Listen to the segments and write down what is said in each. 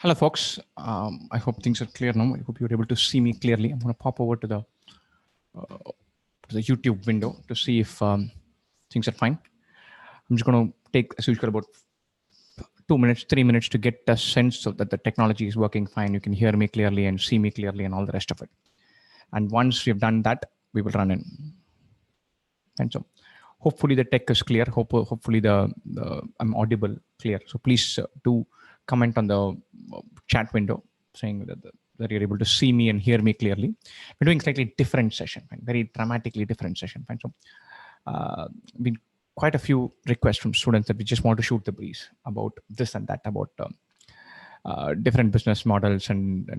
Hello, folks. I hope things are clear now. I hope you're able to see me clearly. I'm going to pop over to the YouTube window to see if things are fine. I'm just going to take, as usual, about 2 minutes, 3 minutes to get a sense of that the technology is working fine. You can hear me clearly and see me clearly and all the rest of it. And once we've done that, we will run in. And so hopefully the tech is clear. Hopefully I'm audible clear. So please do comment on the chat window saying that you're able to see me and hear me clearly. We're doing slightly different session, right? Very dramatically different session. Right? So been quite a few requests from students that we just want to shoot the breeze about this and that, about different business models and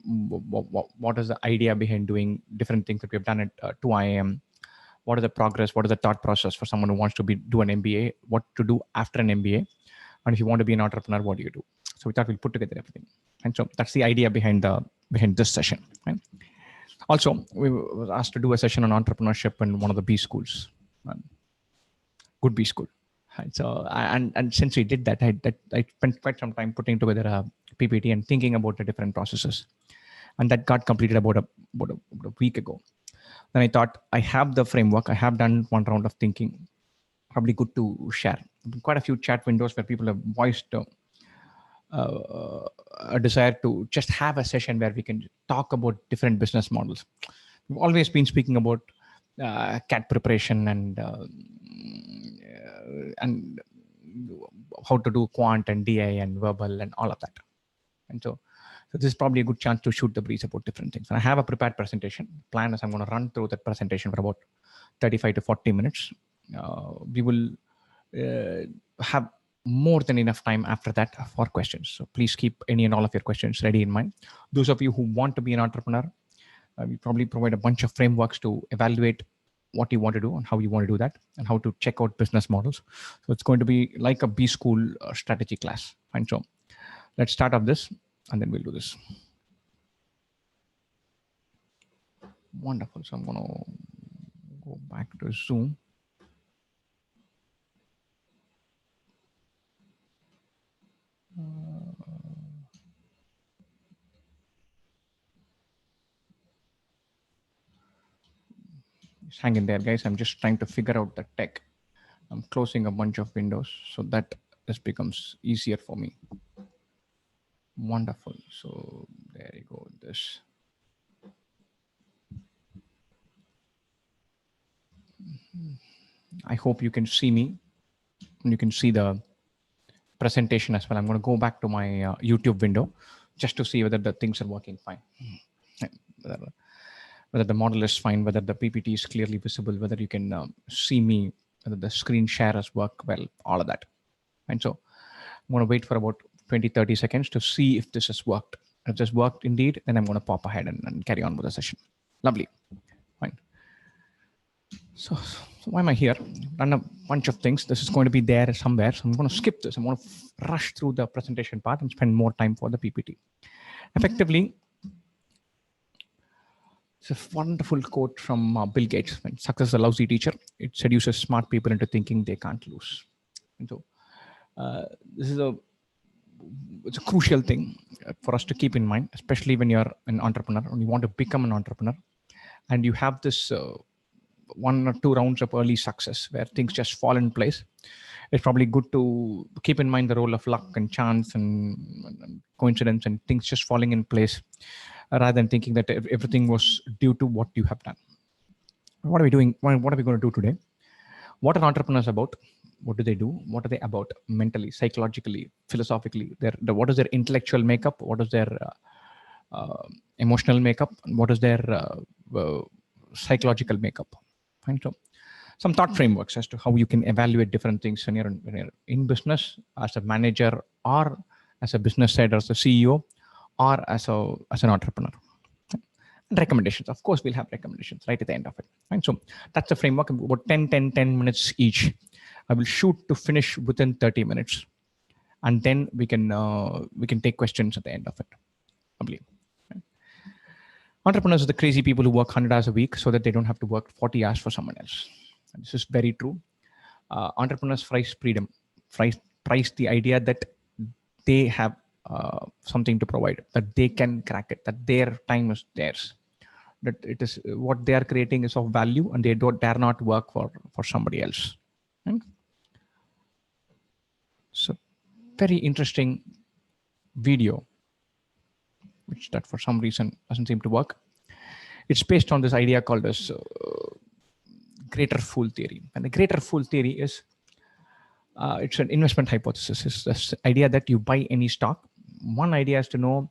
what is the idea behind doing different things that we have done at 2IIM. What is the progress? What is the thought process for someone who wants to do an MBA? What to do after an MBA? And if you want to be an entrepreneur, what do you do? So we thought we'll put together everything. And so that's the idea behind this session. Right? Also, we were asked to do a session on entrepreneurship in one of the B schools, good B school. Right? So and since we did that, I spent quite some time putting together a PPT and thinking about the different processes, and that got completed about a week ago. Then I thought, I have the framework. I have done one round of thinking. Probably good to share. Quite a few chat windows where people have voiced a desire to just have a session where we can talk about different business models. We've always been speaking about CAT preparation and how to do quant and DI and verbal and all of that. And so this is probably a good chance to shoot the breeze about different things. And I have a prepared presentation. Plan is I'm going to run through that presentation for about 35 to 40 minutes. We will have more than enough time after that for questions. So please keep any and all of your questions ready in mind. Those of you who want to be an entrepreneur, we probably provide a bunch of frameworks to evaluate what you want to do and how you want to do that and how to check out business models. So it's going to be like a B school strategy class. Fine. So let's start off this and then we'll do this. Wonderful. So I'm going to go back to Zoom. Just hang in there, guys. I'm just trying to figure out the tech. I'm closing a bunch of windows so that this becomes easier for me. Wonderful. So there you go. This. I hope you can see me and you can see the presentation as well. I'm going to go back to my YouTube window just to see whether the things are working fine. Whether the model is fine, whether the PPT is clearly visible, whether you can see me, whether the screen sharers work well, all of that. And so I'm going to wait for about 20-30 seconds to see if this has worked. If this worked indeed, then I'm going to pop ahead and carry on with the session. Lovely. Fine. So why am I here? Done a bunch of things. This is going to be there somewhere. So I'm going to skip this. I'm going to rush through the presentation part and spend more time for the PPT. Effectively, it's a wonderful quote from Bill Gates. When success is a lousy teacher, it seduces smart people into thinking they can't lose. And so this is it's a crucial thing for us to keep in mind, especially when you're an entrepreneur and you want to become an entrepreneur and you have this 1 or 2 rounds of early success where things just fall in place. It's probably good to keep in mind the role of luck and chance and coincidence and things just falling in place, rather than thinking that everything was due to what you have done. What are we doing? What are we going to do today? What are entrepreneurs about? What do they do? What are they about mentally, psychologically, philosophically? What is their intellectual makeup? What is their emotional makeup? And what is their psychological makeup? Fine. So some thought frameworks as to how you can evaluate different things when you're in business as a manager or as a business head or as a CEO or as an entrepreneur. And recommendations. Of course, we'll have recommendations right at the end of it. Right? So that's the framework. About 10 minutes each. I will shoot to finish within 30 minutes. And then we can take questions at the end of it. Lovely. Right? Entrepreneurs are the crazy people who work 100 hours a week so that they don't have to work 40 hours for someone else. And this is very true. Entrepreneurs price freedom, price the idea that they have something to provide, that they can crack it, that their time is theirs, that it is what they are creating is of value, and they don't dare not work for somebody else. Right? So very interesting video, which that for some reason doesn't seem to work. It's based on this idea called as greater fool theory. And the greater fool theory is, it's an investment hypothesis. It's this idea that you buy any stock. One idea is to know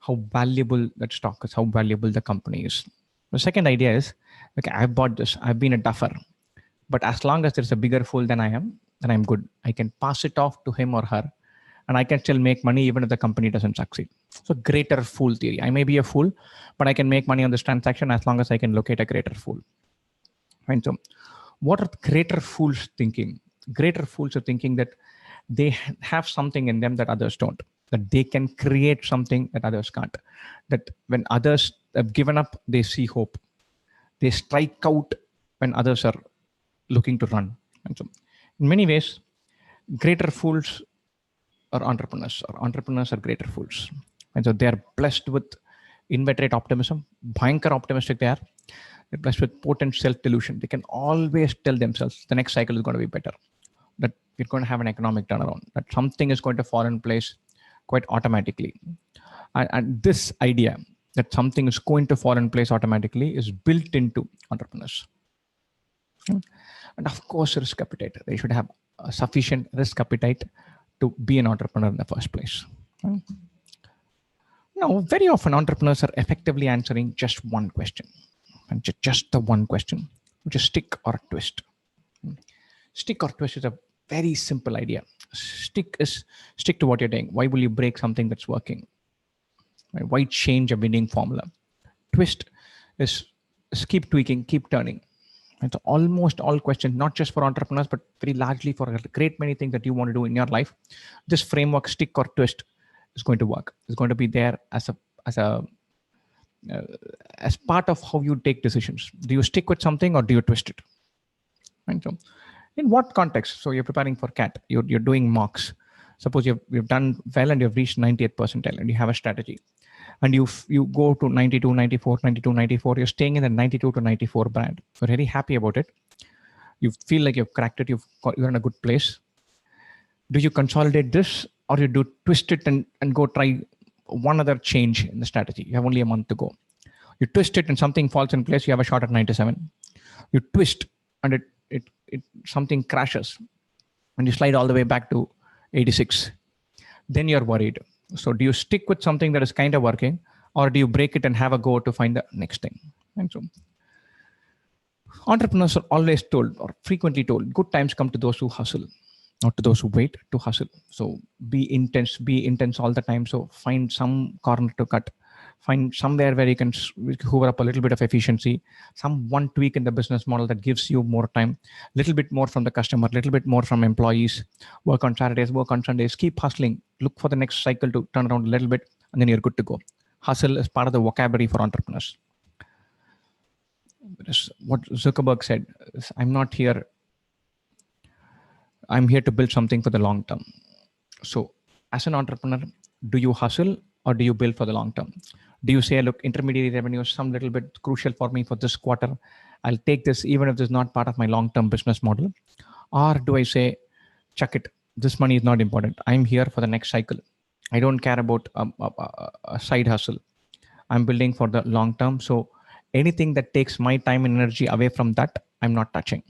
how valuable that stock is, how valuable the company is. The second idea is, okay, I've bought this, I've been a duffer, but as long as there's a bigger fool than I am, then I'm good. I can pass it off to him or her, and I can still make money even if the company doesn't succeed. So greater fool theory. I may be a fool, but I can make money on this transaction as long as I can locate a greater fool. Right? So what are greater fools thinking? Greater fools are thinking that they have something in them that others don't, that they can create something that others can't, that when others have given up, they see hope. They strike out when others are looking to run. And so in many ways, greater fools are entrepreneurs, or entrepreneurs are greater fools. And so they are blessed with inveterate optimism, bhankar optimistic they are. They're blessed with potent self-delusion. They can always tell themselves the next cycle is going to be better, that we're going to have an economic turnaround, that something is going to fall in place quite automatically. And this idea that something is going to fall in place automatically is built into entrepreneurs. And of course, risk appetite. They should have a sufficient risk appetite to be an entrepreneur in the first place. Now, very often entrepreneurs are effectively answering just one question, and just the one question, which is stick or twist. Stick or twist is a very simple idea. Stick is stick to what you're doing. Why will you break something that's working? Right? Why change a winning formula? Twist is keep tweaking, keep turning. And so almost all questions, not just for entrepreneurs, but very largely for a great many things that you want to do in your life, this framework, stick or twist, is going to work. It's going to be there as part of how you take decisions. Do you stick with something or do you twist it? Right? So in what context? So you're preparing for CAT, you're doing mocks. Suppose you've done well and you've reached 90th percentile and you have a strategy, and you go to 92, 94, 92, 94, you're staying in the 92 to 94 brand. You're very happy about it. You feel like you've cracked it. You're in a good place. Do you consolidate this, or you do twist it and go try one other change in the strategy? You have only a month to go. You twist it and something falls in place. You have a shot at 97. You twist and it something crashes and you slide all the way back to 86. Then you're worried. So do you stick with something that is kind of working, or do you break it and have a go to find the next thing? And so entrepreneurs are always told, or frequently told, good times come to those who hustle, not to those who wait to hustle. So be intense all the time. So find some corner to cut, find somewhere where you can hoover up a little bit of efficiency, some one tweak in the business model that gives you more time, a little bit more from the customer, a little bit more from employees, work on Saturdays, work on Sundays, keep hustling, look for the next cycle to turn around a little bit, and then you're good to go. Hustle is part of the vocabulary for entrepreneurs. What Zuckerberg said is, I'm here to build something for the long term. So as an entrepreneur, do you hustle or do you build for the long term? Do you say, look, intermediary revenue is some little bit crucial for me for this quarter. I'll take this even if this is not part of my long-term business model. Or do I say, chuck it, this money is not important. I'm here for the next cycle. I don't care about a side hustle. I'm building for the long term. So anything that takes my time and energy away from that, I'm not touching.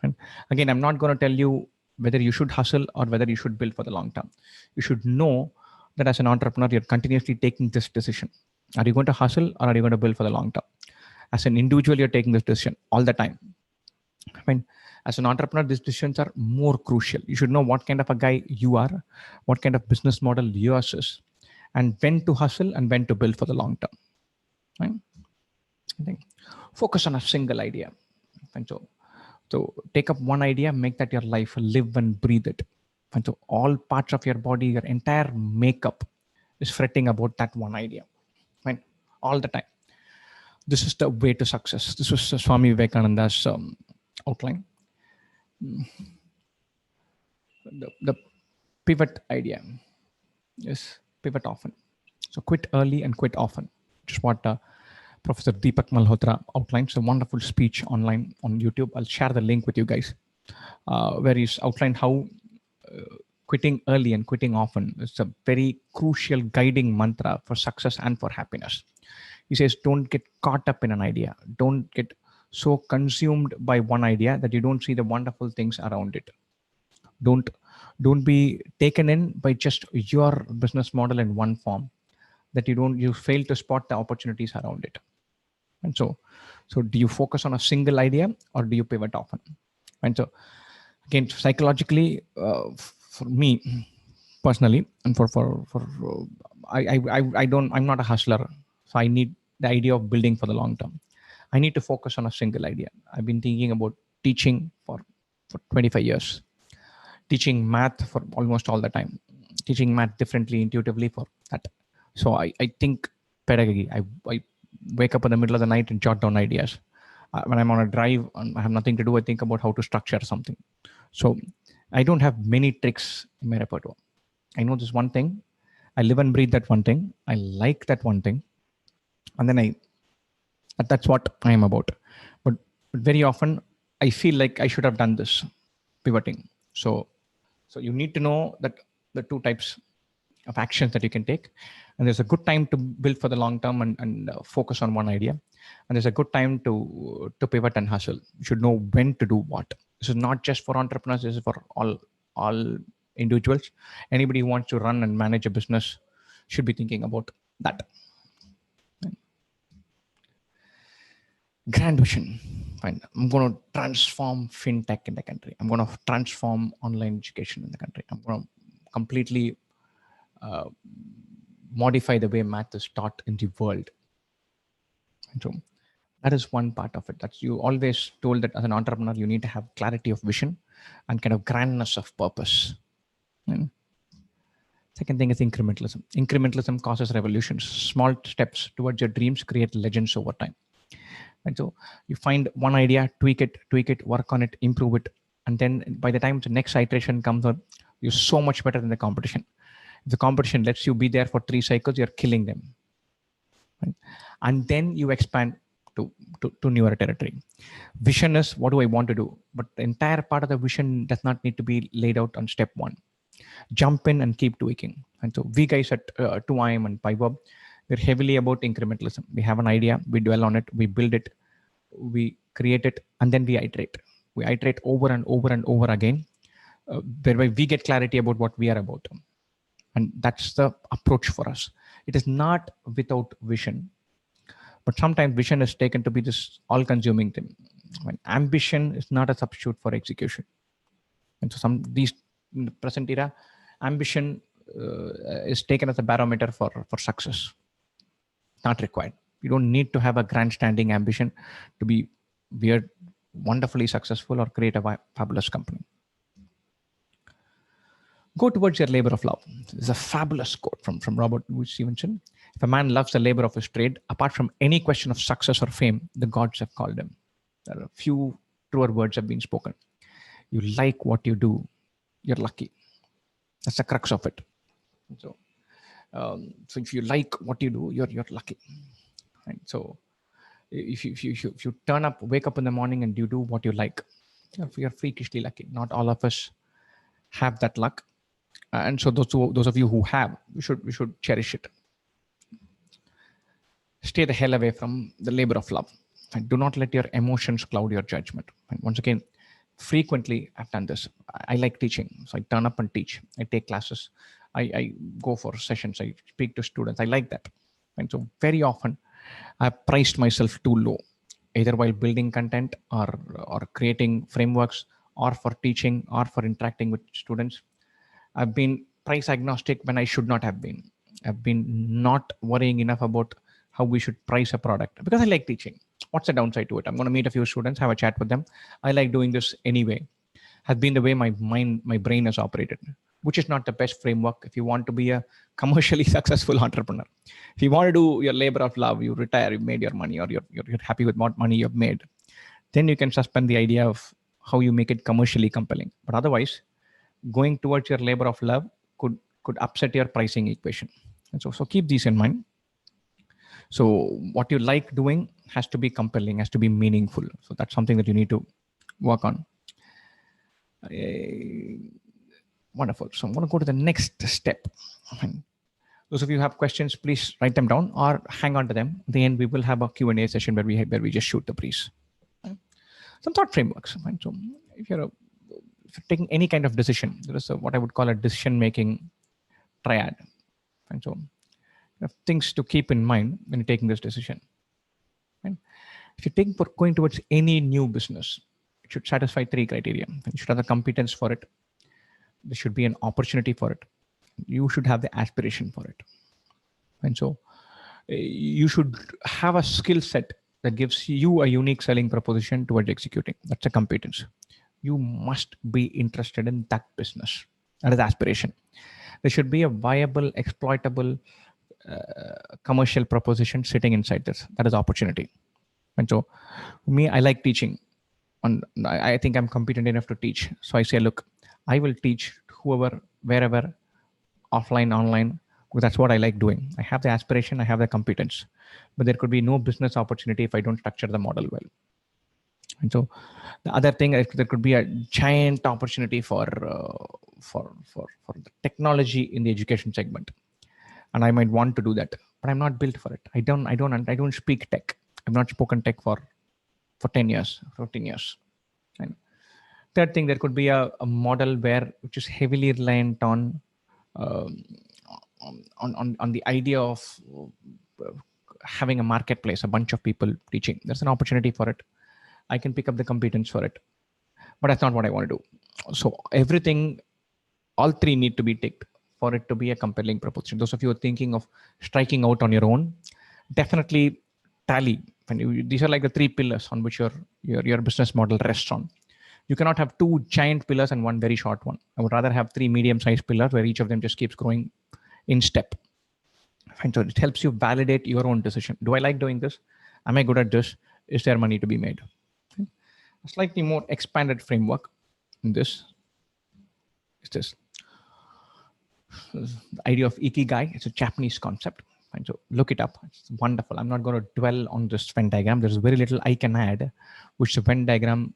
And again, I'm not going to tell you whether you should hustle or whether you should build for the long term. You should know that as an entrepreneur, you're continuously taking this decision. Are you going to hustle or are you going to build for the long term? As an individual, you're taking this decision all the time. I mean, as an entrepreneur, these decisions are more crucial. You should know what kind of a guy you are, what kind of business model yours is, and when to hustle and when to build for the long term. Right? I think focus on a single idea. And so take up one idea, make that your life, live and breathe it. And so all parts of your body, your entire makeup is fretting about that one idea, right? All the time. This is the way to success. This was Swami Vivekananda's outline. The pivot idea is pivot often. So quit early and quit often, which is what Professor Deepak Malhotra outlines. A wonderful speech online on YouTube. I'll share the link with you guys, where he's outlined how quitting early and quitting often is a very crucial guiding mantra for success and for happiness. He says, don't get caught up in an idea. Don't get so consumed by one idea that you don't see the wonderful things around it. Don't be taken in by just your business model in one form, that you fail to spot the opportunities around it. And so do you focus on a single idea or do you pivot often? And so again, psychologically, for me personally, and I'm not a hustler, so I need the idea of building for the long term. I need to focus on a single idea. I've been thinking about teaching for 25 years, teaching math for almost all the time, teaching math differently, intuitively for that. So I think pedagogy. I wake up in the middle of the night and jot down ideas. When I'm on a drive and I have nothing to do, I think about how to structure something. So I don't have many tricks in my repertoire. I know this one thing. I live and breathe that one thing. I like that one thing. And then that's what I am about. But very often I feel like I should have done this pivoting. So you need to know that the two types of actions that you can take. And there's a good time to build for the long term and focus on one idea. And there's a good time to pivot and hustle. You should know when to do what. This is not just for entrepreneurs. This is for all individuals. Anybody who wants to run and manage a business should be thinking about that. Grand vision. Fine. I'm going to transform fintech in the country. I'm going to transform online education in the country. I'm going to completely modify the way math is taught in the world. And so that is one part of it. That's you always told that as an entrepreneur, you need to have clarity of vision and kind of grandness of purpose. And second thing is incrementalism. Incrementalism causes revolutions. Small steps towards your dreams create legends over time. And so you find one idea, tweak it, work on it, improve it. And then by the time the next iteration comes out, you're so much better than the competition. If the competition lets you be there for 3 cycles, you're killing them. Right? And then you expand to newer territory. Vision is, what do I want to do? But the entire part of the vision does not need to be laid out on step 1. Jump in and keep tweaking. And so we guys at 𝐼𝐻 and 𝐻, we're heavily about incrementalism. We have an idea, we dwell on it, we build it, we create it, and then we iterate. We iterate over and over and over again. Thereby we get clarity about what we are about. And that's the approach for us. It is not without vision, but sometimes vision is taken to be this all-consuming thing. When ambition is not a substitute for execution. And so in the present era, ambition is taken as a barometer for success. Not required. You don't need to have a grandstanding ambition to be weird, wonderfully successful or create a fabulous company. Go towards your labor of love. This is a fabulous quote from Robert Louis Stevenson. If a man loves the labor of his trade, apart from any question of success or fame, the gods have called him. There are a few truer words have been spoken. You like what you do, you're lucky. That's the crux of it. So if you like what you do, you're lucky. Right? So if you turn up, wake up in the morning and you do what you like, you're freakishly lucky. Not all of us have that luck. And so those of you who have, we should cherish it. Stay the hell away from the labor of love. And do not let your emotions cloud your judgment. And once again, frequently I've done this. I like teaching. So I turn up and teach. I take classes. I go for sessions. I speak to students. I like that. And so very often I've priced myself too low, either while building content or creating frameworks or for teaching or for interacting with students. I've been price agnostic when I should not have been. I've been not worrying enough about how we should price a product because I like teaching. What's the downside to it? I'm going to meet a few students, have a chat with them. I like doing this anyway. Has been the way my brain has operated, which is not the best framework if you want to be a commercially successful entrepreneur. If you want to do your labor of love, you retire, you made your money, or you're happy with what money you've made, then you can suspend the idea of how you make it commercially compelling. But otherwise, going towards your labor of love could upset your pricing equation. And so keep these in mind. So what you like doing has to be compelling, has to be meaningful. So that's something that you need to work on. Wonderful. So I'm going to go to the next step. Those of you who have questions, please write them down or hang on to them. At the end, we will have a Q&A session where we just shoot the breeze. Some thought frameworks. So if you're taking any kind of decision, there is what I would call a decision-making triad. And so things to keep in mind when you're taking this decision. And if you're going towards any new business, it should satisfy 3 criteria. You should have the competence for it. There should be an opportunity for it. You should have the aspiration for it. And so you should have a skill set that gives you a unique selling proposition towards executing. That's a competence. You must be interested in that business. That is aspiration. There should be a viable, exploitable commercial proposition sitting inside this. That is opportunity. And so for me, I like teaching. I think I'm competent enough to teach. So I say, look, I will teach whoever, wherever, offline, online, because that's what I like doing. I have the aspiration, I have the competence, but there could be no business opportunity if I don't structure the model well. And so the other thing, there could be a giant opportunity for the technology in the education segment. And I might want to do that, but I'm not built for it. I don't speak tech. I've not spoken tech for 10 years, 15 years. And third thing, there could be a model which is heavily reliant on the idea of having a marketplace, a bunch of people teaching. There's an opportunity for it. I can pick up the competence for it, but that's not what I want to do. So everything, all 3 need to be ticked for it to be a compelling proposition. Those of you who are thinking of striking out on your own, definitely tally. And these are like the 3 pillars on which your business model rests on. You cannot have 2 giant pillars and 1 very short one. I would rather have 3 medium-sized pillars where each of them just keeps growing in step. And so it helps you validate your own decision. Do I like doing this? Am I good at this? Is there money to be made? Okay. A slightly more expanded framework in this is this. The idea of ikigai. It's a Japanese concept. And so look it up. It's wonderful. I'm not going to dwell on this Venn diagram. There's very little I can add, which the Venn diagram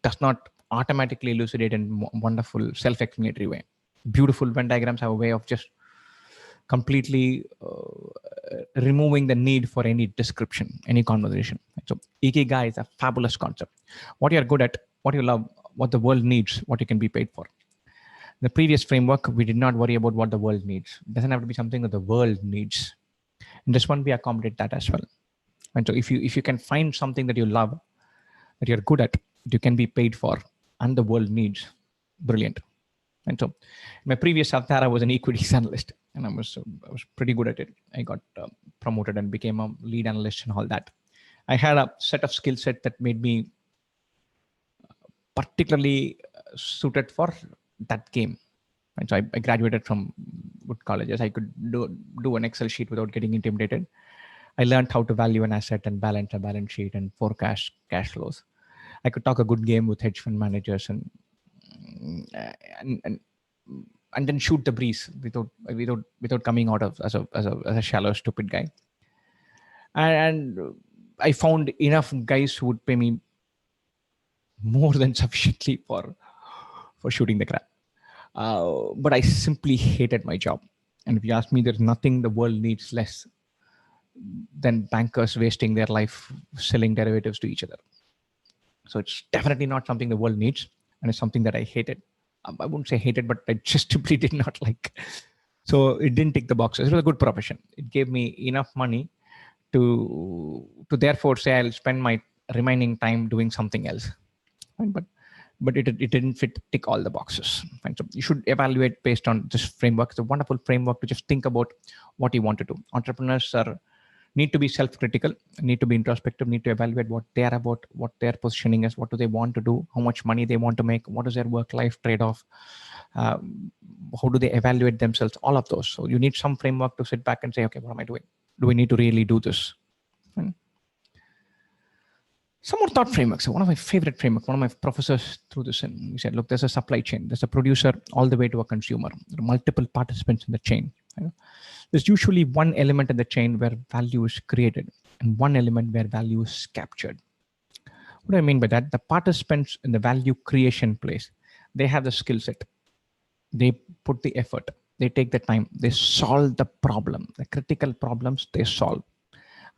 does not automatically elucidate in a wonderful self-explanatory way. Beautiful Venn diagrams have a way of just completely removing the need for any description, any conversation. So ikigai is a fabulous concept. What you're good at, what you love, what the world needs, what you can be paid for. The previous framework, we did not worry about what the world needs. It doesn't have to be something that the world needs. In this one, we accommodate that as well. And so if you can find something that you love, that you're good at, you can be paid for, and the world needs, brilliant. And so my previous avatar, I was an equities analyst, and I was pretty good at it. I got promoted and became a lead analyst and all that. I had a set of skill set that made me particularly suited for that game. And so I graduated from good colleges. I could do an Excel sheet without getting intimidated. I learned how to value an asset and balance a balance sheet and forecast cash flows. I could talk a good game with hedge fund managers and then shoot the breeze without coming out of as a shallow, stupid guy. And I found enough guys who would pay me more than sufficiently for shooting the crap. But I simply hated my job. And if you ask me, there's nothing the world needs less than bankers wasting their life selling derivatives to each other. So it's definitely not something the world needs. And it's something that I hated. I wouldn't say hated, but I just simply did not like. So it didn't tick the boxes. It was a good profession. It gave me enough money to therefore say I'll spend my remaining time doing something else. But it didn't tick all the boxes. And so you should evaluate based on this framework. It's a wonderful framework to just think about what you want to do. Entrepreneurs need to be self-critical, need to be introspective, need to evaluate what they are about, what their positioning is, what do they want to do, how much money they want to make, what is their work-life trade-off, how do they evaluate themselves, all of those. So you need some framework to sit back and say, okay, what am I doing? Do we need to really do this? And some more thought frameworks. So one of my favorite frameworks, one of my professors threw this in. He said, look, there's a supply chain. There's a producer all the way to a consumer. There are multiple participants in the chain. You know, there's usually one element in the chain where value is created and one element where value is captured. What do I mean by that? The participants in the value creation place, they have the skill set, they put the effort, they take the time, they solve the problem, the critical problems they solve,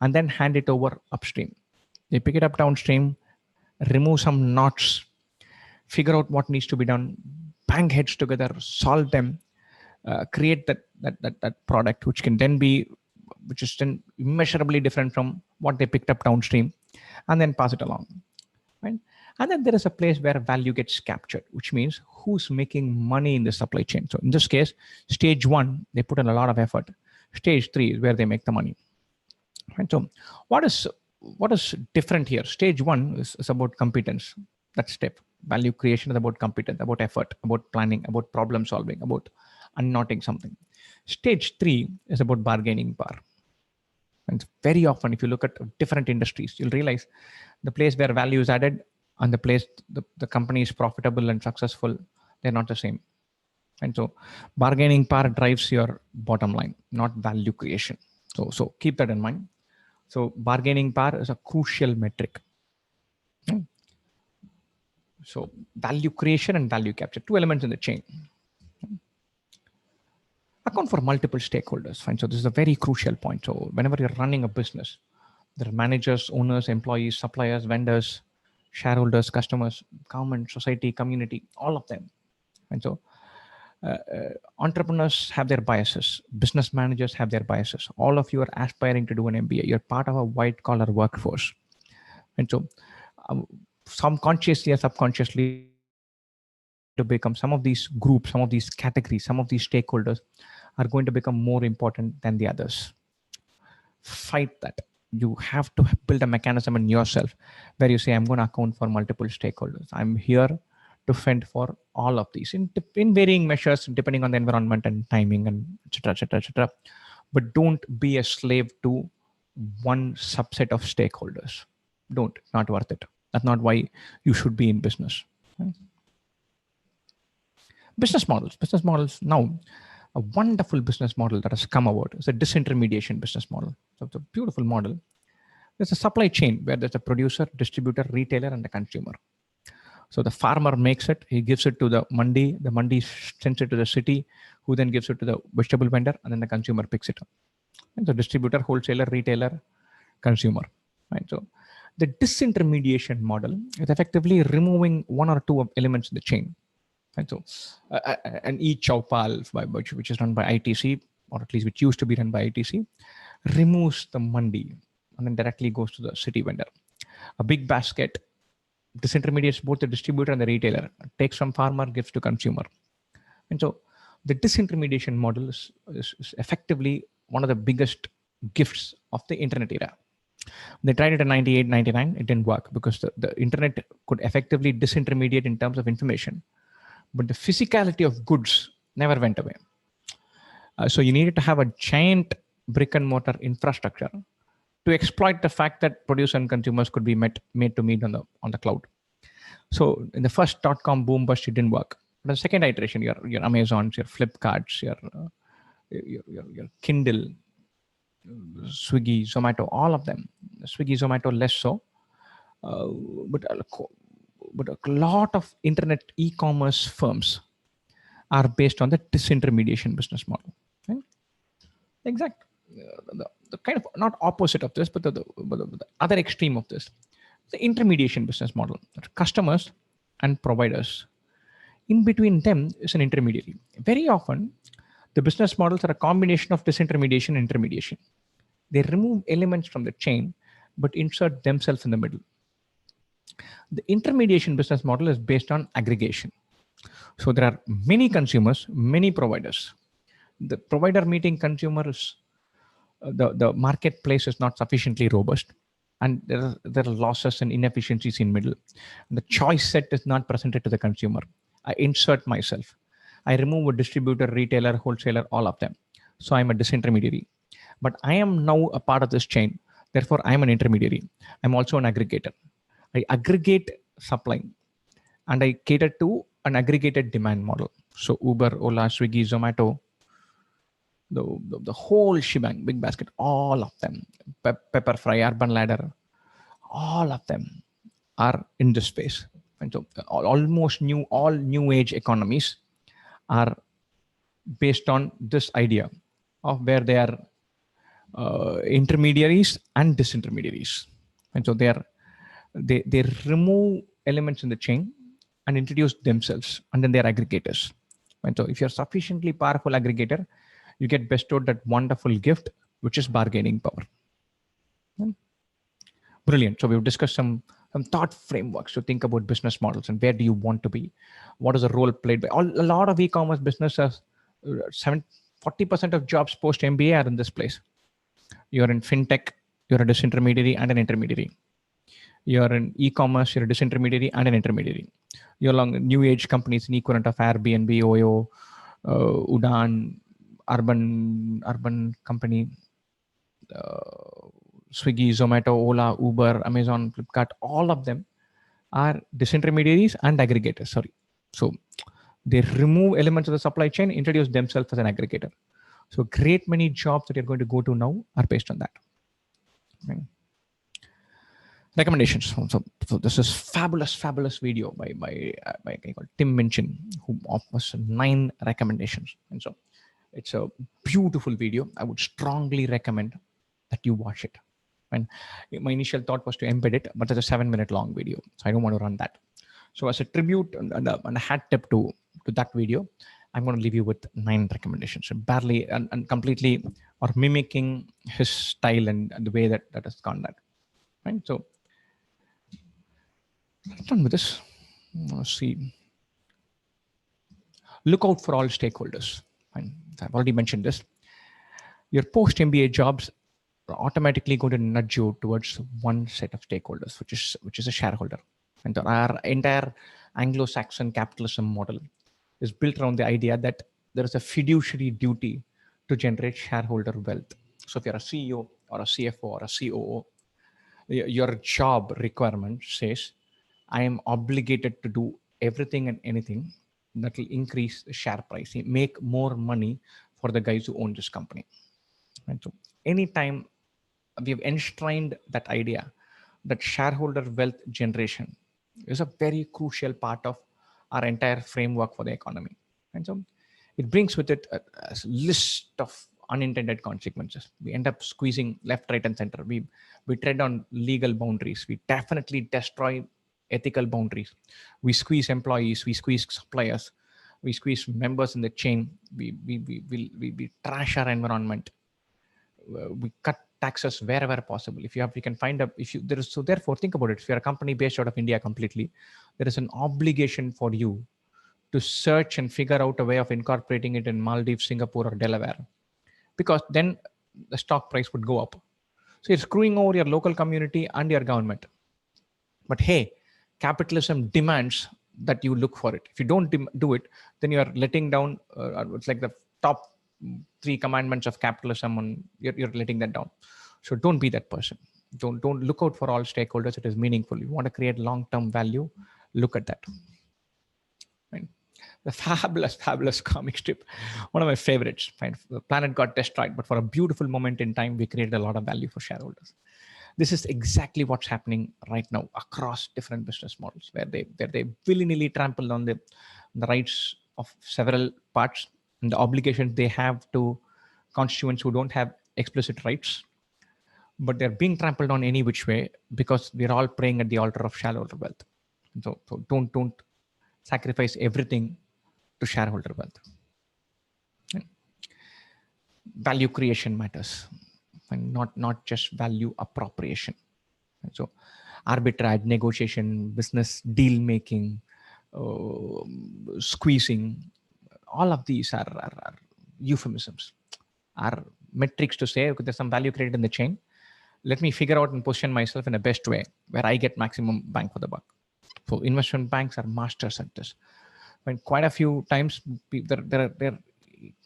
and then hand it over upstream. They pick it up downstream, remove some knots, figure out what needs to be done, bang heads together, solve them, create that product, which can then be, which is then immeasurably different from what they picked up downstream, and then pass it along. Right? And then there is a place where value gets captured, which means who's making money in the supply chain. So in this case, stage 1, they put in a lot of effort. Stage 3 is where they make the money. Right? So what is different here? Stage 1 is about competence. That step. Value creation is about competence, about effort, about planning, about problem solving, about unknotting something. Stage 3 is about bargaining power. And very often, if you look at different industries, you'll realize the place where value is added and the place the company is profitable and successful, they're not the same. And so bargaining power drives your bottom line, not value creation. So keep that in mind. So bargaining power is a crucial metric. So value creation and value capture, 2 elements in the chain. Account for multiple stakeholders. Fine. So this is a very crucial point. So whenever you're running a business, there are managers, owners, employees, suppliers, vendors, shareholders, customers, government, society, community, all of them. And so entrepreneurs have their biases. Business managers have their biases. All of you are aspiring to do an MBA. You're part of a white collar workforce. And so some consciously or subconsciously to become some of these groups, some of these categories, some of these stakeholders are going to become more important than the others. Fight that. You have to build a mechanism in yourself where you say, I'm going to account for multiple stakeholders. I'm here to fend for all of these in varying measures, depending on the environment and timing and etc. But don't be a slave to one subset of stakeholders. Don't, not worth it. That's not why you should be in business. Right? Business models now, a wonderful business model that has come about is a disintermediation business model. So it's a beautiful model. There's a supply chain where there's a producer, distributor, retailer, and the consumer. So the farmer makes it, he gives it to the mandi sends it to the city, who then gives it to the vegetable vendor, and then the consumer picks it up. And so distributor, wholesaler, retailer, consumer. Right? So the disintermediation model is effectively removing 1 or 2 elements in the chain. And so an 𝐸-𝐶𝐸, which is run by ITC, or at least which used to be run by ITC, removes the mandi and then directly goes to the city vendor. A big basket disintermediates both the distributor and the retailer, takes from farmer, gives to consumer. And so the disintermediation model is effectively one of the biggest gifts of the internet era. They tried it in 98, 99, it didn't work because the internet could effectively disintermediate in terms of information, but the physicality of goods never went away. So you needed to have a giant brick and mortar infrastructure to exploit the fact that producers and consumers could be made to meet on the cloud. So in the first .com boom bust, it didn't work. But the second iteration, your Amazons, your Flipkarts, your Kindle, Swiggy, Zomato, all of them. Swiggy, Zomato, less so. But a lot of internet e-commerce firms are based on the disintermediation business model. Right? Exact. The kind of not opposite of this, but the other extreme of this, the intermediation business model. Customers and providers. In between them is an intermediary. Very often, the business models are a combination of disintermediation and intermediation. They remove elements from the chain, but insert themselves in the middle. The intermediation business model is based on aggregation. So there are many consumers, many providers. The provider meeting consumers, the marketplace is not sufficiently robust, and there are losses and inefficiencies in middle. And the choice set is not presented to the consumer. I insert myself. I remove a distributor, retailer, wholesaler, all of them. So I'm a disintermediary. But I am now a part of this chain. Therefore, I'm an intermediary. I'm also an aggregator. I aggregate supply and I cater to an aggregated demand model. So Uber, Ola, Swiggy, Zomato, the whole shebang, big basket, all of them, Pepperfry, Urban Ladder, all of them are in this space. And so all new age economies are based on this idea of where they are intermediaries and disintermediaries. And so they remove elements in the chain and introduce themselves, and then they're aggregators. And so if you're sufficiently powerful aggregator, you get bestowed that wonderful gift, which is bargaining power. Brilliant. So we've discussed some thought frameworks to think about business models and where do you want to be? What is the role played by a lot of e-commerce businesses? 40% of jobs post MBA are in this place. You're in fintech, you're a disintermediary and an intermediary. You're in e-commerce, you're a disintermediary and an intermediary. You're along new age companies, an equivalent of Airbnb, Oyo, Udan, urban company, Swiggy, Zomato, Ola, Uber, Amazon, Flipkart, all of them are disintermediaries and aggregators. Sorry. So they remove elements of the supply chain, introduce themselves as an aggregator. So great many jobs that you're going to go to now are based on that. Okay. Recommendations. So this is fabulous video by a guy called Tim Minchin, who offers 9 recommendations. And so it's a beautiful video. I would strongly recommend that you watch it. And my initial thought was to embed it, but it's a 7-minute long video, so I don't want to run that. So as a tribute and a hat tip to that video, I'm going to leave you with 9 recommendations, barely and completely or mimicking his style and the way that has gone that. Right. So let's done with this. Let's see. Look out for all stakeholders. Fine. I've already mentioned this. Your post-MBA jobs are automatically going to nudge you towards one set of stakeholders, which is a shareholder. And our entire Anglo-Saxon capitalism model is built around the idea that there is a fiduciary duty to generate shareholder wealth. So if you're a CEO or a CFO or a COO, your job requirement says, I am obligated to do everything and anything that will increase the share price, make more money for the guys who own this company. And so anytime we've enshrined that idea that shareholder wealth generation is a very crucial part of our entire framework for the economy. And so it brings with it a list of unintended consequences. We end up squeezing left, right, and center. We tread on legal boundaries. We definitely destroy ethical boundaries. We squeeze employees. We squeeze suppliers. We squeeze members in the chain. We trash our environment. We cut taxes wherever possible. So therefore think about it. If you're a company based out of India completely, there is an obligation for you to search and figure out a way of incorporating it in Maldives, Singapore, or Delaware, because then the stock price would go up. So you're screwing over your local community and your government. But hey, capitalism demands that you look for it. If you don't do it, then you are letting down, it's like the top 3 commandments of capitalism, and you're letting that down. So don't be that person. Don't look out for all stakeholders. It is meaningful. You want to create long-term value, look at that. Right? The fabulous comic strip, one of my favorites. Fine. The planet got destroyed, but for a beautiful moment in time, we created a lot of value for shareholders. This is exactly what's happening right now across different business models, where they willy-nilly trample on the rights of several parts and the obligations they have to constituents who don't have explicit rights, but they're being trampled on any which way because we're all praying at the altar of shareholder wealth. So don't sacrifice everything to shareholder wealth. Okay. Value creation matters, and not just value appropriation. And so arbitrage, negotiation, business deal making, squeezing, all of these are euphemisms, are metrics to say, okay, there's some value created in the chain. Let me figure out and position myself in the best way where I get maximum bang for the buck. So investment banks are masters at this. When quite a few times there are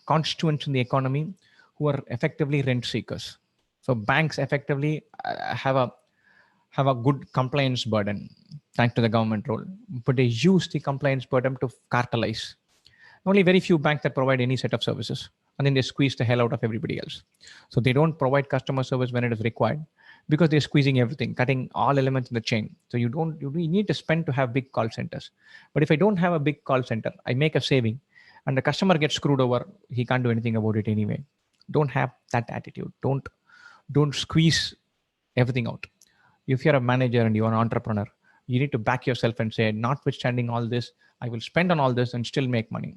constituents in the economy who are effectively rent seekers. So banks effectively have a good compliance burden thanks to the government role, but they use the compliance burden to cartelize. Only very few banks that provide any set of services. and then they squeeze the hell out of everybody else. So they don't provide customer service when it is required because they're squeezing everything, cutting all elements in the chain. So you need to spend to have big call centers. But if I don't have a big call center, I make a saving and the customer gets screwed over. He can't do anything about it anyway. Don't have that attitude. Don't squeeze everything out. If you're a manager and you're an entrepreneur, you need to back yourself and say, notwithstanding all this, I will spend on all this and still make money.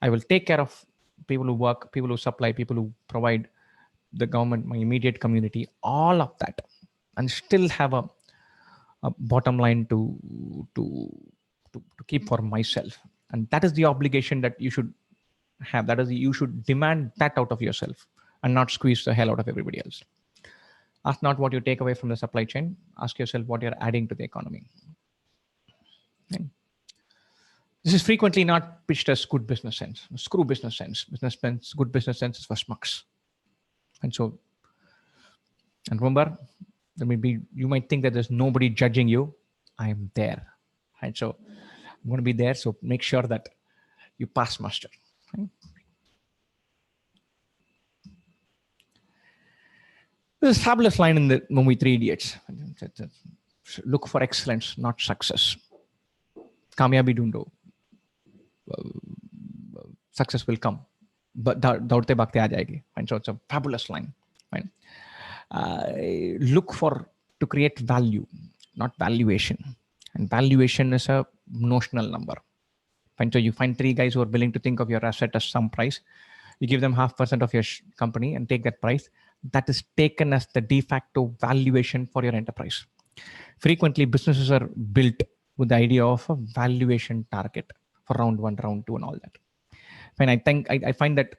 I will take care of people who work, people who supply, people who provide, the government, my immediate community, all of that, and still have a bottom line to keep for myself. And that is the obligation that you should have. That is, you should demand that out of yourself and not squeeze the hell out of everybody else. Ask not what you take away from the supply chain. Ask yourself what you're adding to the economy. Okay. This is frequently not pitched as good business sense. Screw business sense. Business sense, good business sense is for schmucks. And remember, you might think that there's nobody judging you. I'm there. And so I'm going to be there. So make sure that you pass muster. Okay? There's a fabulous line in the movie Three Idiots. Look for excellence, not success. Kamyabi dundo. Success will come. But daudte bhagte aa jayegi. And so it's a fabulous line. Right? Look to create value, not valuation. And valuation is a notional number. And so you find three guys who are willing to think of your asset as some price. You give them 0.5% of your company and take that price. That is taken as the de facto valuation for your enterprise. Frequently, businesses are built with the idea of a valuation target for round 1, round 2, and all that. And I find that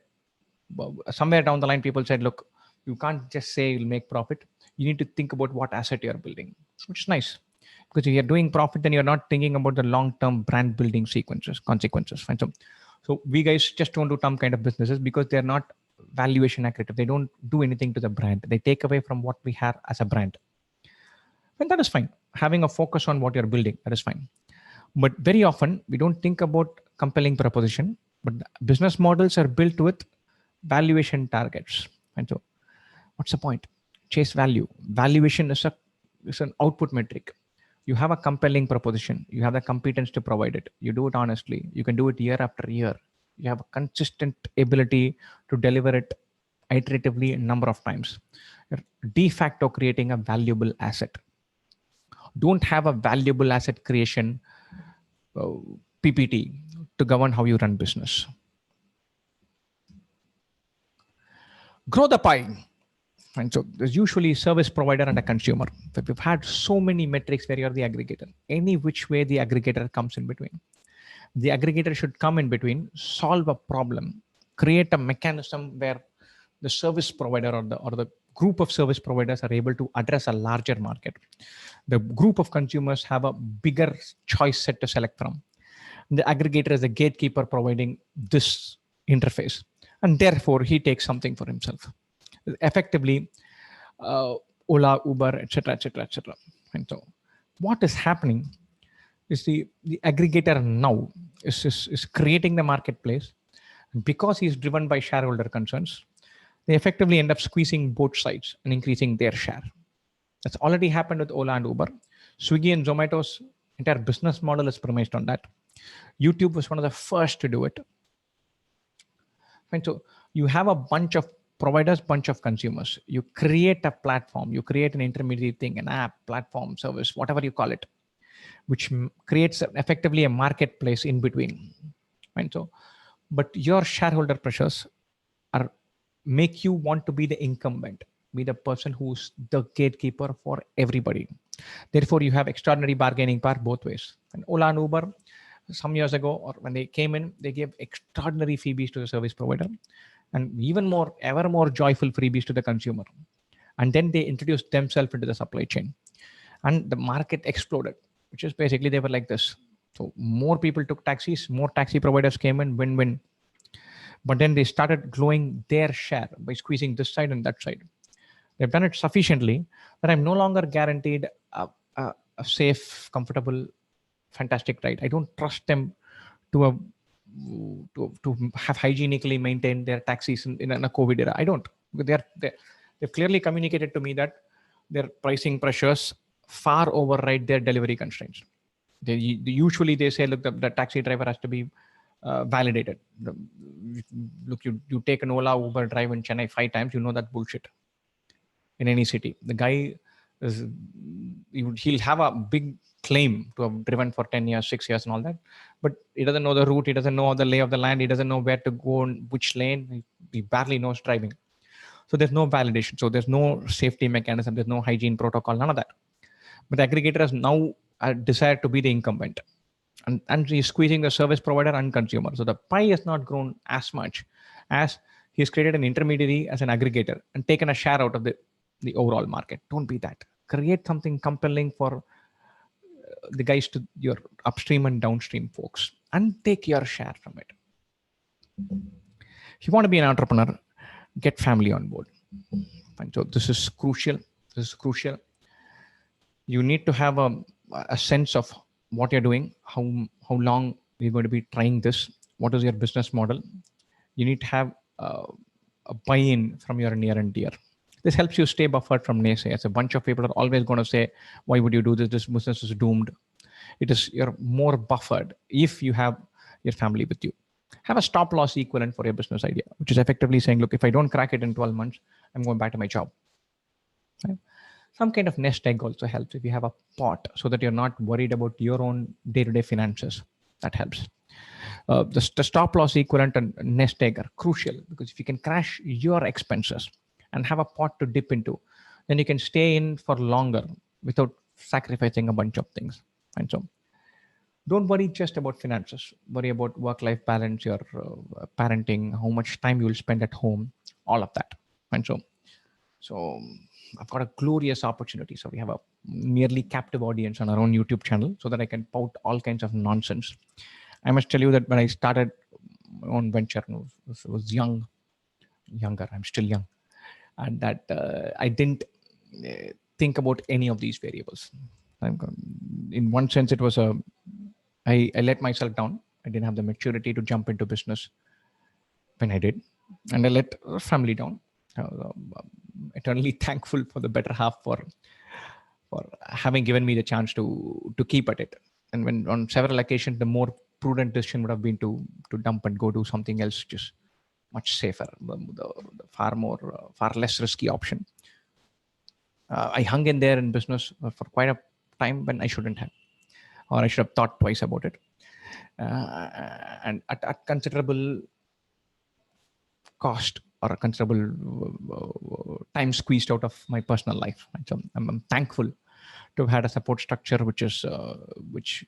somewhere down the line, people said, look, you can't just say you'll make profit. You need to think about what asset you're building, which is nice. Because if you're doing profit, then you're not thinking about the long-term brand building consequences. Fine. So we guys just don't do some kind of businesses because they're not valuation accretive. They don't do anything to the brand. They take away from what we have as a brand. And that is fine. Having a focus on what you're building, that is fine. But very often, we don't think about compelling proposition, but business models are built with valuation targets. And so what's the point? Chase value. Valuation is an output metric. You have a compelling proposition. You have the competence to provide it. You do it honestly. You can do it year after year. You have a consistent ability to deliver it iteratively a number of times. You're de facto creating a valuable asset. Don't have a valuable asset creation PPT to govern how you run business. Grow the pie. And so there's usually service provider and a consumer. But we've had so many metrics where you're the aggregator. Any which way the aggregator comes in between. The aggregator should come in between, solve a problem, create a mechanism where the service provider or the group of service providers are able to address a larger market. The group of consumers have a bigger choice set to select from. The aggregator is the gatekeeper providing this interface. And therefore, he takes something for himself. Effectively, Ola, Uber, etc., etc., etc. And so what is happening is the aggregator now is creating the marketplace. And because he's driven by shareholder concerns, they effectively end up squeezing both sides and increasing their share. That's already happened with Ola and Uber. Swiggy and Zomato's entire business model is premised on that. YouTube was one of the first to do it. And so you have a bunch of providers, bunch of consumers. You create a platform, you create an intermediate thing, an app, platform, service, whatever you call it, which creates effectively a marketplace in between. And so, but your shareholder pressures make you want to be the incumbent, be the person who's the gatekeeper for everybody. Therefore, you have extraordinary bargaining power both ways. And Ola and Uber, some years ago, or when they came in, they gave extraordinary freebies to the service provider, and even more, ever more joyful freebies to the consumer. And then they introduced themselves into the supply chain, and the market exploded, which is basically they were like this. So more people took taxis, more taxi providers came in, win-win. But then they started growing their share by squeezing this side and that side. They've done it sufficiently that I'm no longer guaranteed a safe, comfortable, fantastic ride. I don't trust them to a to have hygienically maintained their taxis in a COVID era. I don't. They've clearly communicated to me that their pricing pressures far override their delivery constraints. Usually they say, look, the taxi driver has to be validated. Look, you take an Ola Uber drive in Chennai 5 times, you know that bullshit. In any city, the guy he'll have a big claim to have driven for 10 years, 6 years and all that, but he doesn't know the route, he doesn't know the lay of the land, he doesn't know where to go and which lane, he barely knows driving. So there's no validation, so there's no safety mechanism, there's no hygiene protocol, none of that. But the aggregator has now a desire to be the incumbent, and he's squeezing the service provider and consumer. So the pie has not grown as much as he's created an intermediary as an aggregator and taken a share out of the overall market. Don't be that. Create something compelling for the guys to your upstream and downstream folks and take your share from it. If you want to be an entrepreneur, get family on board. Fine. So this is crucial. This is crucial. You need to have a sense of what you're doing, how long you're going to be trying this, what is your business model. You need to have a buy-in from your near and dear. This helps you stay buffered from naysayers. A bunch of people are always going to say, why would you do this? This business is doomed. You're more buffered if you have your family with you. Have a stop loss equivalent for your business idea, which is effectively saying, look, if I don't crack it in 12 months, I'm going back to my job. Right? Some kind of nest egg also helps if you have a pot so that you're not worried about your own day-to-day finances. That helps. The stop loss equivalent and nest egg are crucial because if you can crash your expenses and have a pot to dip into, then you can stay in for longer without sacrificing a bunch of things. And so don't worry just about finances. Worry about work-life balance, your parenting, how much time you will spend at home, all of that. And so I've got a glorious opportunity. So we have a nearly captive audience on our own YouTube channel so that I can pout all kinds of nonsense. I must tell you that when I started my own venture, I was younger, I'm still young. And that I didn't think about any of these variables. In one sense, it was I let myself down. I didn't have the maturity to jump into business when I did. And I let family down. Eternally thankful for the better half for having given me the chance to keep at it. And when on several occasions, the more prudent decision would have been to dump and go do something else, just much safer, the far less risky option. I hung in there in business for quite a time when I shouldn't have, or I should have thought twice about it. And at considerable cost or a considerable time squeezed out of my personal life. So I'm thankful to have had a support structure which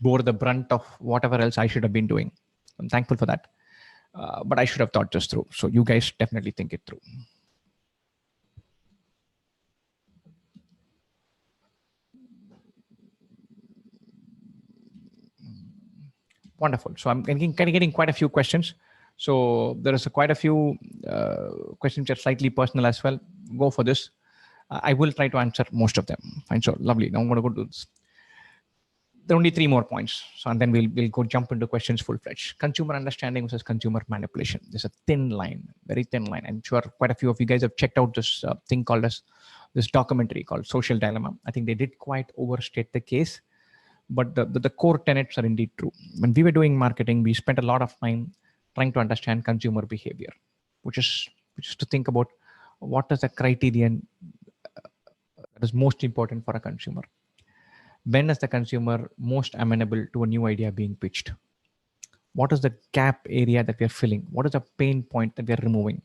bore the brunt of whatever else I should have been doing. I'm thankful for that. But I should have thought this through. So you guys definitely think it through. Wonderful. So I'm getting quite a few questions. So there is quite a few questions that are slightly personal as well. Go for this. I will try to answer most of them. Fine. So lovely. Now I'm going to go to this. There are only 3 more points. So and then we'll go jump into questions full-fledged. Consumer understanding versus consumer manipulation. There's a thin line, very thin line. I'm sure quite a few of you guys have checked out this thing called this documentary called Social Dilemma. I think they did quite overstate the case, but the core tenets are indeed true. When we were doing marketing, we spent a lot of time trying to understand consumer behavior, which is to think about what is the criterion that is most important for a consumer. When is the consumer most amenable to a new idea being pitched? What is the gap area that we are filling? What is the pain point that we are removing?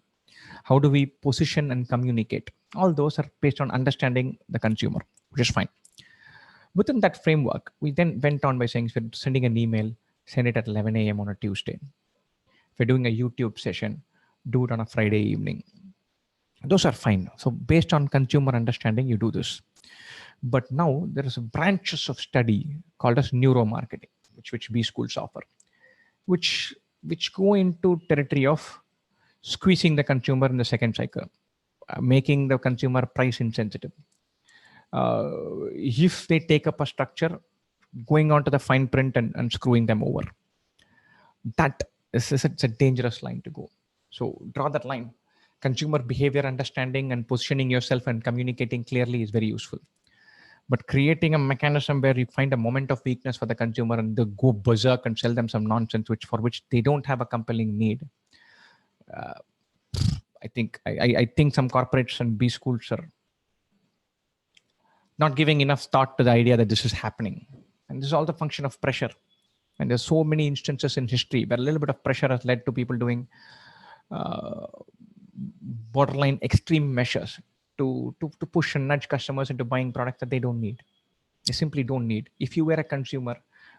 How do we position and communicate? All those are based on understanding the consumer, which is fine. Within that framework, we then went on by saying, if you're sending an email, send it at 11 a.m. on a Tuesday. If you're doing a YouTube session, do it on a Friday evening. Those are fine. So based on consumer understanding, you do this. But now there is branches of study called as neuromarketing, which B schools offer, which go into territory of squeezing the consumer in the second cycle, making the consumer price insensitive. If they take up a structure, going on to the fine print and screwing them over. That is it's a dangerous line to go. So draw that line. Consumer behavior understanding and positioning yourself and communicating clearly is very useful. But creating a mechanism where you find a moment of weakness for the consumer and they go berserk and sell them some nonsense, for which they don't have a compelling need. I think some corporates and B schools are not giving enough thought to the idea that this is happening. And this is all the function of pressure. And there's so many instances in history where a little bit of pressure has led to people doing borderline extreme measures to push and nudge customers into buying products that they don't need. They simply don't need. If you were a consumer,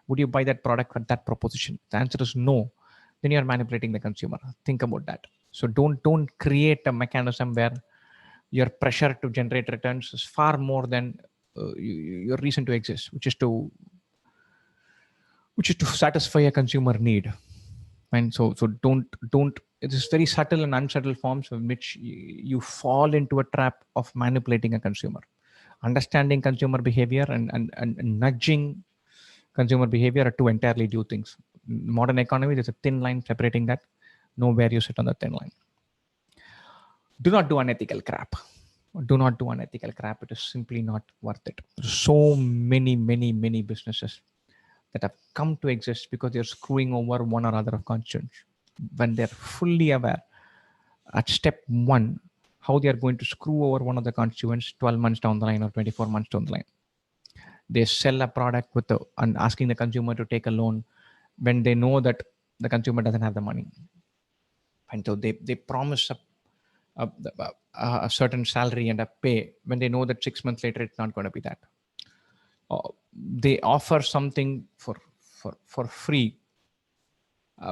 would you buy that product at that proposition? The answer is no. Then you're manipulating the consumer. Think about that. So don't create a mechanism where your pressure to generate returns is far more than your reason to exist, which is to satisfy a consumer need. And so don't. It is very subtle and unsubtle forms in which you fall into a trap of manipulating a consumer. Understanding consumer behavior and nudging consumer behavior are two entirely new things. In modern economy, there's a thin line separating that. Know where you sit on the thin line. Do not do unethical crap. Do not do unethical crap. It is simply not worth it. There's so many businesses that have come to exist because they're screwing over one or other of constituents. When they're fully aware at step one how they are going to screw over one of the constituents 12 months down the line or 24 months down the line. They sell a product and asking the consumer to take a loan when they know that the consumer doesn't have the money. And so they promise a certain salary and a pay when they know that 6 months later it's not going to be that. They offer something for free,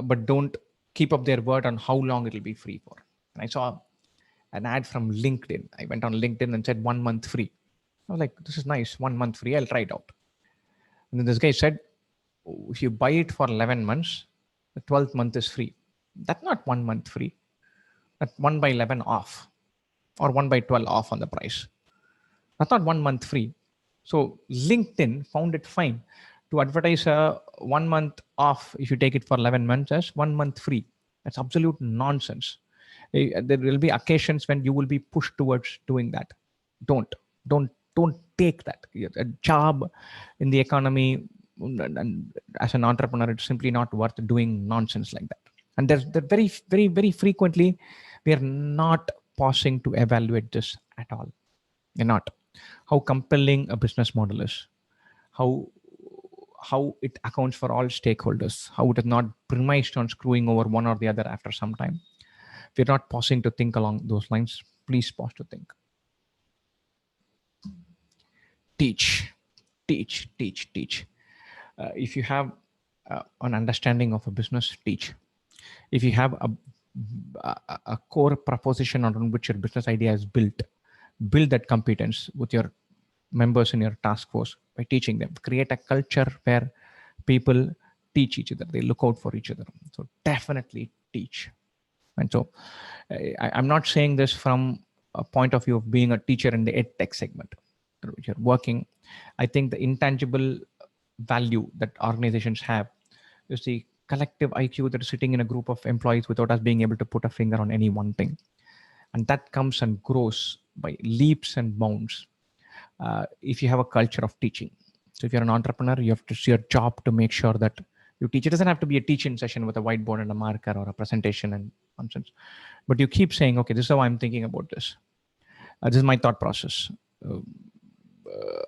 but don't keep up their word on how long it will be free for. And I saw an ad from LinkedIn. I went on LinkedIn and said 1 month free. I was like, this is nice, 1 month free. I'll try it out. And then this guy said, if you buy it for 11 months, the 12th month is free. That's not 1 month free. That's 1 by 11 off or 1 by 12 off on the price. That's not 1 month free. So LinkedIn found it fine to advertise a 1 month off if you take it for 11 months as 1 month free. That's absolute nonsense. There will be occasions when you will be pushed towards doing that. Don't take that. A job in the economy and as an entrepreneur, it's simply not worth doing nonsense like that. And there's very frequently we are not pausing to evaluate this at all. We're not. How compelling a business model is, how it accounts for all stakeholders, how it is not premised on screwing over one or the other after some time. If you're not pausing to think along those lines, please pause to think. Teach. If you have an understanding of a business, teach. If you have a core proposition on which your business idea is build that competence with your members in your task force by teaching them. Create a culture where people teach each other. They look out for each other. So definitely teach. And so I'm not saying this from a point of view of being a teacher in the EdTech segment, which you're working. I think the intangible value that organizations have is the collective IQ that is sitting in a group of employees without us being able to put a finger on any one thing. And that comes and grows by leaps and bounds if you have a culture of teaching. So if you're an entrepreneur, you have to see your job to make sure that you teach. It doesn't have to be a teaching session with a whiteboard and a marker or a presentation and nonsense. But you keep saying, okay, this is how I'm thinking about this. This is my thought process.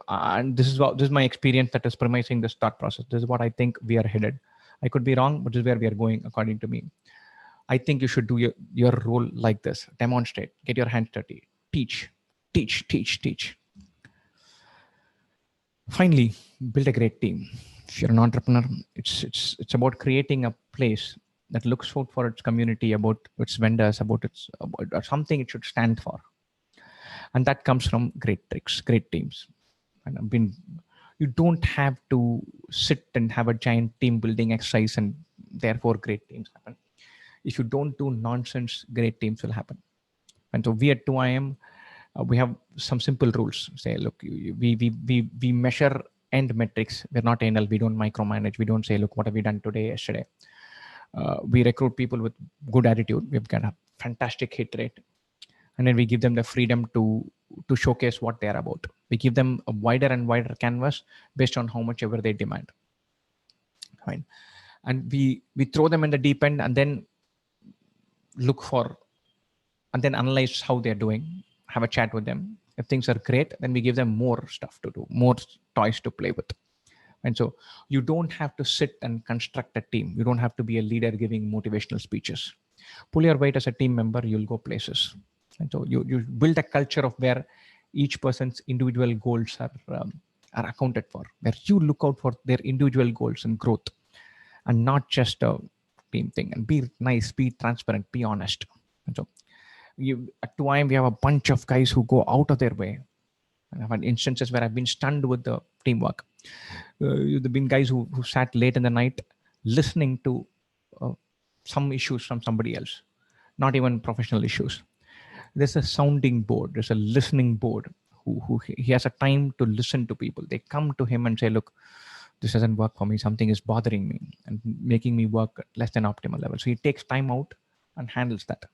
And this is my experience that is premising this thought process. This is what I think we are headed. I could be wrong, but this is where we are going according to me. I think you should do your role like this. Demonstrate. Get your hands dirty. Teach. Finally, build a great team. If you're an entrepreneur, it's about creating a place that looks out for its community, about its vendors, about something it should stand for. And that comes from great tricks, great teams. And you don't have to sit and have a giant team building exercise and therefore great teams happen. If you don't do nonsense, great teams will happen. And so we at 2IIM, we have some simple rules. Say, look, we measure end metrics. We're not anal. We don't micromanage. We don't say, look, what have we done today, yesterday? We recruit people with good attitude. We've got a fantastic hit rate. And then we give them the freedom to showcase what they're about. We give them a wider and wider canvas based on how much ever they demand. Right? And we throw them in the deep end and then look for, and then analyze how they're doing, have a chat with them. If things are great, then we give them more stuff to do, more toys to play with. And so you don't have to sit and construct a team. You don't have to be a leader giving motivational speeches. Pull your weight as a team member, you'll go places. And so you build a culture of where each person's individual goals are accounted for, where you look out for their individual goals and growth, and not just a team thing. And be nice, be transparent, be honest. And so at 𝐀𝐬𝐤, we have a bunch of guys who go out of their way. And I've had instances where I've been stunned with the teamwork. There've been guys who sat late in the night listening to some issues from somebody else, not even professional issues. There's a sounding board, there's a listening board who he has a time to listen to people. They come to him and say, look, this doesn't work for me. Something is bothering me and making me work at less than optimal level. So he takes time out and handles that.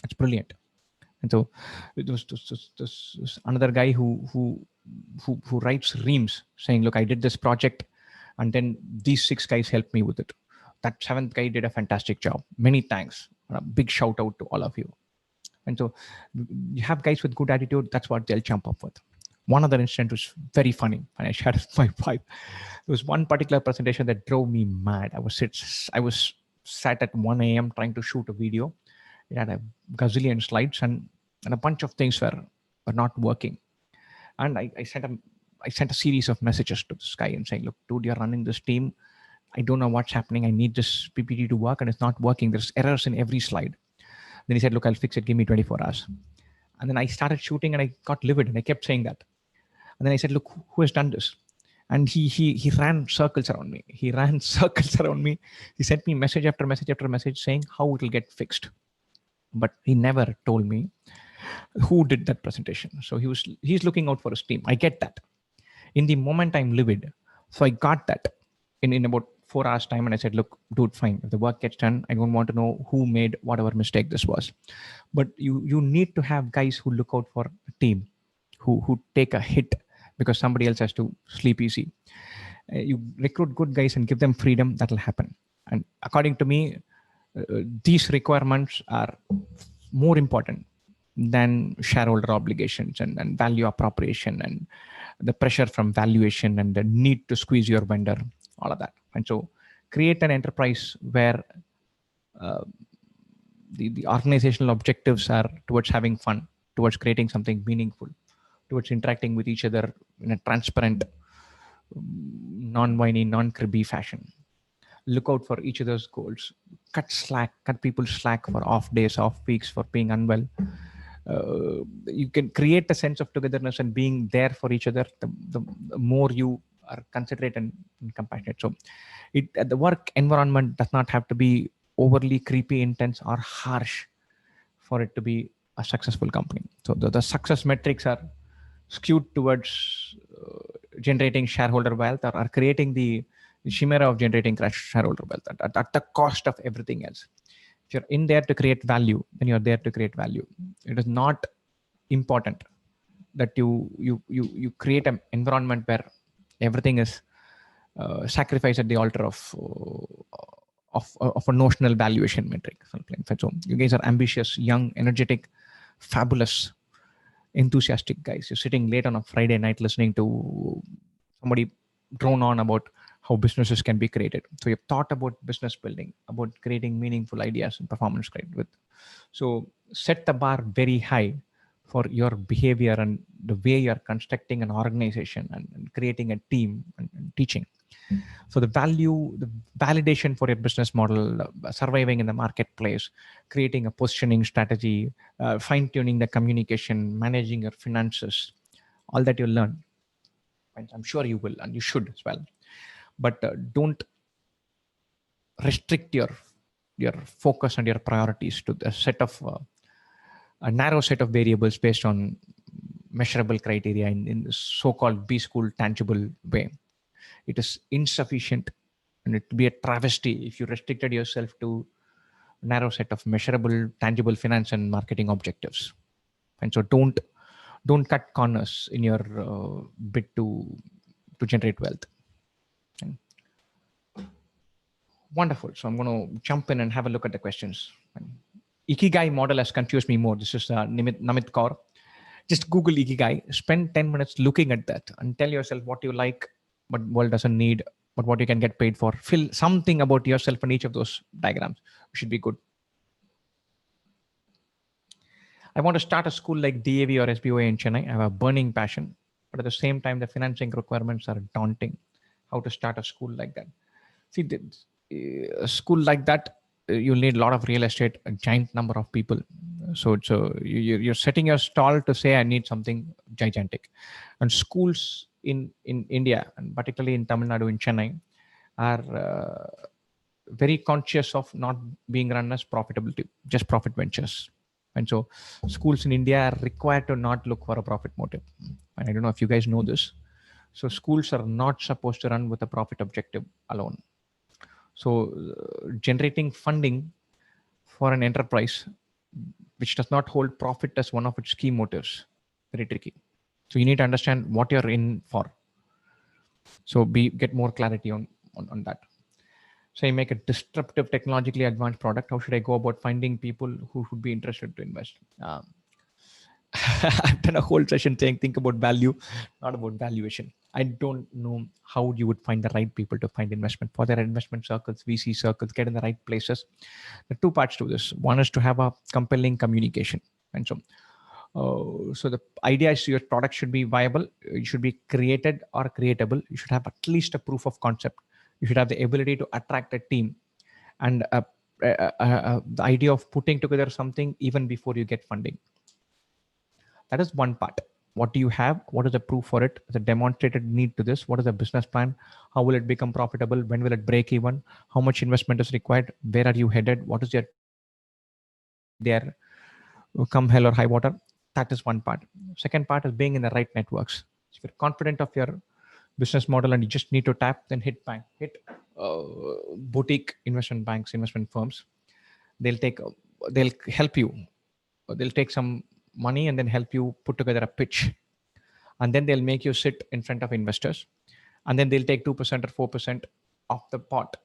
It's brilliant. And so there's another guy who writes reams saying, look, I did this project and then these 6 guys helped me with it. That 7th guy did a fantastic job. Many thanks. A big shout out to all of you. And so you have guys with good attitude. That's what they'll jump up with. One other incident was very funny, and I shared with my wife. There was one particular presentation that drove me mad. I was sat at 1 a.m. trying to shoot a video. It had a gazillion slides and a bunch of things were not working. And I sent a series of messages to this guy and saying, look, dude, you're running this team. I don't know what's happening. I need this PPT to work and it's not working. There's errors in every slide. Then he said, look, I'll fix it. Give me 24 hours. And then I started shooting and I got livid and I kept saying that. And then I said, look, who has done this? And he ran circles around me. He sent me message after message after message saying how it will get fixed. But he never told me who did that presentation. So he's looking out for his team. I get that. In the moment, I'm livid. So I got that in about 4 hours time. And I said, look, dude, fine. If the work gets done, I don't want to know who made whatever mistake this was. But you need to have guys who look out for a team, who take a hit because somebody else has to sleep easy. You recruit good guys and give them freedom, that'll happen. And according to me, these requirements are more important than shareholder obligations and value appropriation and the pressure from valuation and the need to squeeze your vendor, all of that. And so create an enterprise where the organizational objectives are towards having fun, towards creating something meaningful, towards interacting with each other in a transparent, non-whiny, non-cribby fashion. Look out for each other's goals. Cut people slack for off days, off weeks, for being unwell. You can create a sense of togetherness and being there for each other. The more you are considerate and compassionate. So the work environment does not have to be overly creepy, intense, or harsh for it to be a successful company. So the success metrics are skewed towards generating shareholder wealth or creating the chimera of generating shareholder wealth at the cost of everything else. If you're in there to create value, then you're there to create value. It is not important that you create an environment where everything is sacrificed at the altar of a notional valuation metric. So you guys are ambitious, young, energetic, fabulous, enthusiastic guys. You're sitting late on a Friday night listening to somebody drone on about how businesses can be created. So you've thought about business building, about creating meaningful ideas and performance with. So set the bar very high for your behavior and the way you're constructing an organization and creating a team and teaching. So the validation for your business model, surviving in the marketplace, creating a positioning strategy, fine-tuning the communication, managing your finances, all that you learn. And I'm sure you will, and you should as well. But don't restrict your focus and your priorities to a narrow set of variables based on measurable criteria in the so-called B school tangible way. It is insufficient And it would be a travesty if you restricted yourself to a narrow set of measurable, tangible finance and marketing objectives. And so don't cut corners in your bid to generate wealth. And wonderful. So I'm going to jump in and have a look at the questions. And Ikigai model has confused me more. This is Namit Kaur. Just Google Ikigai. Spend 10 minutes looking at that and tell yourself what you like, what world doesn't need, but what you can get paid for. Fill something about yourself in each of those diagrams. It should be good. I want to start a school like DAV or SBOA in Chennai. I have a burning passion, but at the same time, the financing requirements are daunting. How to start a school like that? See, a school like that, you'll need a lot of real estate, a giant number of people. So you're setting your stall to say, I need something gigantic. And schools in India, and particularly in Tamil Nadu, in Chennai, are very conscious of not being run as profitability, just profit ventures. And so schools in India are required to not look for a profit motive. And I don't know if you guys know this. So schools are not supposed to run with a profit objective alone. So generating funding for an enterprise which does not hold profit as one of its key motives, very tricky. So you need to understand what you're in for. So get more clarity on that. So I make a disruptive, technologically advanced product. How should I go about finding people who would be interested to invest? I've done a whole session saying think about value, not about valuation. I don't know how you would find the right people to find investment. For their investment circles, VC circles, get in the right places. There are two parts to this. One is to have a compelling communication. And so the idea is your product should be viable. It should be created or creatable. You should have at least a proof of concept. You should have the ability to attract a team, and the idea of putting together something even before you get funding. That is one part. What do you have? What is the proof for it? The demonstrated need to this? What is the business plan? How will it become profitable? When will it break even? How much investment is required? Where are you headed? What is your there? Come hell or high water. That is one part. Second part is being in the right networks. If you're confident of your business model and you just need to tap, then hit boutique investment banks, investment firms. They'll help you. They'll take some money and then help you put together a pitch. And then they'll make you sit in front of investors. And then they'll take 2% or 4% of the pot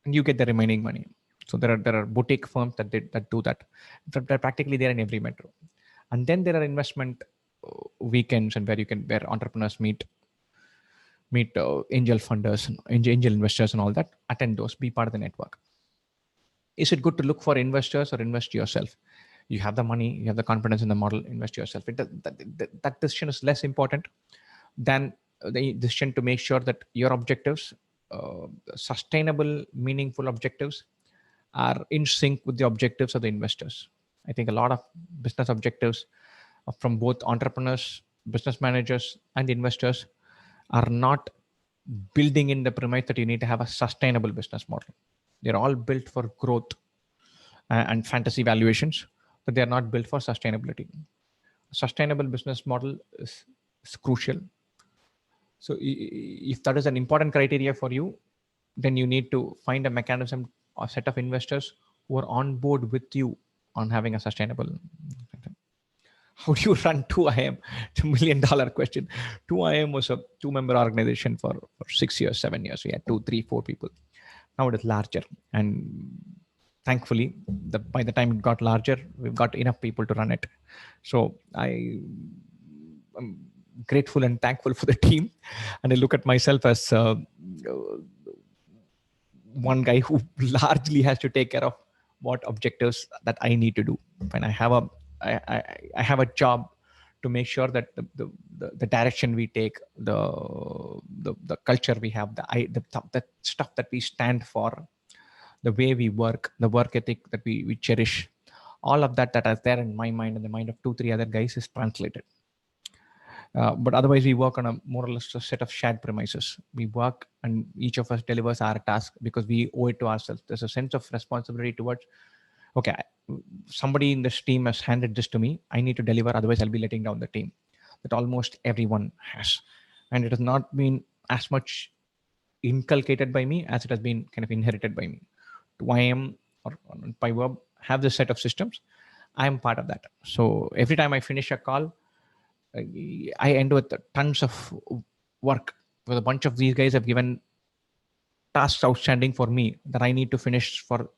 and you get the remaining money. So there are boutique firms that do that. They're practically there in every metro. And then there are investment weekends and where entrepreneurs meet angel funders, angel investors and all that. Attend those, be part of the network. Is it good to look for investors or invest yourself? You have the money, you have the confidence in the model, invest yourself. That decision is less important than the decision to make sure that your objectives, sustainable, meaningful objectives, are in sync with the objectives of the investors. I think a lot of business objectives from both entrepreneurs, business managers, and investors are not building in the premise that you need to have a sustainable business model. They're all built for growth and fantasy valuations, but they're not built for sustainability. A sustainable business model is crucial. So if that is an important criteria for you, then you need to find a mechanism or set of investors who are on board with you on having a sustainable. How do you run 2IIM? It's $1 million question. 2IIM was a 2-member organization for 6 years, 7 years. We had 2, 3, 4 people. Now it is larger. And thankfully, by the time it got larger, we've got enough people to run it. So I'm grateful and thankful for the team. And I look at myself as one guy who largely has to take care of what objectives that I need to do. And I have a job to make sure that the direction we take, the culture we have, the stuff that we stand for, the way we work, the work ethic that we cherish, all of that is there in my mind and the mind of 2, 3 other guys is translated. But otherwise, we work on a more or less a set of shared premises. We work and each of us delivers our task because we owe it to ourselves. There's a sense of responsibility towards, okay, somebody in this team has handed this to me. I need to deliver, otherwise I'll be letting down the team. That almost everyone has. And it has not been as much inculcated by me as it has been kind of inherited by me. To I am or by verb have this set of systems. I am part of that. So every time I finish a call, I end with tons of work. With a bunch of these guys have given tasks outstanding for me that I need to finish for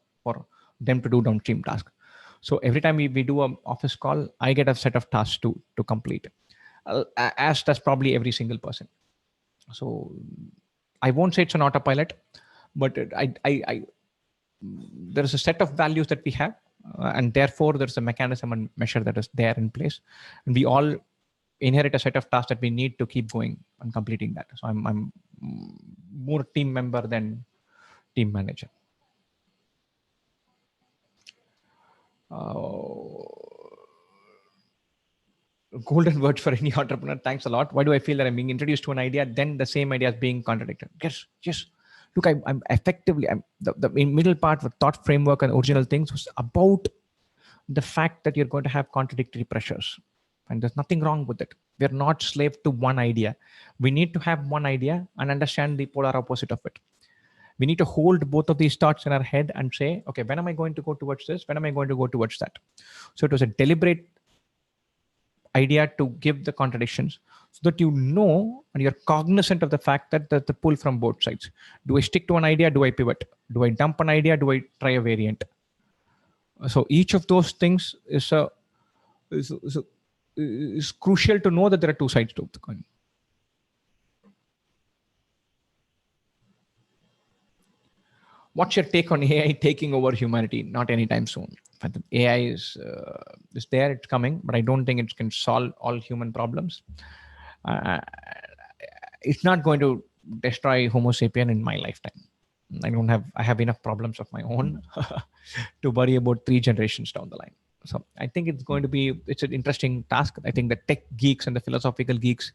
them to do downstream task. So every time we do an office call, I get a set of tasks to complete, as does probably every single person. So I won't say it's an autopilot, but there is a set of values that we have, and therefore there's a mechanism and measure that is there in place, and we all inherit a set of tasks that we need to keep going and completing that. So I'm more team member than team manager. Golden words for any entrepreneur. Thanks a lot. Why do I feel that I'm being introduced to an idea, then the same idea is being contradicted? Yes. Look, I'm effectively, the middle part of thought framework and original things was about the fact that you're going to have contradictory pressures. And there's nothing wrong with it. We're not slave to one idea. We need to have one idea and understand the polar opposite of it. We need to hold both of these thoughts in our head and say, okay, when am I going to go towards this? When am I going to go towards that? So it was a deliberate idea to give the contradictions so that you know and you're cognizant of the fact that the pull from both sides. Do I stick to an idea? Do I pivot? Do I dump an idea? Do I try a variant? So each of those things is crucial to know that there are two sides to the coin. What's your take on AI taking over humanity? Not anytime soon. But AI is there, it's coming, but I don't think it can solve all human problems. It's not going to destroy Homo sapien in my lifetime. I have enough problems of my own to worry about 3 generations down the line. So I think it's an interesting task. I think the tech geeks and the philosophical geeks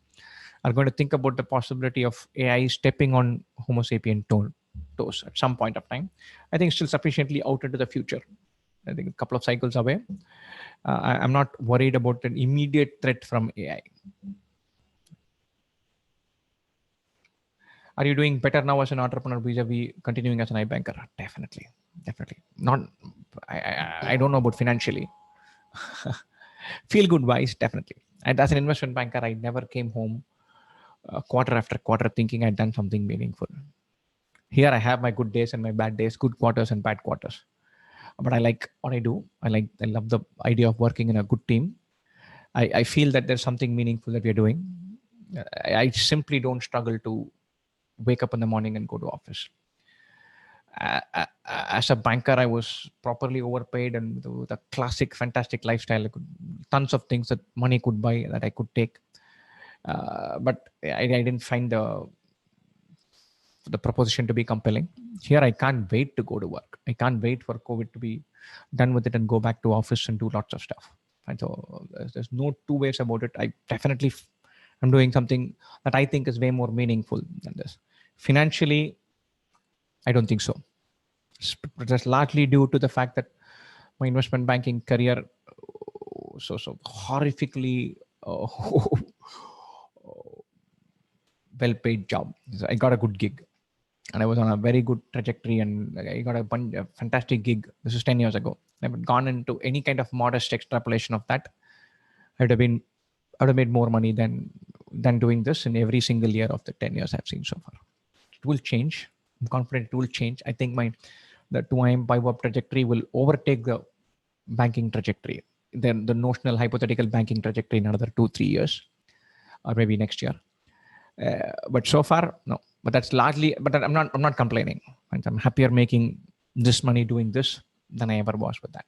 are going to think about the possibility of AI stepping on Homo sapien toes at some point of time. I think it's still sufficiently out into the future. I think a couple of cycles away. I'm not worried about an immediate threat from AI. Are you doing better now as an entrepreneur vis-a-vis continuing as an iBanker? Definitely. Not. I don't know about financially. Feel good wise, definitely. And as an investment banker, I never came home quarter after quarter thinking I'd done something meaningful. Here I have my good days and my bad days, good quarters and bad quarters. But I like what I do. I love the idea of working in a good team. I feel that there's something meaningful that we're doing. I simply don't struggle to wake up in the morning and go to office. As a banker, I was properly overpaid and with a classic, fantastic lifestyle. Tons of things that money could buy that I could take. But I didn't find the proposition to be compelling. Here, I can't wait to go to work. I can't wait for COVID to be done with it and go back to office and do lots of stuff. And so there's no two ways about it. I definitely am doing something that I think is way more meaningful than this. Financially, I don't think so. That's largely due to the fact that my investment banking career so horrifically well-paid job. So I got a good gig. And I was on a very good trajectory and I got a fantastic gig. This is 10 years ago. I haven't gone into any kind of modest extrapolation of that. I would have made more money than doing this in every single year of the 10 years I've seen so far. It will change. I'm confident it will change. I think the 2IM BIWAP trajectory will overtake the banking trajectory, then the notional hypothetical banking trajectory in another 2-3 years, or maybe next year. But so far, no. But that's largely. But I'm not complaining. I'm happier making this money doing this than I ever was with that.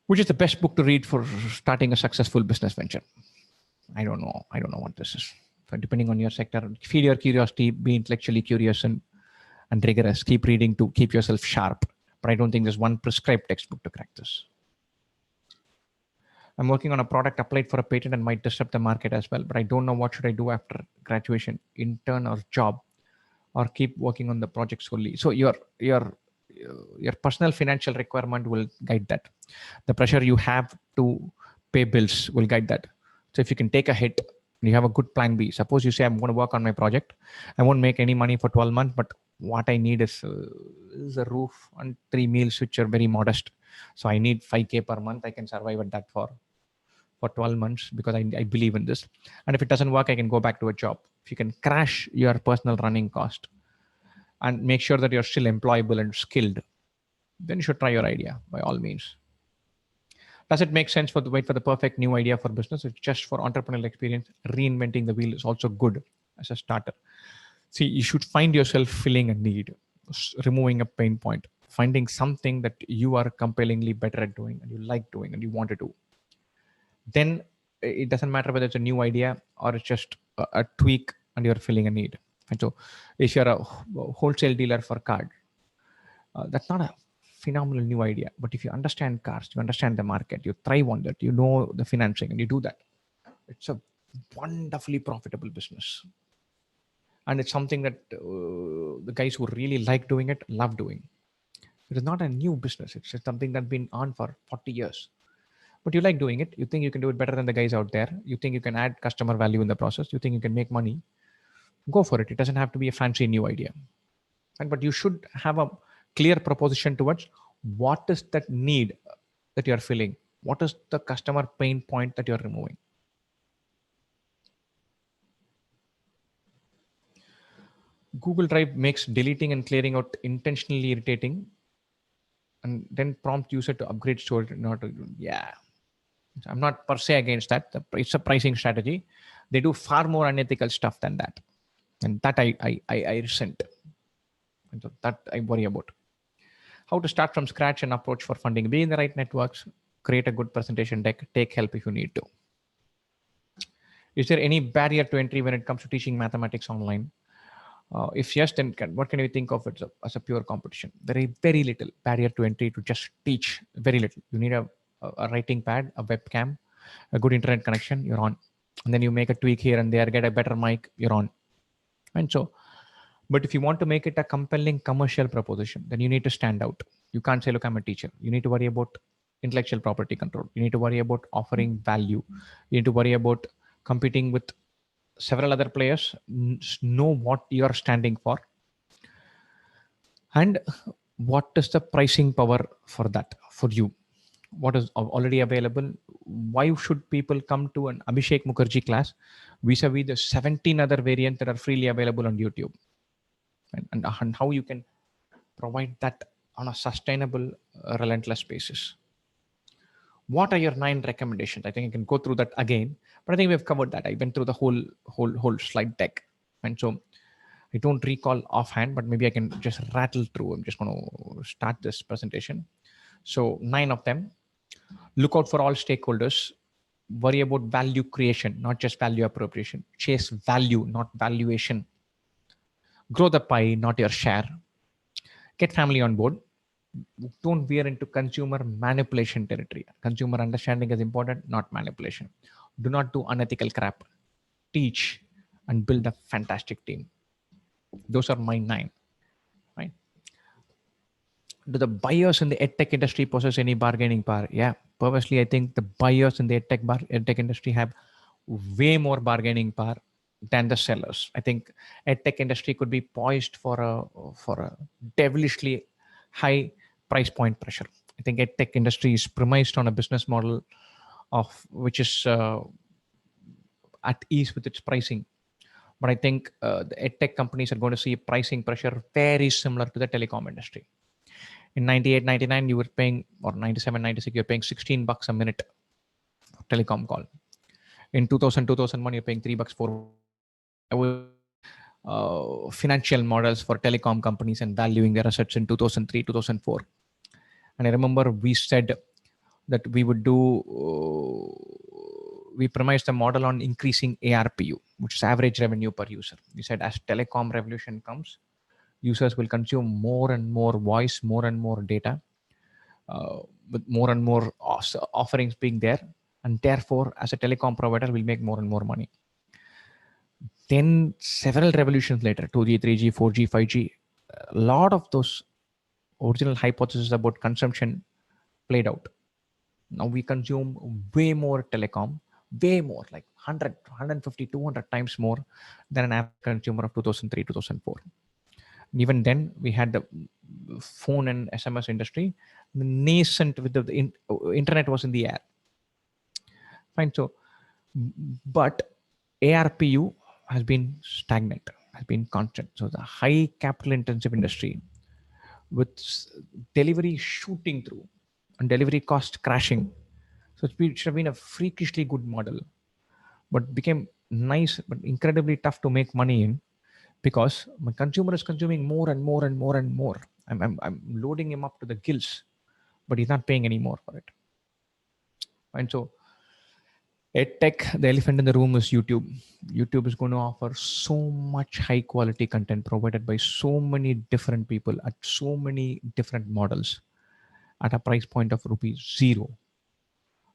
Which is the best book to read for starting a successful business venture? I don't know what this is. So depending on your sector, feed your curiosity, be intellectually curious and rigorous. Keep reading to keep yourself sharp. But I don't think there's one prescribed textbook to crack this. I'm working on a product applied for a patent and might disrupt the market as well, but I don't know what should I do after graduation, intern or job, or keep working on the project solely. So your personal financial requirement will guide that. The pressure you have to pay bills will guide that. So if you can take a hit, and you have a good plan B. Suppose you say, I'm going to work on my project. I won't make any money for 12 months, but what I need is a roof and 3 meals, which are very modest. So I need 5K per month. I can survive at that for 12 months because I believe in this. And if it doesn't work, I can go back to a job. If you can crash your personal running cost and make sure that you're still employable and skilled, then you should try your idea by all means. Does it make sense to wait for the perfect new idea for business? It's just for entrepreneurial experience. Reinventing the wheel is also good as a starter. See, you should find yourself filling a need, removing a pain point, finding something that you are compellingly better at doing and you like doing and you want to do. Then it doesn't matter whether it's a new idea or it's just a tweak and you're filling a need. And so if you're a wholesale dealer for card, that's not a phenomenal new idea. But if you understand cars, you understand the market, you thrive on that, you know the financing and you do that, it's a wonderfully profitable business. And it's something that the guys who really like doing it love doing. It is not a new business. It's just something that's been on for 40 years. But you like doing it. You think you can do it better than the guys out there. You think you can add customer value in the process. You think you can make money. Go for it. It doesn't have to be a fancy new idea. But you should have a clear proposition towards what is that need that you're filling. What is the customer pain point that you're removing? Google Drive makes deleting and clearing out intentionally irritating and then prompt user to upgrade storage. Yeah. I'm not per se against that. It's a pricing strategy. They do far more unethical stuff than that. And that I resent. And so that I worry about. How to start from scratch and approach for funding. Be in the right networks, create a good presentation deck, take help if you need to. Is there any barrier to entry when it comes to teaching mathematics online? If yes, then what can you think of it as a pure competition? Very, very little barrier to entry to just teach. Very little. You need a writing pad, a webcam, a good internet connection, you're on. And then you make a tweak here and there, get a better mic, you're on. And so, but if you want to make it a compelling commercial proposition, then you need to stand out. You can't say, look, I'm a teacher. You need to worry about intellectual property control. You need to worry about offering value. You need to worry about competing with several other players, know what you're standing for. And what is the pricing power for that, for you? What is already available? Why should people come to an Abhishek Mukherjee class vis-a-vis the 17 other variants that are freely available on YouTube? And how you can provide that on a sustainable, relentless basis. What are your 9 recommendations? I think I can go through that again, but I think we've covered that. I went through the whole slide deck. And so I don't recall offhand, but maybe I can just rattle through. I'm just going to start this presentation. So 9 of them. Look out for all stakeholders. Worry about value creation, not just value appropriation. Chase value, not valuation. Grow the pie, not your share. Get family on board. Don't veer into consumer manipulation territory. Consumer understanding is important, not manipulation. Do not do unethical crap. Teach and build a fantastic team. Those are my 9. Right? Do the buyers in the edtech industry possess any bargaining power? Yeah, purposely, I think the buyers in the edtech industry have way more bargaining power than the sellers. I think edtech industry could be poised for a devilishly high price point pressure. I think edtech industry is premised on a business model of which is at ease with its pricing. But I think the edtech companies are going to see pricing pressure very similar to the telecom industry. In 98, 99, you were paying, or 97, 96, you're paying $16 a minute for telecom call. In 2000, 2001, you're paying $3, $4. I was financial models for telecom companies and valuing their assets in 2003, 2004. And I remember we said that we would we premised the model on increasing ARPU, which is average revenue per user. We said as telecom revolution comes, users will consume more and more voice, more and more data, with more and more offerings being there. And therefore, as a telecom provider, we'll make more and more money. Then several revolutions later, 2G, 3G, 4G, 5G, a lot of those original hypotheses about consumption played out. Now we consume way more telecom, way more, like 100, 150, 200 times more than an average consumer of 2003, 2004. Even then, we had the phone and SMS industry, the nascent with the internet was in the air. Fine. So, but ARPU has been stagnant, has been constant. So the high capital intensive industry with delivery shooting through and delivery cost crashing. So it should have been a freakishly good model, but became nice but incredibly tough to make money in because my consumer is consuming more and more and more and more. I'm loading him up to the gills, but he's not paying any more for it. And so EdTech, the elephant in the room is YouTube. YouTube is going to offer so much high quality content provided by so many different people at so many different models at a price point of ₹0,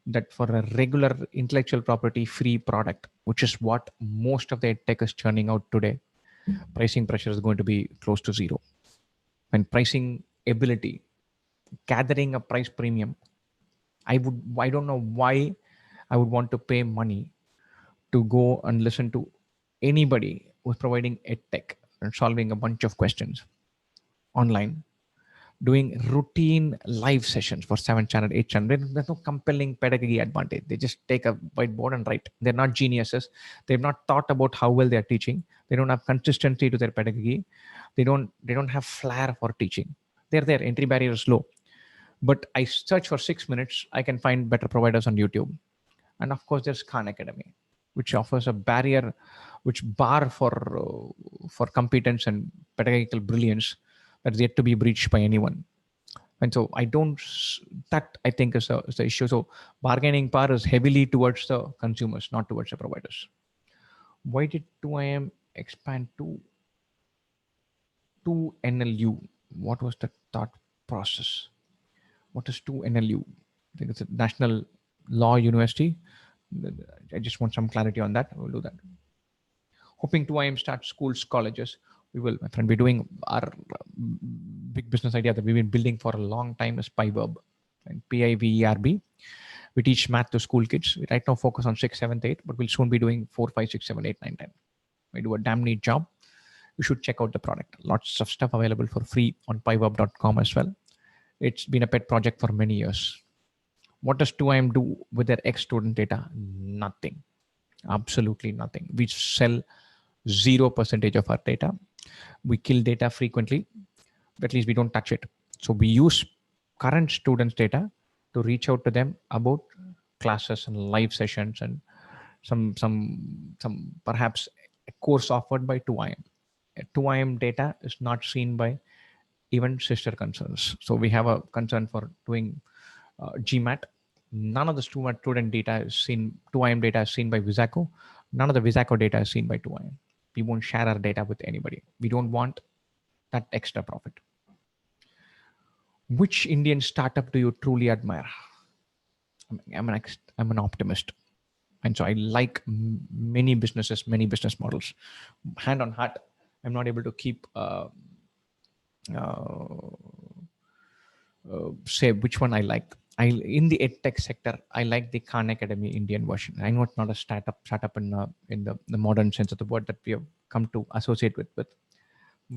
that for a regular intellectual property free product, which is what most of the EdTech is churning out today, pricing pressure is going to be close to zero. And pricing ability, gathering a price premium, I don't know why I would want to pay money to go and listen to anybody who's providing EdTech and solving a bunch of questions online, doing routine live sessions for 7 channel, 8 channel. There's no compelling pedagogy advantage. They just take a whiteboard and write. They're not geniuses. They've not thought about how well they're teaching. They don't have consistency to their pedagogy. They don't have flair for teaching. They're there. Entry barrier is low. But I search for 6 minutes, I can find better providers on YouTube. And of course, there's Khan Academy, which offers a barrier, which bar for competence and pedagogical brilliance that is yet to be breached by anyone. And so that I think is the issue. So bargaining power is heavily towards the consumers, not towards the providers. Why did 2IIM expand to NLU? What was the thought process? What is 2NLU? I think it's a National Law University. I just want some clarity on that. We'll do that. Hoping 2IIM starts schools, colleges. We will, my friend. We're doing our big business idea that we've been building for a long time is PIVERB, and PIVERB. We teach math to school kids. We right now focus on 6, 7, 8, but we'll soon be doing 4, 5, 6, 7, 8, 9, 10. We do a damn neat job. You should check out the product. Lots of stuff available for free on piverb.com as well. It's been a pet project for many years. What does 2IIM do with their ex-student data? Nothing. Absolutely nothing. We sell 0% of our data. We kill data frequently, but at least we don't touch it. So we use current students' data to reach out to them about classes and live sessions and some perhaps a course offered by 2IIM. 2IIM data is not seen by even sister concerns. So we have a concern for doing GMAT. None of the student data is seen, 2IIM data is seen by 𝐫𝐸𝐴𝐶o. None of the 𝐫𝐸𝐴𝐶o data is seen by 2IIM. We won't share our data with anybody. We don't want that extra profit. Which Indian startup do you truly admire? I'm an optimist. And so I like many businesses, many business models. Hand on heart, I'm not able to keep say which one I like. In the EdTech sector, I like the Khan Academy Indian version. I know it's not a startup in the modern sense of the word that we have come to associate with, but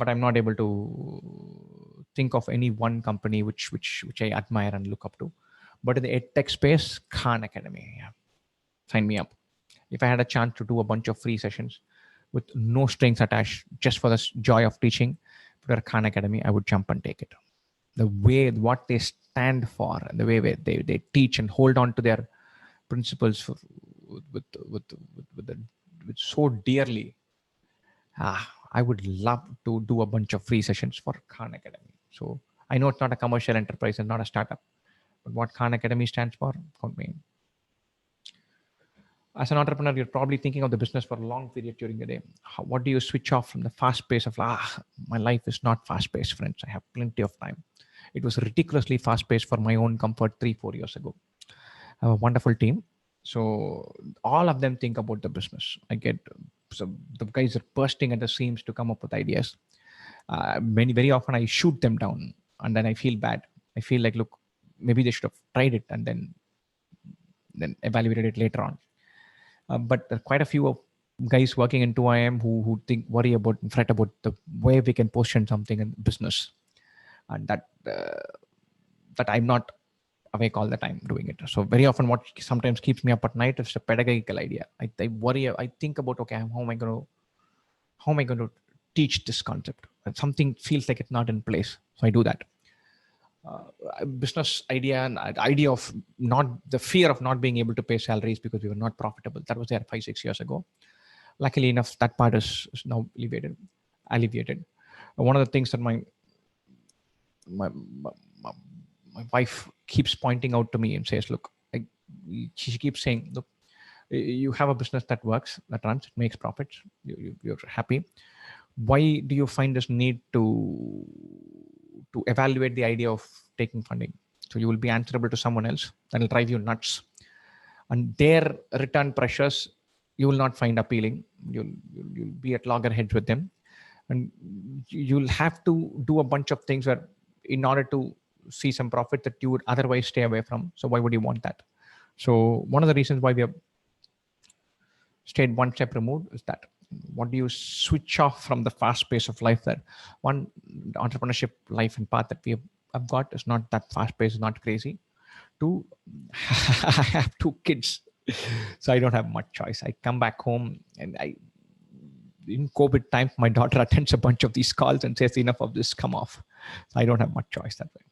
I'm not able to think of any one company which I admire and look up to. But in the EdTech space, Khan Academy, yeah. Sign me up. If I had a chance to do a bunch of free sessions with no strings attached, just for the joy of teaching, for Khan Academy, I would jump and take it. The way what they stand for, and the way they teach and hold on to their principles with so dearly. I would love to do a bunch of free sessions for Khan Academy. So I know it's not a commercial enterprise and not a startup, but what Khan Academy stands for, count me in. As an entrepreneur, you're probably thinking of the business for a long period during the day. What do you switch off from the fast pace of, my life is not fast paced, friends. I have plenty of time. It was ridiculously fast paced for my own comfort 3-4 years ago. I have a wonderful team. So all of them think about the business. So the guys are bursting at the seams to come up with ideas. Very often I shoot them down and then I feel bad. I feel like, look, maybe they should have tried it and then evaluated it later on. But there are quite a few of guys working in 2IM who worry about and fret about the way we can position something in business, and that I'm not awake all the time doing it. So very often what sometimes keeps me up at night is a pedagogical idea. I worry, I think about, okay, how am I going to teach this concept? And something feels like it's not in place. So I do that. Business idea and idea of not the fear of not being able to pay salaries because we were not profitable. That was there 5-6 years ago. Luckily enough, that part is now alleviated. One of the things that my wife keeps pointing out to me and says, look, she keeps saying, look, you have a business that works, that runs, it makes profits, you're happy. Why do you find this need to evaluate the idea of taking funding? So you will be answerable to someone else. That will drive you nuts. And their return pressures, you will not find appealing. You'll be at loggerheads with them. And you'll have to do a bunch of things where in order to see some profit that you would otherwise stay away from. So why would you want that? So one of the reasons why we have stayed one step removed is that what do you switch off from the fast pace of life? That one entrepreneurship life and path that we have got is not that fast paced, not crazy. Two, I have 2 kids, so I don't have much choice. I come back home and in COVID time, my daughter attends a bunch of these calls and says, enough of this, come off. So I don't have much choice that way.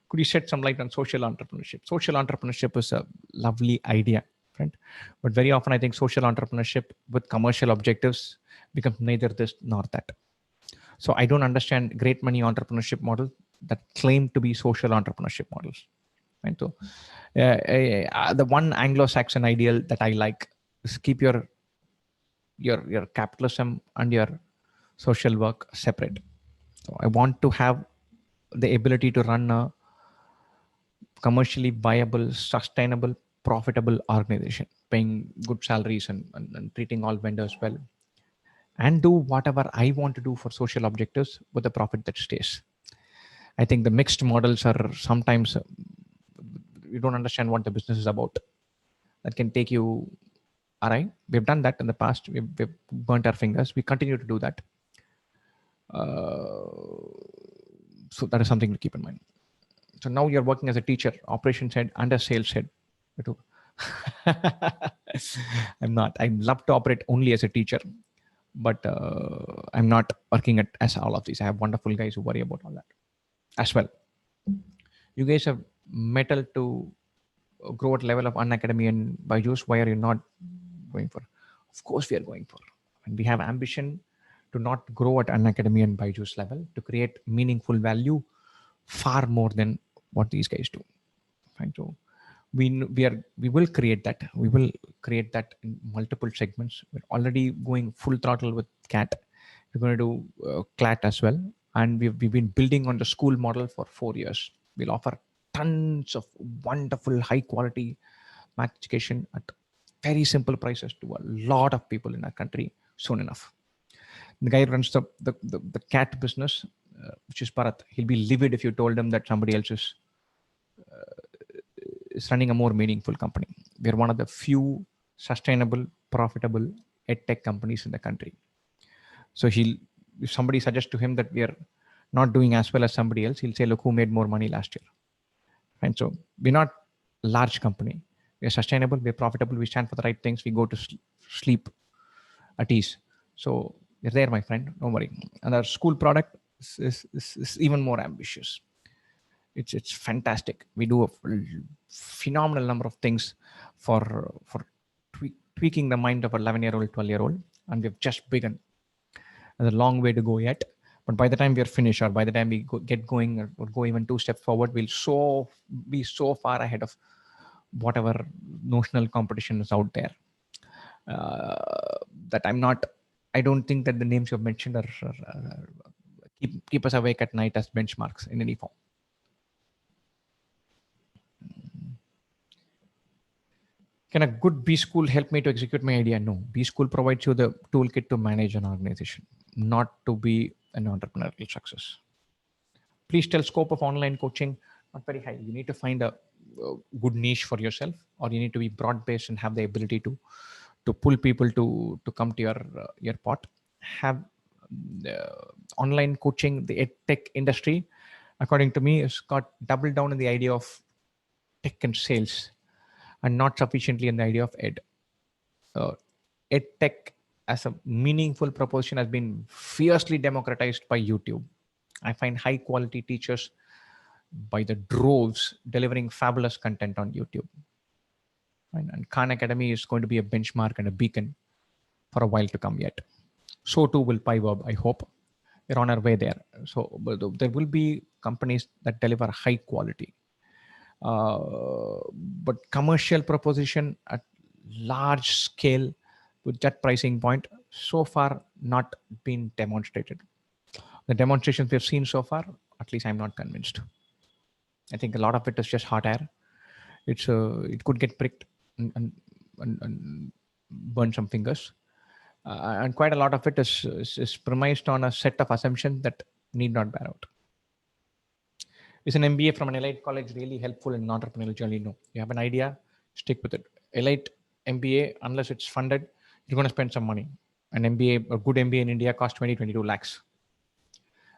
Could you shed some light on social entrepreneurship? Social entrepreneurship is a lovely idea, friend. But very often I think social entrepreneurship with commercial objectives becomes neither this nor that. So I don't understand great money entrepreneurship models that claim to be social entrepreneurship models. Right? So the one Anglo-Saxon ideal that I like is keep your capitalism and your social work separate. So I want to have the ability to run a commercially viable, sustainable, profitable organization, paying good salaries and treating all vendors well, and do whatever I want to do for social objectives with a profit that stays. I think the mixed models are sometimes you don't understand what the business is about. That can take you awry. We've done that in the past. We've burnt our fingers. We continue to do that. So that is something to keep in mind. So now you're working as a teacher, operations head, and a sales head. I'm not. I love to operate only as a teacher, but I'm not working as all of these. I have wonderful guys who worry about all that as well. You guys have metal to grow at level of Unacademy and 𝐻. Why are you not going for? Of course we are going for. And we have ambition to not grow at Unacademy and 𝐻 level, to create meaningful value far more than what these guys do. Fine. So we will create that. We will create that in multiple segments. We're already going full throttle with CAT. We're going to do CLAT as well. And we've been building on the school model for 4 years. We'll offer tons of wonderful, high quality math education at very simple prices to a lot of people in our country soon enough. The guy who runs the CAT business, which is Bharat, he'll be livid if you told him that somebody else is running a more meaningful company. We're one of the few sustainable, profitable edtech companies in the country. So if somebody suggests to him that we are not doing as well as somebody else, he'll say, look, who made more money last year? And so we're not a large company. We're sustainable, we're profitable, we stand for the right things, we go to sleep at ease. So you're there, my friend, don't worry. And our school product is even more ambitious. It's fantastic. We do a phenomenal number of things for tweaking the mind of an 11-year-old, 12-year-old, and we've just begun. There's a long way to go yet, but by the time we're finished, or by the time we get going or go even 2 steps forward, we'll be so far ahead of whatever notional competition is out there that I don't think that the names you've mentioned are keep us awake at night as benchmarks in any form. Can a good B school help me to execute my idea? No. B school provides you the toolkit to manage an organization, not to be an entrepreneurial success. Please tell scope of online coaching, not very high. You need to find a good niche for yourself. or you need to be broad-based and have the ability to pull people to come to your pot. Have online coaching, the tech industry, according to me, has got doubled down in the idea of tech and sales, and not sufficiently in the idea of ed. Ed tech as a meaningful proposition has been fiercely democratized by YouTube. I find high quality teachers by the droves delivering fabulous content on YouTube. And Khan Academy is going to be a benchmark and a beacon for a while to come yet. So too will 𝐻𝐻𝐵, I hope. We're on our way there. So there will be companies that deliver high quality. But commercial proposition at large scale with that pricing point, so far not been demonstrated. The demonstrations we've seen so far, at least I'm not convinced. I think a lot of it is just hot air. It could get pricked and burn some fingers. And quite a lot of it is premised on a set of assumptions that need not bear out. Is an MBA from an elite college really helpful in an entrepreneurial journey? No. You have an idea, stick with it. Elite MBA, unless it's funded, you're going to spend some money. An MBA, a good MBA in India costs 22 lakhs.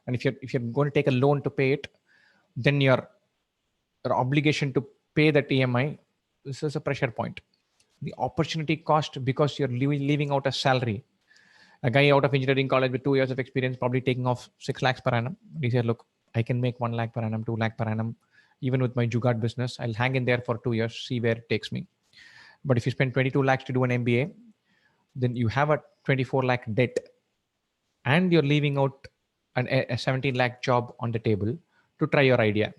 And if you're going to take a loan to pay it, then your obligation to pay that EMI, this is a pressure point. The opportunity cost, because you're leaving out a salary. A guy out of engineering college with 2 years of experience, probably taking off 6 lakhs per annum. He said, look, I can make 1 lakh per annum, 2 lakh per annum. Even with my jugaad business, I'll hang in there for 2 years, see where it takes me. But if you spend 22 lakhs to do an MBA, then you have a 24 lakh debt and you're leaving out a 17 lakh job on the table to try your idea.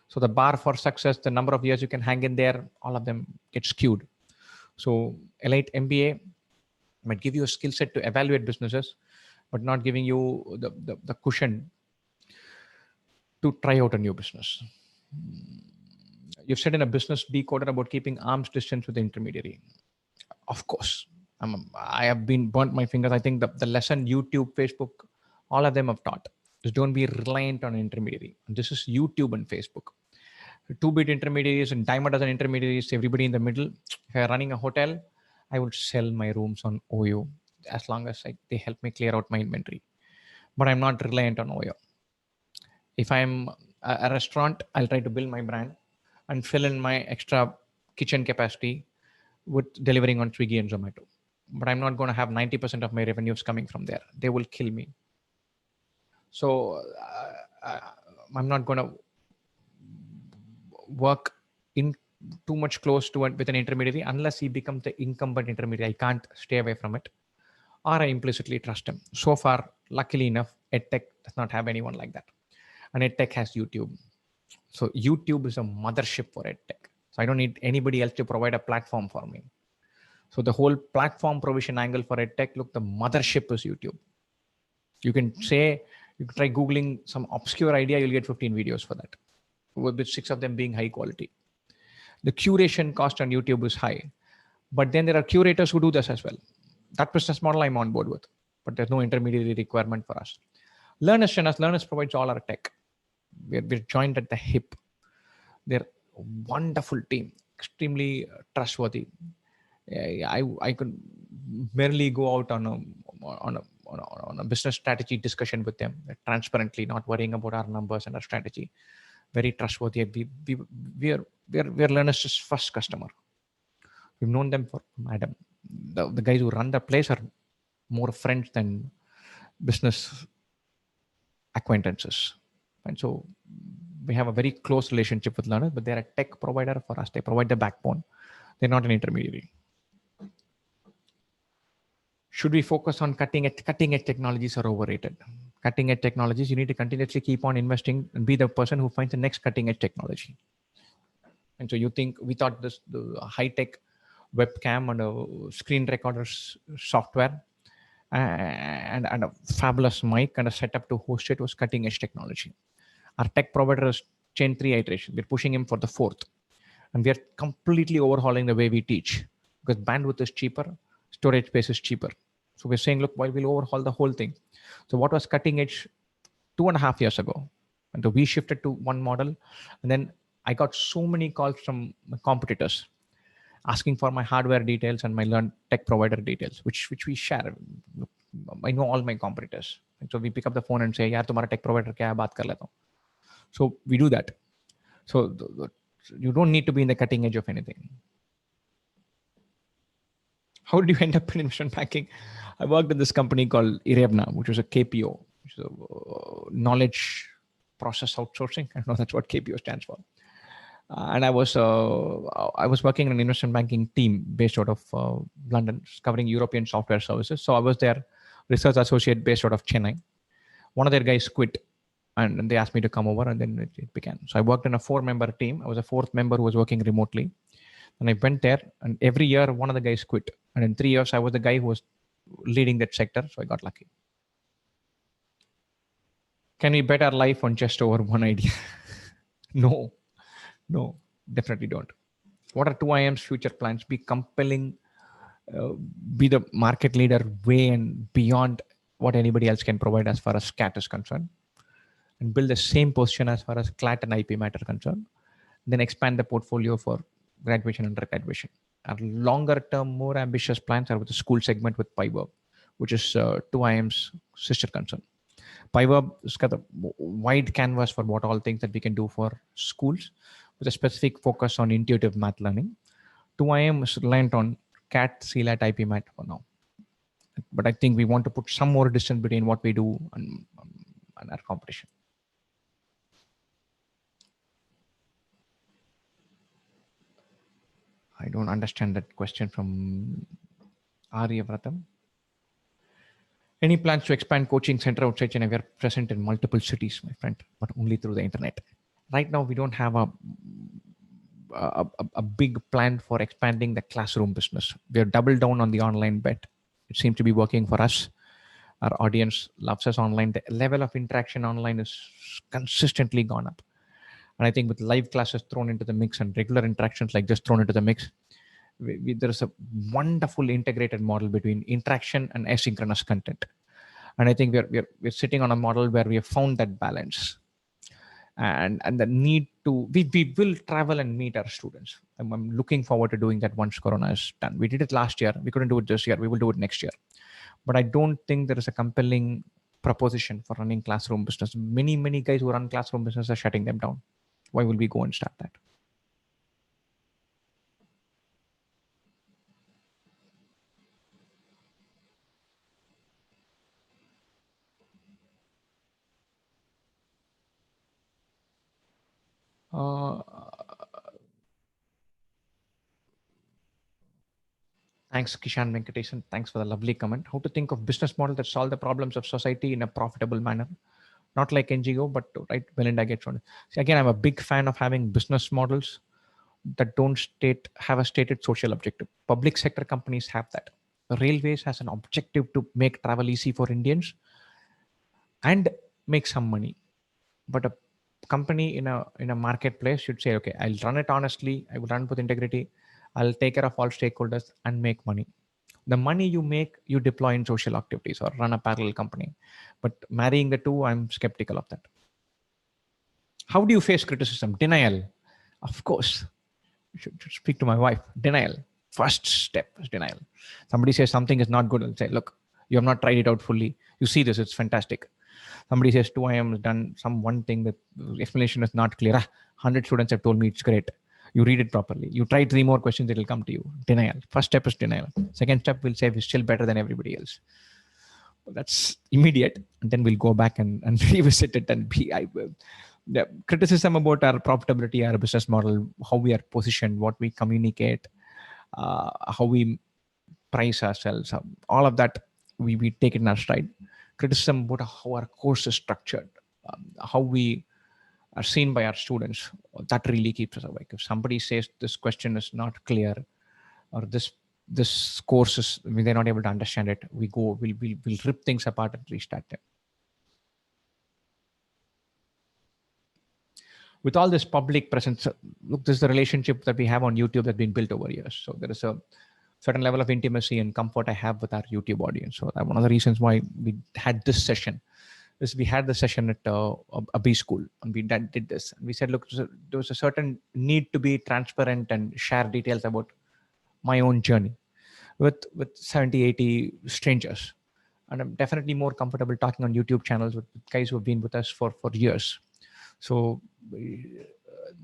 So the bar for success, the number of years you can hang in there, all of them get skewed. So elite MBA might give you a skill set to evaluate businesses, but not giving you the cushion to try out a new business. You've said in a business decoder about keeping arm's distance with the intermediary. Of course, I have been burnt my fingers. I think the lesson YouTube, Facebook, all of them have taught is don't be reliant on an intermediary. And this is YouTube and Facebook. 2-bit intermediaries and dime a dozen intermediaries, everybody in the middle. If I'm running a hotel, I would sell my rooms on OYO as long as they help me clear out my inventory. But I'm not reliant on OYO. If I'm a restaurant, I'll try to build my brand and fill in my extra kitchen capacity with delivering on Swiggy and Zomato. But I'm not going to have 90% of my revenues coming from there. They will kill me. So I'm not going to work in too much close to with an intermediary unless he becomes the incumbent intermediary. I can't stay away from it, or I implicitly trust him. So far, luckily enough, EdTech does not have anyone like that. And EdTech has YouTube. So YouTube is a mothership for EdTech. So I don't need anybody else to provide a platform for me. So the whole platform provision angle for EdTech, look, the mothership is YouTube. You can try Googling some obscure idea, you'll get 15 videos for that, with 6 of them being high quality. The curation cost on YouTube is high, but then there are curators who do this as well. That business model I'm on board with, but there's no intermediary requirement for us. Learners provides all our tech. We're joined at the hip. They're a wonderful team, extremely trustworthy. I could merely go out on a business strategy discussion with them, transparently, not worrying about our numbers and our strategy. Very trustworthy. We're Learners' first customer. We've known them for Adam. The guys who run the place are more friends than business acquaintances. And so we have a very close relationship with Learners, but they're a tech provider for us. They provide the backbone. They're not an intermediary. Should we focus on cutting edge technologies or overrated? Cutting edge technologies, you need to continuously keep on investing and be the person who finds the next cutting edge technology. And so we thought the high tech webcam and a screen recorders software and a fabulous mic and a setup to host it was cutting edge technology. Our tech provider is chain 3 iteration. We're pushing him for the 4th. And we are completely overhauling the way we teach because bandwidth is cheaper, storage space is cheaper. So we're saying, look, why we'll overhaul the whole thing. So what was cutting edge 2.5 years ago? And so we shifted to one model. And then I got so many calls from competitors. asking for my hardware details and my learn tech provider details, which we share. I know all my competitors. And so we pick up the phone and say, yaar, tumhara tech provider kya hai, baat kar leta hu. So we do that. So you don't need to be in the cutting edge of anything. How did you end up in investment banking? I worked in this company called 𝐸𝐵, which was a KPO, which is a knowledge process outsourcing. I know that's what KPO stands for. And I was working in an investment banking team based out of London, covering European software services. So I was their research associate based out of Chennai. One of their guys quit, and they asked me to come over, and then it began. So I worked in a 4-member team. I was a 4th member who was working remotely. And I went there, and every year one of the guys quit. And in 3 years, I was the guy who was leading that sector. So I got lucky. Can we bet our life on just over one idea? No, definitely don't. What are 2IM's future plans? Be compelling, be the market leader way and beyond what anybody else can provide as far as CAT is concerned, and build the same position as far as CLAT and IP matter concerned. Then expand the portfolio for graduation and undergraduation. Our longer term, more ambitious plans are with the school segment with 𝐴𝐕𝐴, which is 2IM's sister concern. 𝐴𝐕𝐴 has got a wide canvas for what all things that we can do for schools, with a specific focus on intuitive math learning. 2IM is reliant on CAT, CLAT, IP math for now. But I think we want to put some more distance between what we do and our competition. I don't understand that question from 𝐸𝐵𝐴. Any plans to expand coaching center outside Chennai? We are present in multiple cities, my friend, but only through the internet. Right now, we don't have a big plan for expanding the classroom business. We have doubled down on the online bet. It seems to be working for us. Our audience loves us online. The level of interaction online is consistently gone up. And I think with live classes thrown into the mix and regular interactions like this thrown into the mix, there is a wonderful integrated model between interaction and asynchronous content. And I think we're sitting on a model where we have found that balance. And the need to, we will travel and meet our students. I'm looking forward to doing that once Corona is done. We did it last year. We couldn't do it this year. We will do it next year. But I don't think there is a compelling proposition for running classroom business. Many guys who run classroom business are shutting them down. Why will we go and start that? Thanks, Kishan Venkatesan. Thanks for the lovely comment. How to think of business model that solve the problems of society in a profitable manner? Not like NGO, but right, Melinda Gates. See, again, I'm a big fan of having business models that don't have a stated social objective. Public sector companies have that. The railways has an objective to make travel easy for Indians and make some money. But a company in a marketplace should say, okay, I'll run it honestly. I will run with integrity. I'll take care of all stakeholders and make money. The money you make, you deploy in social activities or run a parallel company. But marrying the two, I'm skeptical of that. How do you face criticism? Denial. Of course. You should speak to my wife. Denial. First step is denial. Somebody says something is not good. I'll say, look, you have not tried it out fully. You see this, it's fantastic. Somebody says 2IM has done some one thing that explanation is not clear. 100 students have told me it's great. You read it properly. You try 3 more questions, it will come to you. Denial. First step is denial. Second step will say we're still better than everybody else. Well, that's immediate. And then we'll go back and revisit it and the criticism about our profitability, our business model, how we are positioned, what we communicate, how we price ourselves, all of that, we take it in our stride. Criticism about how our course is structured, how we are seen by our students, that really keeps us awake. If somebody says this question is not clear, or this course is, they're not able to understand it, we'll rip things apart and restart them. With all this public presence, look, this is the relationship that we have on YouTube that's been built over years. So there is a certain level of intimacy and comfort I have with our YouTube audience. So one of the reasons why we had this session is we had the session at a B school, and we did this. And we said, look, there was a certain need to be transparent and share details about my own journey with 70, 80 strangers. And I'm definitely more comfortable talking on YouTube channels with guys who have been with us for years. So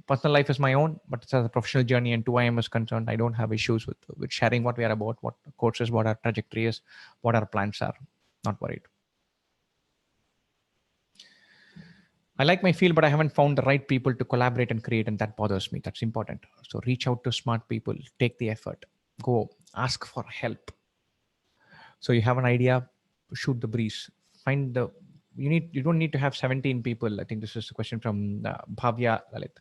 personal life is my own, but as a professional journey and 2IM is concerned, I don't have issues with sharing what we are about, what the course is, what our trajectory is, what our plans are. Not worried. I like my field, but I haven't found the right people to collaborate and create, and that bothers me. That's important. So reach out to smart people, take the effort, go ask for help. So you have an idea, shoot the breeze, find the, you don't need to have 17 people. I think this is a question from Bhavya Lalit.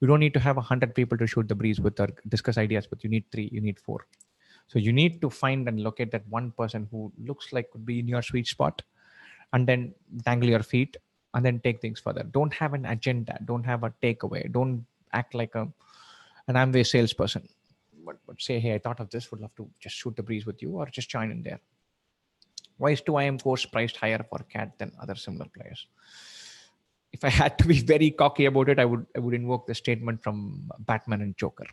You don't need to have 100 people to shoot the breeze with or discuss ideas, but you need 3, you need 4. So you need to find and locate that one person who looks like could be in your sweet spot, and then dangle your feet and then take things further. Don't have an agenda. Don't have a takeaway. Don't act like an Amway salesperson. But say, hey, I thought of this, would love to just shoot the breeze with you or just join in there. Why is 2IM course priced higher for CAT than other similar players? If I had to be very cocky about it, I would invoke the statement from Batman and Joker.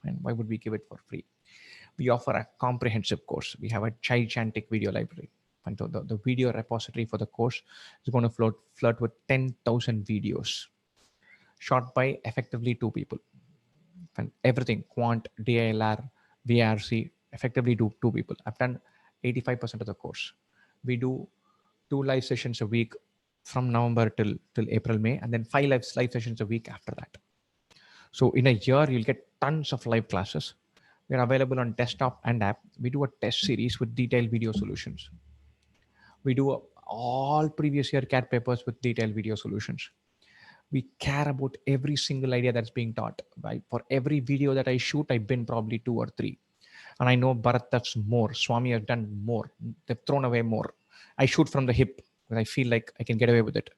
And why would we give it for free? We offer a comprehensive course. We have a gigantic video library. And the video repository for the course is going to flirt with 10,000 videos shot by effectively 2 people. And everything, quant, DILR, VRC, effectively 2 people. I've done 85% of the course. We do 2 live sessions a week from November till April, May, and then 5 live sessions a week after that. So in a year, you'll get tons of live classes. They're available on desktop and app. We do a test series with detailed video solutions. We do all previous year CAT papers with detailed video solutions. We care about every single idea that's being taught. Right? For every video that I shoot, I bin probably 2 or 3. And I know Bharat does more. Swami has done more. They've thrown away more. I shoot from the hip because I feel like I can get away with it.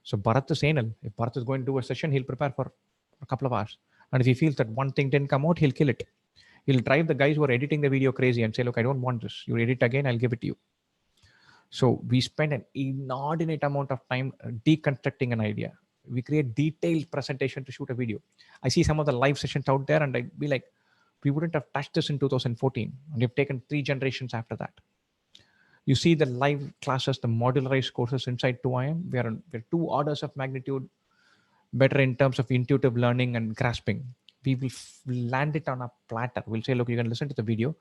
So Bharat is anal. If Bharat is going to do a session, he'll prepare for a couple of hours. And if he feels that one thing didn't come out, he'll kill it. He'll drive the guys who are editing the video crazy and say, look, I don't want this. You edit again, I'll give it to you. So we spend an inordinate amount of time deconstructing an idea. We create detailed presentation to shoot a video. I see some of the live sessions out there and I'd be like, we wouldn't have touched this in 2014. And we've taken 3 generations after that. You see the live classes, the modularized courses inside 2IM. We're 2 orders of magnitude better in terms of intuitive learning and grasping. We will land it on a platter. We'll say, look, you can listen to the video.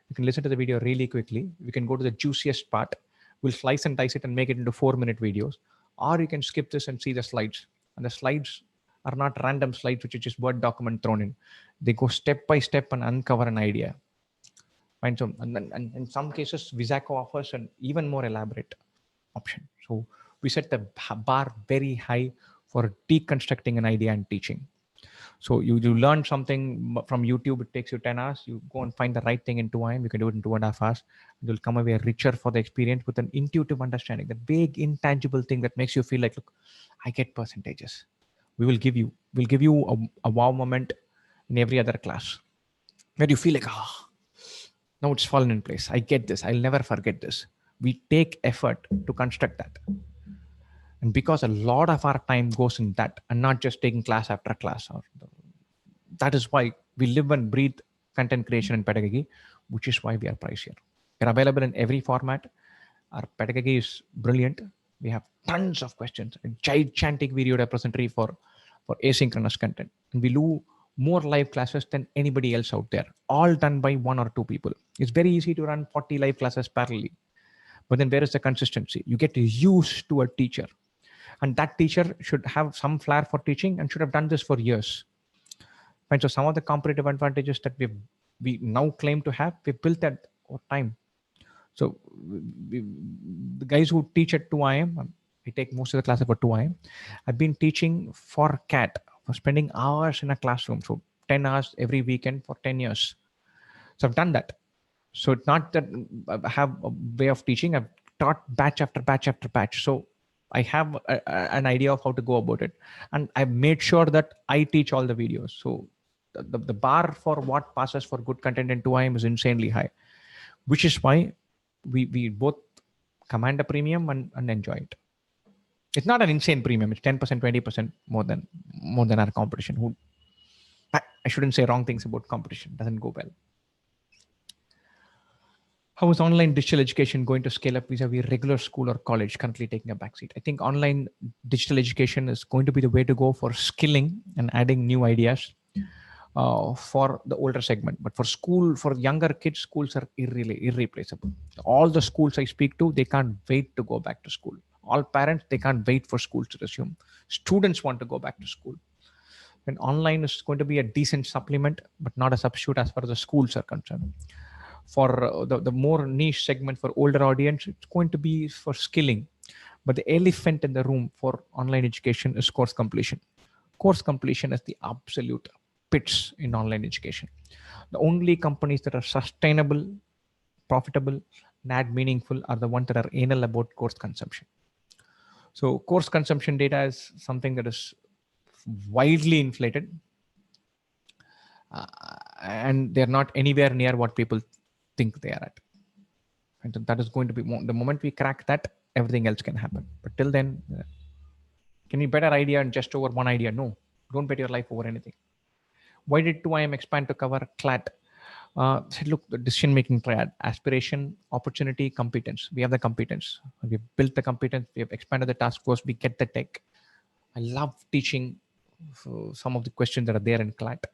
You can listen to the video really quickly. We can go to the juiciest part. We'll slice and dice it and make it into 4-minute videos. Or you can skip this and see the slides. And the slides are not random slides, which is just Word document thrown in. They go step by step and uncover an idea. And so, and in some cases, 𝐸𝐴𝐞 offers an even more elaborate option. So we set the bar very high for deconstructing an idea and teaching. So you learn something from YouTube, it takes you 10 hours. You go and find the right thing in 2IM. You can do it in 2.5 hours. You'll come away richer for the experience with an intuitive understanding, the big intangible thing that makes you feel like, look, I get percentages. We'll give you a wow moment in every other class where you feel like, now it's fallen in place. I get this. I'll never forget this. We take effort to construct that. And because a lot of our time goes in that and not just taking class after class, that is why we live and breathe content creation and pedagogy, which is why we are pricier. We're available in every format. Our pedagogy is brilliant. We have tons of questions, a gigantic video repository for asynchronous content. And we do more live classes than anybody else out there, all done by 1 or 2 people. It's very easy to run 40 live classes parallelly. But then where is the consistency? You get used to a teacher. And that teacher should have some flair for teaching and should have done this for years. And so some of the competitive advantages that we now claim to have, we built that over time. So the guys who teach at 2IM, I take most of the classes for 2IM. I've been teaching for CAT, for spending hours in a classroom. So 10 hours every weekend for 10 years. So I've done that. So it's not that I have a way of teaching. I've taught batch after batch after batch. So I have an idea of how to go about it. And I've made sure that I teach all the videos. So the bar for what passes for good content in 2IM is insanely high, which is why we both command a premium and enjoy it. It's not an insane premium. It's 10%, 20% more than our competition. I shouldn't say wrong things about competition. It doesn't go well. How is online digital education going to scale up vis-a-vis regular school or college currently taking a backseat? I think online digital education is going to be the way to go for skilling and adding new ideas for the older segment. But for school, for younger kids, schools are irreplaceable. All the schools I speak to, they can't wait to go back to school. All parents, they can't wait for schools to resume. Students want to go back to school. And online is going to be a decent supplement, but not a substitute as far as the schools are concerned. For the more niche segment for older audience, it's going to be for skilling. But the elephant in the room for online education is course completion. Course completion is the absolute pits in online education. The only companies that are sustainable, profitable, and add meaningful are the ones that are anal about course consumption. So course consumption data is something that is widely inflated, and they're not anywhere near what people think they are at. And that is going to be the moment we crack that, everything else can happen. But till then, can you bet an idea and just over one idea? No, don't bet your life over anything. Why did 2IIM expand to cover CLAT? Said, look, the decision-making triad: aspiration, opportunity, competence. We have the competence. We've built the competence. We have expanded the task force. We get the tech. I love teaching some of the questions that are there in CLAT.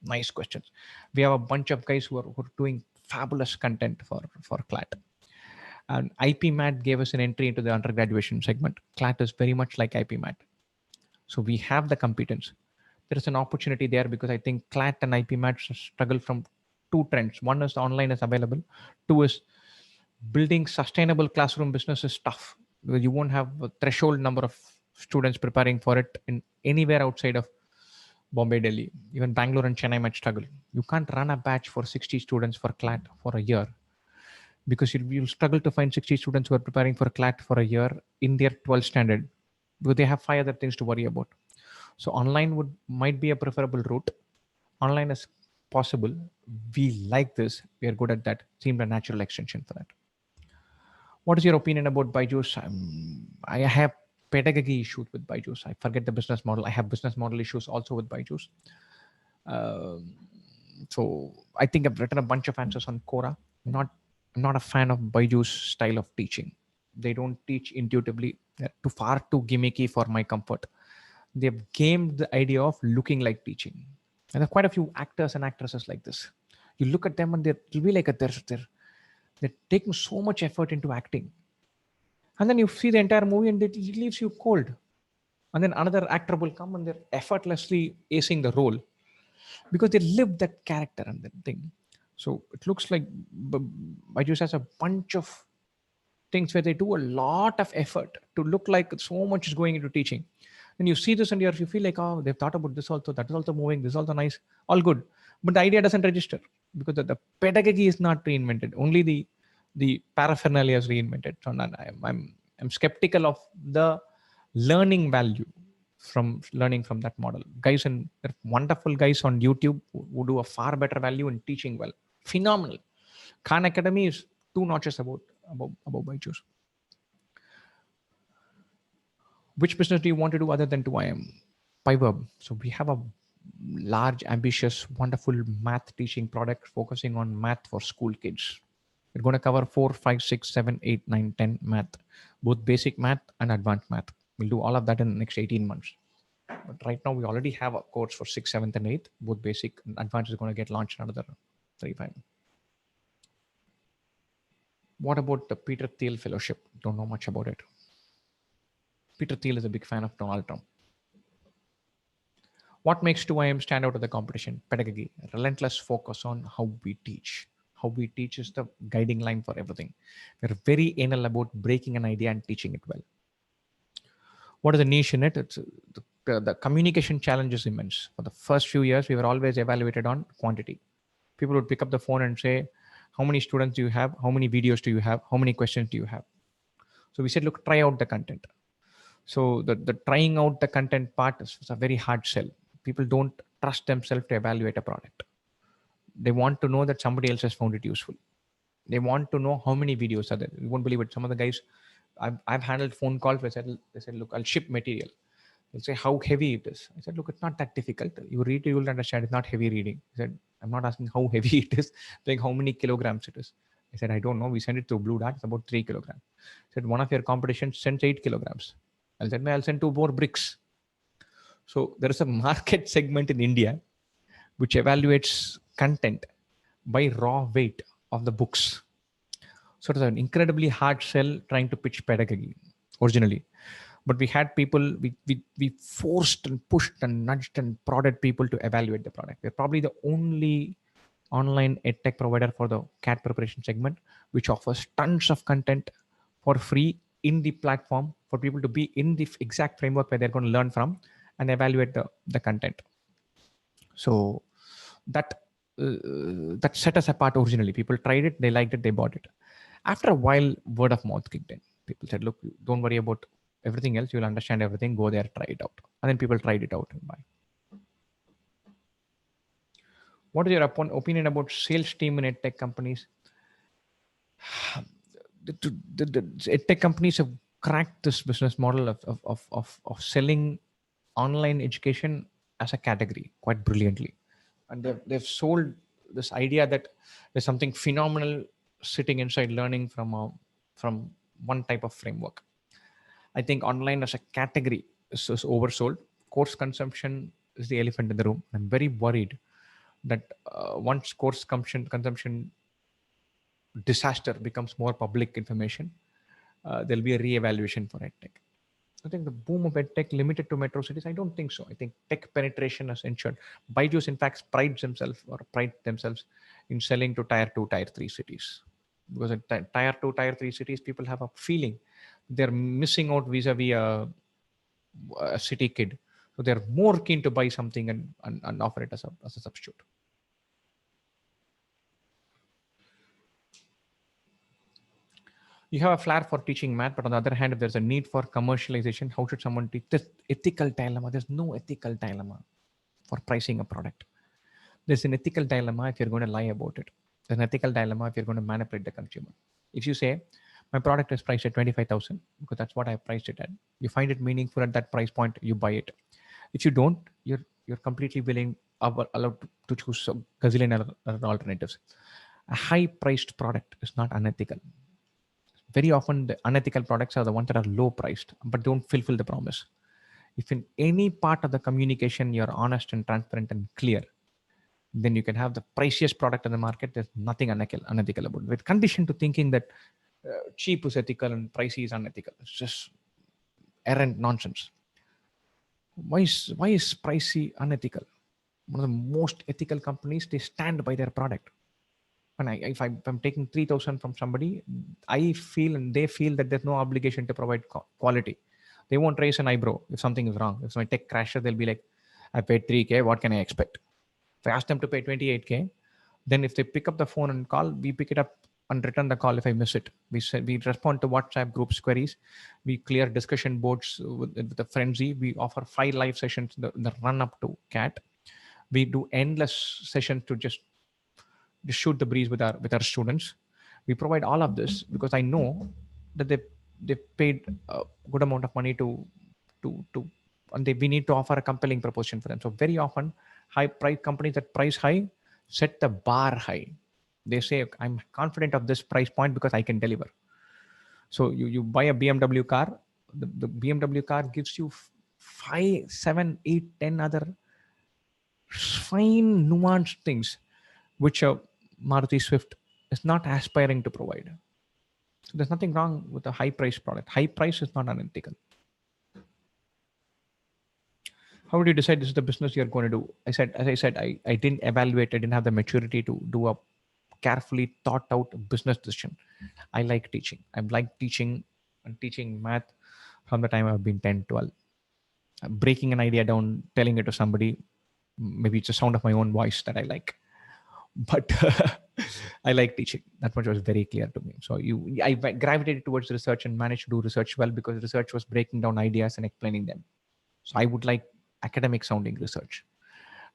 Nice questions. We have a bunch of guys who are doing fabulous content for CLAT. And IPMAT gave us an entry into the undergraduation segment. CLAT is very much like IPMAT. So we have the competence. There is an opportunity there because I think CLAT and IPMAT struggle from two trends. One is the online is available. Two is building sustainable classroom business is tough because you won't have a threshold number of students preparing for it in anywhere outside of Bombay, Delhi. Even Bangalore and Chennai might struggle. You can't run a batch for 60 students for CLAT for a year because you'll struggle to find 60 students who are preparing for CLAT for a year in their 12th standard because they have 5 other things to worry about. So online might be a preferable route. Online is possible. We like this. We are good at that. Seemed a natural extension for that. What is your opinion about BYJU'S? I have pedagogy issues with BYJU'S. I forget the business model. I have business model issues also with BYJU'S. So I think I've written a bunch of answers on Quora. I'm not a fan of BYJU'S style of teaching. They don't teach intuitively. They're far too gimmicky for my comfort. They've gamed the idea of looking like teaching. And there are quite a few actors and actresses like this. You look at them and they'll be like they're taking so much effort into acting. And then you see the entire movie and it leaves you cold. And then another actor will come and they're effortlessly acing the role because they live that character and that thing. So it looks like BYJU'S has a bunch of things where they do a lot of effort to look like so much is going into teaching. And you see this and you feel like, oh, they've thought about this also, that is also moving, this is also nice, all good. But the idea doesn't register because the pedagogy is not reinvented. Only the paraphernalia is reinvented. So I'm skeptical of the learning value from learning from that model. Guys, and there are wonderful guys on YouTube who do a far better value in teaching well. Phenomenal. Khan Academy is 2 notches above BYJU'S. Which business do you want to do other than 2IIM? Piverb. So we have a large, ambitious, wonderful math teaching product focusing on math for school kids. We're going to cover 4, 5, 6, 7, 8, 9, 10 math, both basic math and advanced math. We'll do all of that in the next 18 months. But right now we already have a course for 6th, 7th and 8th. Both basic and advanced is going to get launched in another 3-5. What about the Peter Thiel Fellowship? Don't know much about it. Peter Thiel is a big fan of Donald Trump. What makes 2IIM stand out of the competition? Pedagogy, relentless focus on how we teach. How we teach is the guiding line for everything. We're very anal about breaking an idea and teaching it well. What is the niche in it? It's the communication challenge is immense. For the first few years, we were always evaluated on quantity. People would pick up the phone and say, how many students do you have? How many videos do you have? How many questions do you have? So we said, look, try out the content. So the trying out the content part is a very hard sell. People don't trust themselves to evaluate a product. They want to know that somebody else has found it useful. They want to know how many videos are there. You won't believe it. Some of the guys, I've handled phone calls where they said, look, I'll ship material. They'll say how heavy it is. I said, look, it's not that difficult. You read, you will understand. It's not heavy reading. I said, I'm not asking how heavy it is, like how many kilograms it is. I said, I don't know. We send it to Blue Dart. It's about 3 kilograms. I said, one of your competition sends 8 kilograms. I said, I'll send 2 more bricks. So there is a market segment in India which evaluates content by raw weight of the books. So it was an incredibly hard sell trying to pitch pedagogy originally. But we had people, we forced and pushed and nudged and prodded people to evaluate the product. We're probably the only online edtech provider for the CAT preparation segment, which offers tons of content for free in the platform for people to be in the exact framework where they're going to learn from and evaluate the content. So that set us apart originally. People tried it, they liked it, they bought it. After a while, word of mouth kicked in. People said, look, don't worry about everything else. You'll understand everything. Go there, try it out. And then people tried it out and buy. What is your opinion about sales team in edtech companies? The edtech companies have cracked this business model of selling online education as a category quite brilliantly. And they've sold this idea that there's something phenomenal sitting inside learning from one type of framework. I think online as a category is oversold. Course consumption is the elephant in the room. I'm very worried that once course consumption disaster becomes more public information, there'll be a re-evaluation for edtech. I think the boom of edtech limited to metro cities, I don't think so. I think tech penetration has ensured. Byju's, in fact, pride themselves in selling to tier 2, tier 3 cities. Because in tier 2, tier 3 cities, people have a feeling they're missing out vis-a-vis a city kid. So they're more keen to buy something and offer it as a substitute. You have a flair for teaching math, but on the other hand, if there's a need for commercialization, how should someone teach? This ethical dilemma. There's no ethical dilemma for pricing a product. There's an ethical dilemma if you're going to lie about it. There's an ethical dilemma if you're going to manipulate the consumer. If you say, my product is priced at 25,000 because that's what I priced it at. You find it meaningful at that price point, you buy it. If you don't, you're completely allowed to choose a gazillion other alternatives. A high-priced product is not unethical. Very often, the unethical products are the ones that are low-priced but don't fulfill the promise. If in any part of the communication you're honest and transparent and clear, then you can have the priciest product in the market. There's nothing unethical about it. We're conditioned to thinking that cheap is ethical and pricey is unethical. It's just errant nonsense. Why is pricey unethical? One of the most ethical companies, they stand by their product. And if I'm taking 3,000 from somebody, I feel and they feel that there's no obligation to provide quality. They won't raise an eyebrow if something is wrong. If my tech crashes, they'll be like, I paid 3K, what can I expect? If I ask them to pay 28K, then if they pick up the phone and call, we pick it up and return the call if I miss it. We respond to WhatsApp groups queries. We clear discussion boards with the frenzy. We offer 5 live sessions in the run up to CAT. We do endless sessions to just shoot the breeze with our students. We provide all of this because I know that they paid a good amount of money and we need to offer a compelling proposition for them. So very often, high price companies that price high set the bar high. They say, I'm confident of this price point because I can deliver. So you buy a BMW car, the BMW car gives you 5, 7, 8, 10 other fine nuanced things which a Maruti Swift is not aspiring to provide. So there's nothing wrong with a high price product. High price is not unethical. How did you decide this is the business you're going to do? As I said, I didn't evaluate. I didn't have the maturity to do a carefully thought out business decision. I like teaching. I like teaching and teaching math from the time I've been 10, 12. Breaking an idea down, telling it to somebody, maybe it's the sound of my own voice that I like. But I like teaching. That much was very clear to me. So I gravitated towards research and managed to do research well because research was breaking down ideas and explaining them. So I would like academic sounding research.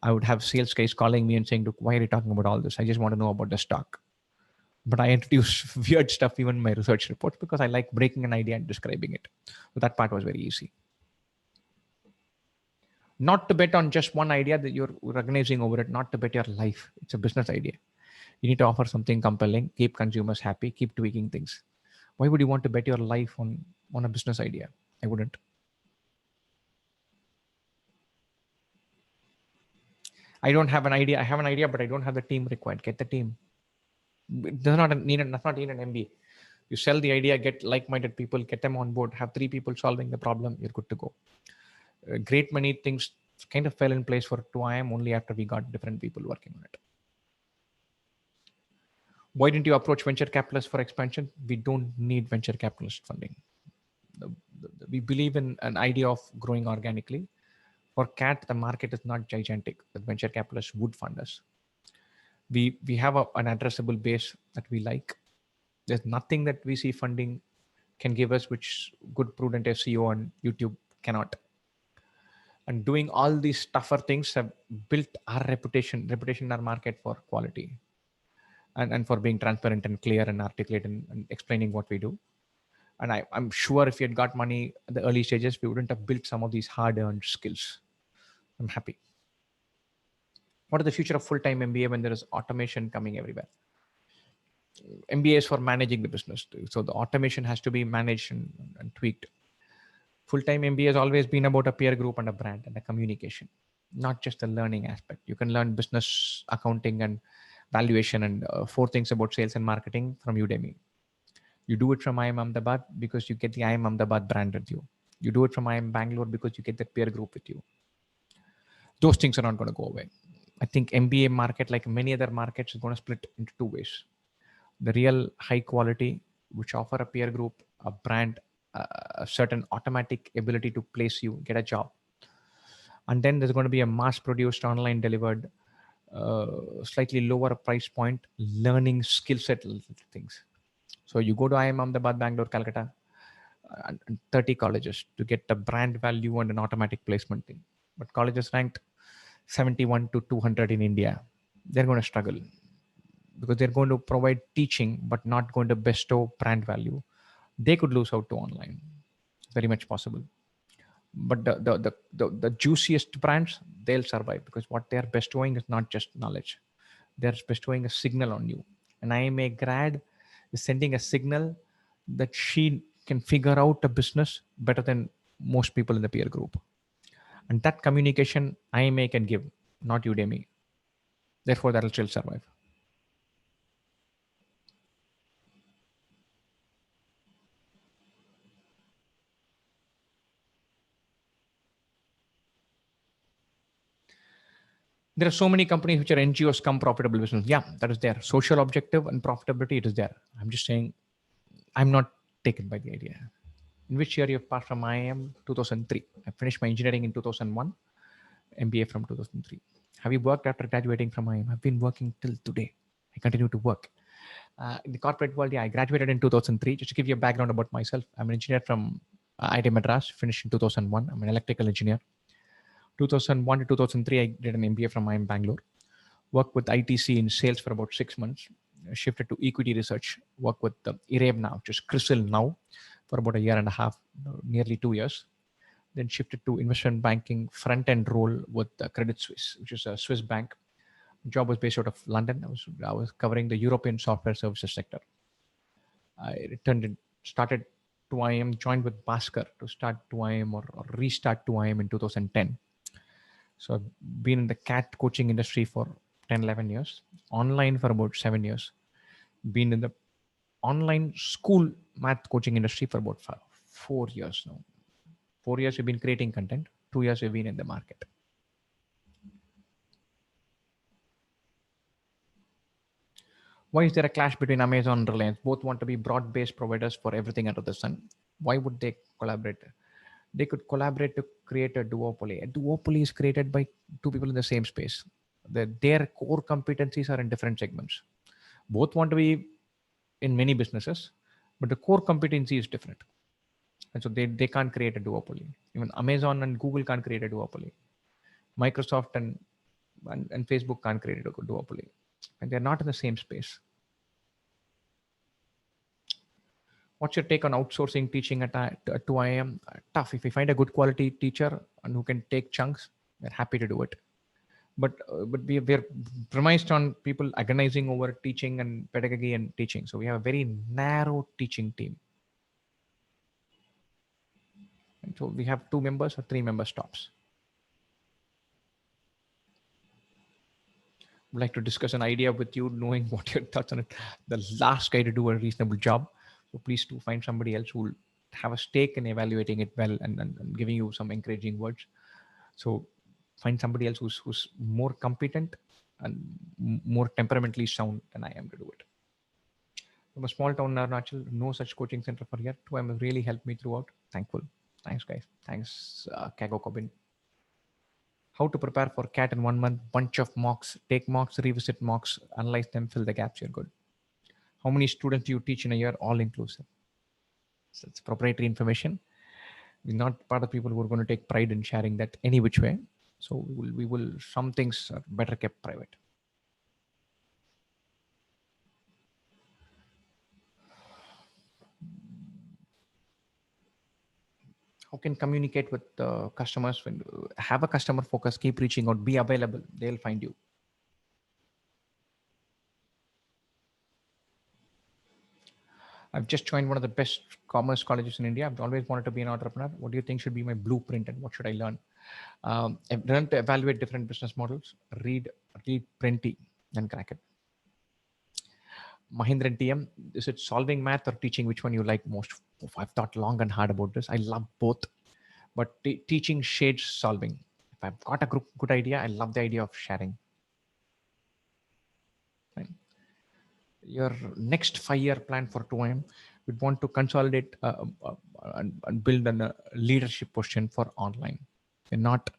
I would have sales guys calling me and saying, look, why are you talking about all this? I just want to know about the stock. But I introduce weird stuff even in my research reports because I like breaking an idea and describing it. So that part was very easy. Not to bet on just one idea that you're organizing over it, not to bet your life. It's a business idea. You need to offer something compelling, keep consumers happy, keep tweaking things. Why would you want to bet your life on a business idea? I wouldn't. I don't have an idea. I have an idea, but I don't have the team required. Get the team. It does not need an MBA. You sell the idea, get like-minded people, get them on board, have 3 people solving the problem, you're good to go. Great many things kind of fell in place for 2IIM only after we got different people working on it. Why didn't you approach venture capitalists for expansion? We don't need venture capitalist funding. We believe in an idea of growing organically. For CAT, the market is not gigantic. The venture capitalists would fund us. We have an addressable base that we like. There's nothing that VC funding can give us which good prudent SEO on YouTube cannot. And doing all these tougher things have built our reputation in our market for quality and for being transparent and clear and articulate and explaining what we do. And I'm sure if we had got money at the early stages, we wouldn't have built some of these hard-earned skills. I'm happy. What is the future of full-time MBA when there is automation coming everywhere? MBA is for managing the business. So the automation has to be managed and tweaked. Full-time MBA has always been about a peer group and a brand and a communication, not just the learning aspect. You can learn business, accounting, and valuation and 4 things about sales and marketing from Udemy. You do it from IIM Ahmedabad because you get the IIM Ahmedabad brand with you. You do it from IIM Bangalore because you get that peer group with you. Those things are not going to go away. I think MBA market, like many other markets, is going to split into 2 ways. The real high quality, which offer a peer group, a brand, a certain automatic ability to place you, get a job. And then there's going to be a mass produced, online delivered, slightly lower price point, learning skill set things. So you go to IIM Ahmedabad, Bangalore, Calcutta, and 30 colleges to get the brand value and an automatic placement thing. But colleges ranked 71 to 200 in India, they're going to struggle because they're going to provide teaching, but not going to bestow brand value. They could lose out to online. Very much possible. But the juiciest brands, they'll survive because what they're bestowing is not just knowledge. They're bestowing a signal on you. An IMA grad is sending a signal that she can figure out a business better than most people in the peer group. And that communication IMA can give, not Udemy. Therefore, that'll still survive. There are so many companies which are NGOs come profitable business. Yeah, that is there. Social objective and profitability, it is there. I'm just saying, I'm not taken by the idea. In which year you have passed from IIM? 2003. I finished my engineering in 2001, MBA from 2003. Have you worked after graduating from IIM? I've been working till today. I continue to work. In the corporate world, yeah, I graduated in 2003. Just to give you a background about myself, I'm an engineer from IIT Madras, finished in 2001. I'm an electrical engineer. 2001 to 2003, I did an MBA from IIM Bangalore. Worked with ITC in sales for about 6 months. Shifted to equity research. Worked with 𝐸𝐵 now, which is CRISIL now, for about a year and a half, nearly 2 years. Then shifted to investment banking front-end role with Credit Suisse, which is a Swiss bank. Job was based out of London. I was covering the European software services sector. I returned and started 2IIM, joined with Bhaskar to start 2IIM or restart 2IIM in 2010. So I've been in the CAT coaching industry for 10, 11 years, online for about 7 years, been in the online school math coaching industry for about 4 years now. 4 years we've been creating content, 2 years we've been in the market. Why is there a clash between Amazon and Reliance? Both want to be broad-based providers for everything under the sun. Why would they collaborate? They could collaborate to create a duopoly. A duopoly is created by 2 people in the same space. Their core competencies are in different segments. Both want to be in many businesses, but the core competency is different. And so they can't create a duopoly. Even Amazon and Google can't create a duopoly. Microsoft and Facebook can't create a duopoly. And they're not in the same space. What's your take on outsourcing teaching at 2IIM? Tough. If we find a good quality teacher and who can take chunks, we're happy to do it. but we're premised on people agonizing over teaching and pedagogy and teaching. So we have a very narrow teaching team. And so we have 2 members or 3 members tops. Would like to discuss an idea with you, knowing what your thoughts on it. The last guy to do a reasonable job. So please do find somebody else who will have a stake in evaluating it well and giving you some encouraging words. So find somebody else who's more competent and more temperamentally sound than I am to do it. From a small town in Arunachal, no such coaching center for here. 2M has really helped me throughout. Thankful. Thanks, guys. Thanks, 𝐀𝐬𝐤. How to prepare for CAT in 1 month? Bunch of mocks. Take mocks, revisit mocks, analyze them, fill the gaps. You're good. How many students do you teach in a year? All inclusive. So it's proprietary information. We're not part of people who are going to take pride in sharing that any which way. So we will some things are better kept private. How can communicate with customers? When have a customer focus, keep reaching out, be available, they'll find you. I've just joined one of the best commerce colleges in India. I've always wanted to be an entrepreneur. What do you think should be my blueprint and what should I learn? I've learned to evaluate different business models, read plenty, and crack it. Mahindra and TM, is it solving math or teaching? Which one you like most? I've thought long and hard about this. I love both, but teaching shades solving. If I've got a good idea, I love the idea of sharing. Right. Your next 5-year plan for 2M, we'd want to consolidate and build a leadership position for online. We're not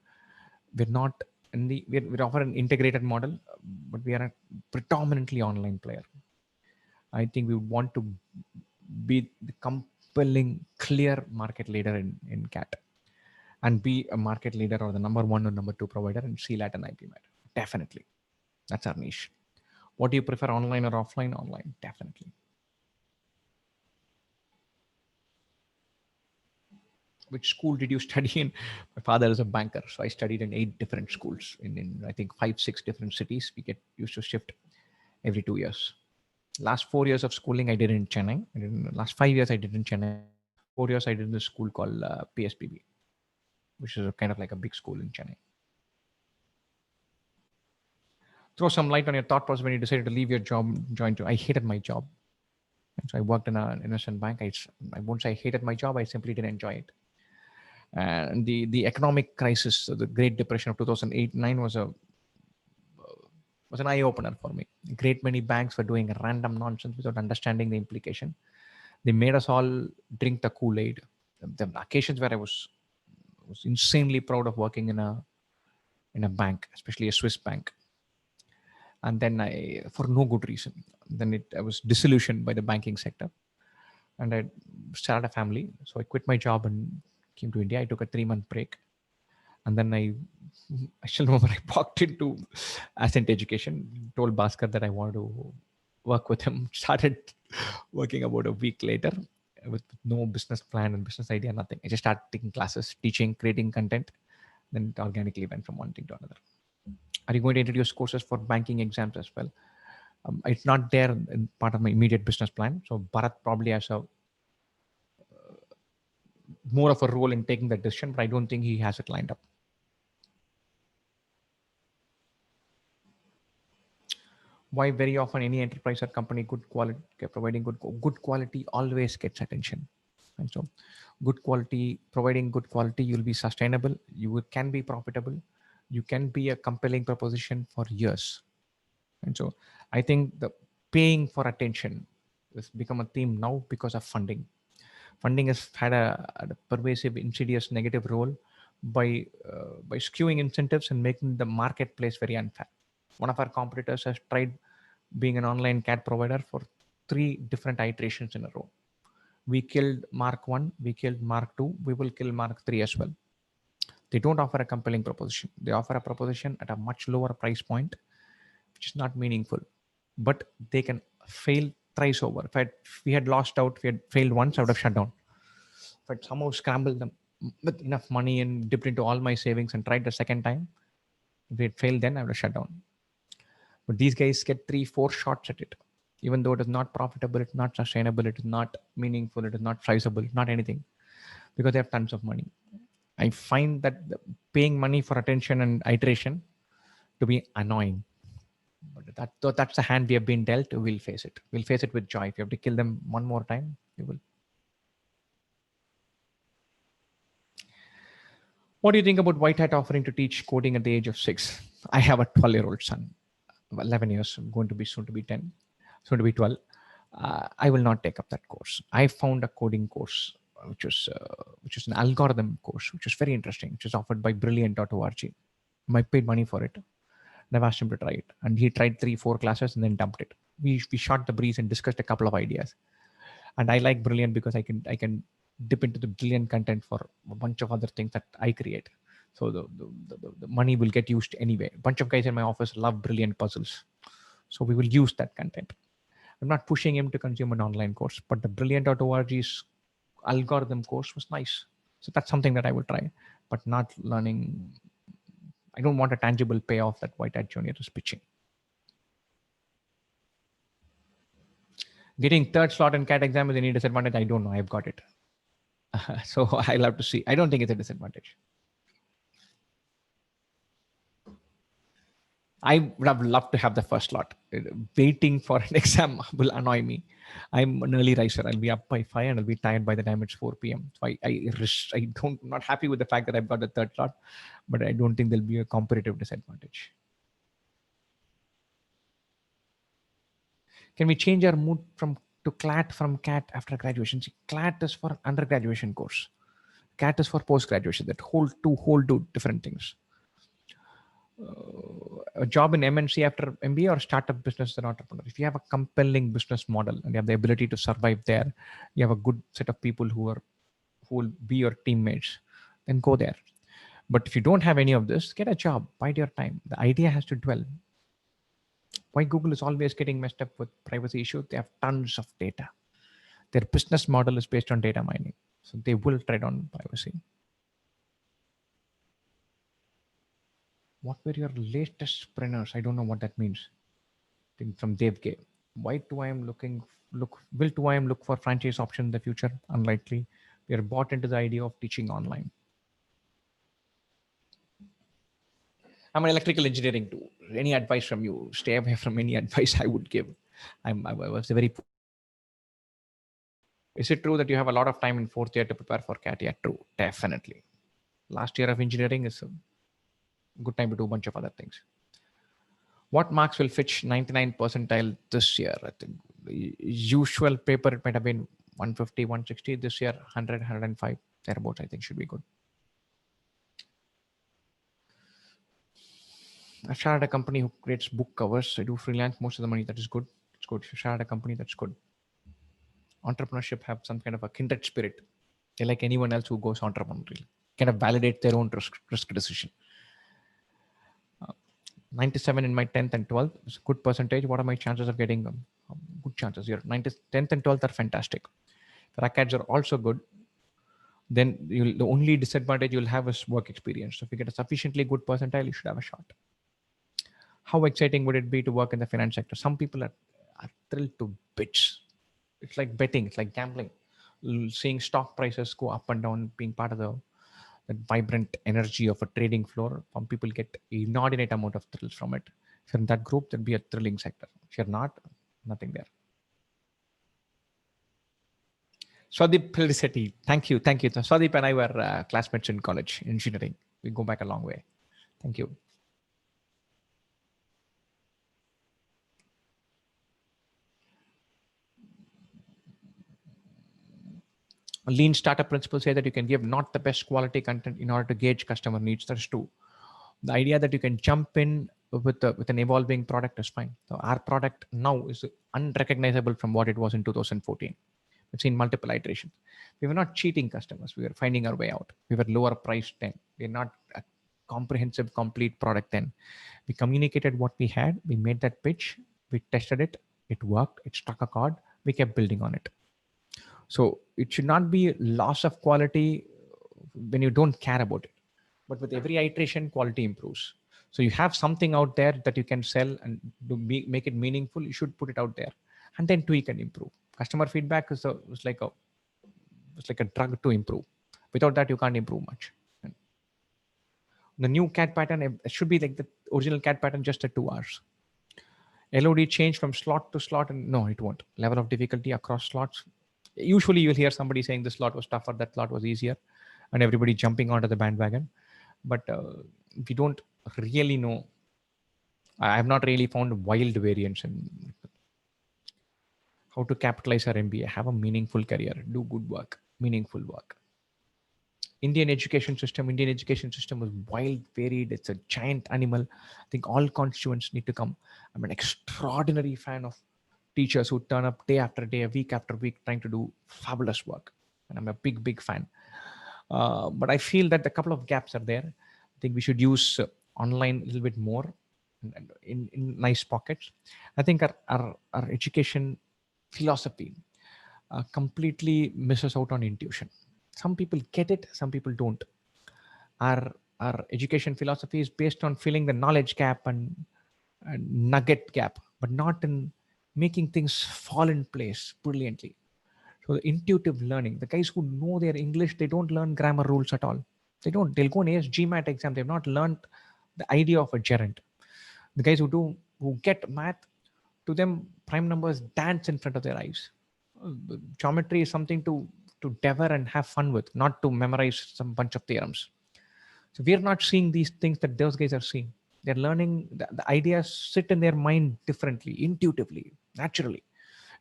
in the, we offer an integrated model, but we are a predominantly online player. I think we would want to be the compelling, clear market leader in CAT and be a market leader or the number 1 or number 2 provider in CLAT and IPMAT. Definitely. That's our niche. What do you prefer, online or offline? Online, definitely. Which school did you study in? My father is a banker, so I studied in 8 different schools in I think 5-6 different cities. We get used to shift every 2 years. Last 4 years of schooling I did in Chennai. Last 5 years I did in Chennai. 4 years I did in a school called PSPB, which is kind of like a big school in Chennai. Throw some light on your thought process when you decided to leave your job, I hated my job. And so I worked in an investment bank. I won't say I hated my job. I simply didn't enjoy it. And the economic crisis, the Great Depression of 2008-9 was an eye-opener for me. A great many banks were doing random nonsense without understanding the implication. They made us all drink the Kool-Aid. The occasions where I was insanely proud of working in a bank, especially a Swiss bank. And then for no good reason, I was disillusioned by the banking sector, and I started a family. So I quit my job and came to India. I took a 3-month break, and then I still remember I walked into Ascent Education, told Bhaskar that I wanted to work with him. Started working about a week later with no business plan and business idea, nothing. I just started taking classes, teaching, creating content. Then it organically went from one thing to another. Are you going to introduce courses for banking exams as well? It's not there in part of my immediate business plan. So Bharat probably has more of a role in taking that decision, but I don't think he has it lined up. Why very often any enterprise or company providing good quality always gets attention. And so good quality, providing good quality, you'll be sustainable. You can be profitable. You can be a compelling proposition for years. And so I think the paying for attention has become a theme now because of funding. Funding has had a pervasive, insidious negative role by skewing incentives and making the marketplace very unfair. One of our competitors has tried being an online CAT provider for 3 different iterations in a row. We killed Mark 1, we killed Mark 2, we will kill Mark 3 as well. They don't offer a compelling proposition. They offer a proposition at a much lower price point, which is not meaningful, but they can fail thrice over. If we had lost out, if we had failed once, I would have shut down. If I'd somehow scrambled them with enough money and dipped into all my savings and tried the second time, If it failed then, I would have shut down. But these guys get 3-4 shots at it. Even though it is not profitable, it's not sustainable, it is not meaningful, it is not sizable, not anything, because they have tons of money. I find that paying money for attention and iteration to be annoying. But that's the hand we have been dealt. We'll face it. We'll face it with joy. If you have to kill them one more time, we will. What do you think about White Hat offering to teach coding at the age of 6? I have a 12-year-old son, 11 years, going to be soon to be 10, soon to be 12. I will not take up that course. I found a coding course, which was an algorithm course, which is very interesting, which is offered by brilliant.org. I paid money for it. And I've asked him to try it. And he tried 3-4 classes and then dumped it. We shot the breeze and discussed a couple of ideas. And I like Brilliant because I can dip into the Brilliant content for a bunch of other things that I create. So the money will get used anyway. A bunch of guys in my office love Brilliant puzzles. So we will use that content. I'm not pushing him to consume an online course, but the brilliant.org's algorithm course was nice. So that's something that I would try, but not learning. I don't want a tangible payoff that White Hat Junior is pitching. Getting third slot in CAT exam is any disadvantage? I don't know. I've got it. So I'll have to see. I don't think it's a disadvantage. I would have loved to have the first slot. Waiting for an exam will annoy me. I'm an early riser. I'll be up by 5 and I'll be tired by the time it's 4 p.m. So I'm not happy with the fact that I've got the third slot, but I don't think there'll be a competitive disadvantage. Can we change our mood to CLAT from CAT after graduation? See, CLAT is for undergraduation course. CAT is for post-graduation. That whole two different things. A job in MNC after MBA or startup business as an entrepreneur. If you have a compelling business model and you have the ability to survive there, you have a good set of people who will be your teammates, then go there. But if you don't have any of this, get a job, bide your time. The idea has to dwell. Why Google is always getting messed up with privacy issues? They have tons of data. Their business model is based on data mining. So they will tread on privacy. What were your latest sprinters? I don't know what that means. I think from 𝐻. Why do I am will 2IIM look for franchise option in the future? Unlikely. We are bought into the idea of teaching online. I'm an electrical engineering too. Any advice from you? Stay away from any advice I would give. I was a very. Is it true that you have a lot of time in 4th year to prepare for CAT? Yeah, true. Definitely. Last year of engineering is a good time to do a bunch of other things. What marks will fetch 99 percentile this year? I think the usual paper, it might have been 150, 160. This year, 100, 105, thereabouts, I think should be good. I've started a company who creates book covers. I do freelance most of the money. That is good. It's good. If you started a company, that's good. Entrepreneurship have some kind of a kindred spirit. They're like anyone else who goes entrepreneurial. Kind of validate their own risk decision. 97 in my 10th and 12th is a good percentage. What are my chances of getting them? Good chances here. 10th and 12th are fantastic. The RACADs are also good. Then the only disadvantage you'll have is work experience. So if you get a sufficiently good percentile, you should have a shot. How exciting would it be to work in the finance sector? Some people are thrilled to bits. It's like betting. It's like gambling. Seeing stock prices go up and down, being part of the vibrant energy of a trading floor. Some people get inordinate amount of thrills from it. If you're in that group, that'd be a thrilling sector. If you're not, nothing there. Swadeep Pilsetti, thank you. Swadeep and I were classmates in college, engineering. We go back a long way. Thank you. Lean startup principles say that you can give not the best quality content in order to gauge customer needs. That's true. The idea that you can jump in with an evolving product is fine. So our product now is unrecognizable from what it was in 2014. We've seen multiple iterations. We were not cheating customers. We were finding our way out. We were lower priced then. We're not a comprehensive, complete product then. We communicated what we had. We made that pitch. We tested it. It worked. It struck a chord. We kept building on it. So it should not be loss of quality when you don't care about it. But with every iteration, quality improves. So you have something out there that you can sell and make it meaningful. You should put it out there and then tweak and improve. Customer feedback is like a drug to improve. Without that, you can't improve much. And the new CAT pattern, it should be like the original CAT pattern, just at 2 hours. LOD change from slot to slot, and no, it won't. Level of difficulty across slots. Usually you'll hear somebody saying this slot was tougher, that slot was easier, and everybody jumping onto the bandwagon. But we don't really know. I have not really found wild variants in how to capitalize our MBA, have a meaningful career, do good work, meaningful work. Indian education system was wild, varied. It's a giant animal. I think all constituents need to come. I'm an extraordinary fan of teachers who turn up day after day, week after week, trying to do fabulous work. And I'm a big fan. But I feel that a couple of gaps are there. I think we should use online a little bit more in nice pockets. I think our education philosophy completely misses out on intuition. Some people get it, some people don't. Our education philosophy is based on filling the knowledge gap and nugget gap, but not in making things fall in place brilliantly. So the intuitive learning, the guys who know their English, they don't learn grammar rules at all. They don't. They'll go and ace GMAT exam. They've not learned the idea of a gerund. The guys who get math, to them, prime numbers dance in front of their eyes. Geometry is something to devour and have fun with, not to memorize some bunch of theorems. So we're not seeing these things that those guys are seeing. They're learning, the ideas sit in their mind differently, intuitively, naturally.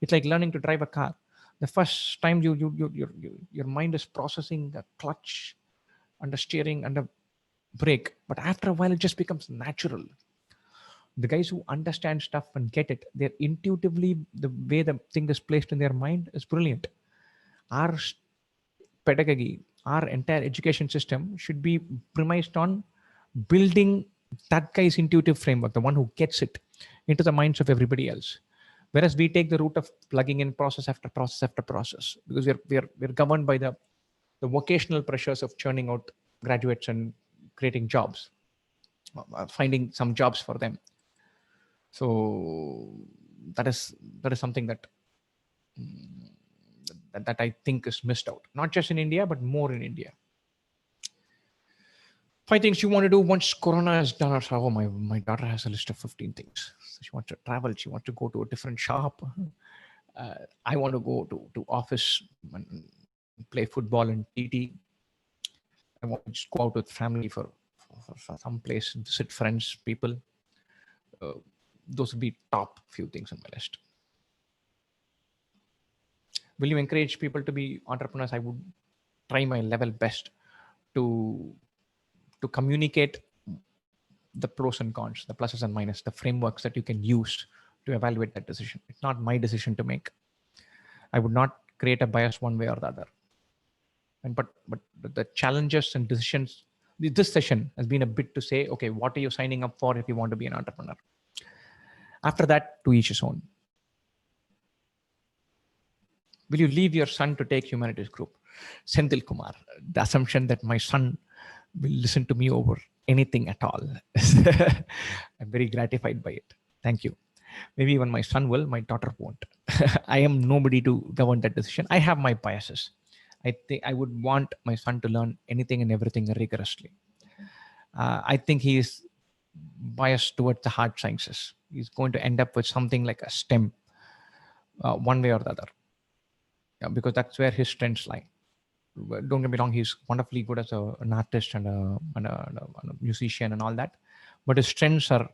It's like learning to drive a car. The first time your mind is processing the clutch, under steering, under brake, but after a while it just becomes natural. The guys who understand stuff and get it, they're intuitively, the way the thing is placed in their mind is brilliant. Our pedagogy, our entire education system should be premised on building that guy's intuitive framework, the one who gets it, into the minds of everybody else. Whereas we take the route of plugging in process after process after process, because we're governed by the vocational pressures of churning out graduates and creating jobs, finding some jobs for them. So that is something that I think is missed out, not just in India, but more in India. 5 things you want to do once Corona is done. Oh, my daughter has a list of 15 things. So she wants to travel. She wants to go to a different shop. I want to go to office and play football and TT. I want to just go out with family for some place, visit friends, people. Those would be top few things on my list. Will you encourage people to be entrepreneurs? I would try my level best to communicate the pros and cons, the pluses and minuses, the frameworks that you can use to evaluate that decision. It's not my decision to make. I would not create a bias one way or the other. But the challenges and decisions, this session has been a bit to say, okay, what are you signing up for if you want to be an entrepreneur? After that, to each his own. Will you leave your son to take humanities group? Senthil Kumar, the assumption that my son will listen to me over anything at all. I'm very gratified by it. Thank you. Maybe even my son will, my daughter won't. I am nobody to govern that decision. I have my biases. I think I would want my son to learn anything and everything rigorously. I think he is biased towards the hard sciences. He's going to end up with something like a STEM, one way or the other. Yeah, because that's where his strengths lie. Don't get me wrong, he's wonderfully good as an artist and a musician and all that, but his strengths are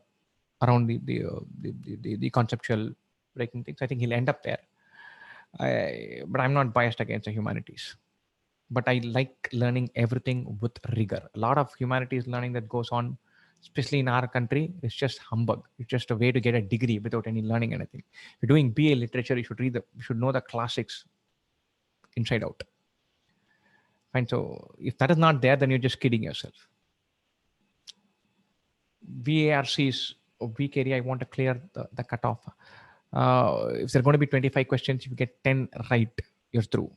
around the conceptual breaking things. I think he'll end up there. But I'm not biased against the humanities. But I like learning everything with rigor. A lot of humanities learning that goes on, especially in our country, is just humbug. It's just a way to get a degree without any learning anything. If you're doing BA literature, you should know the classics inside out. Fine. So if that is not there, then you're just kidding yourself. VARC is a weak area. I want to clear the cutoff. If there are going to be 25 questions, if you get 10 right, you're through.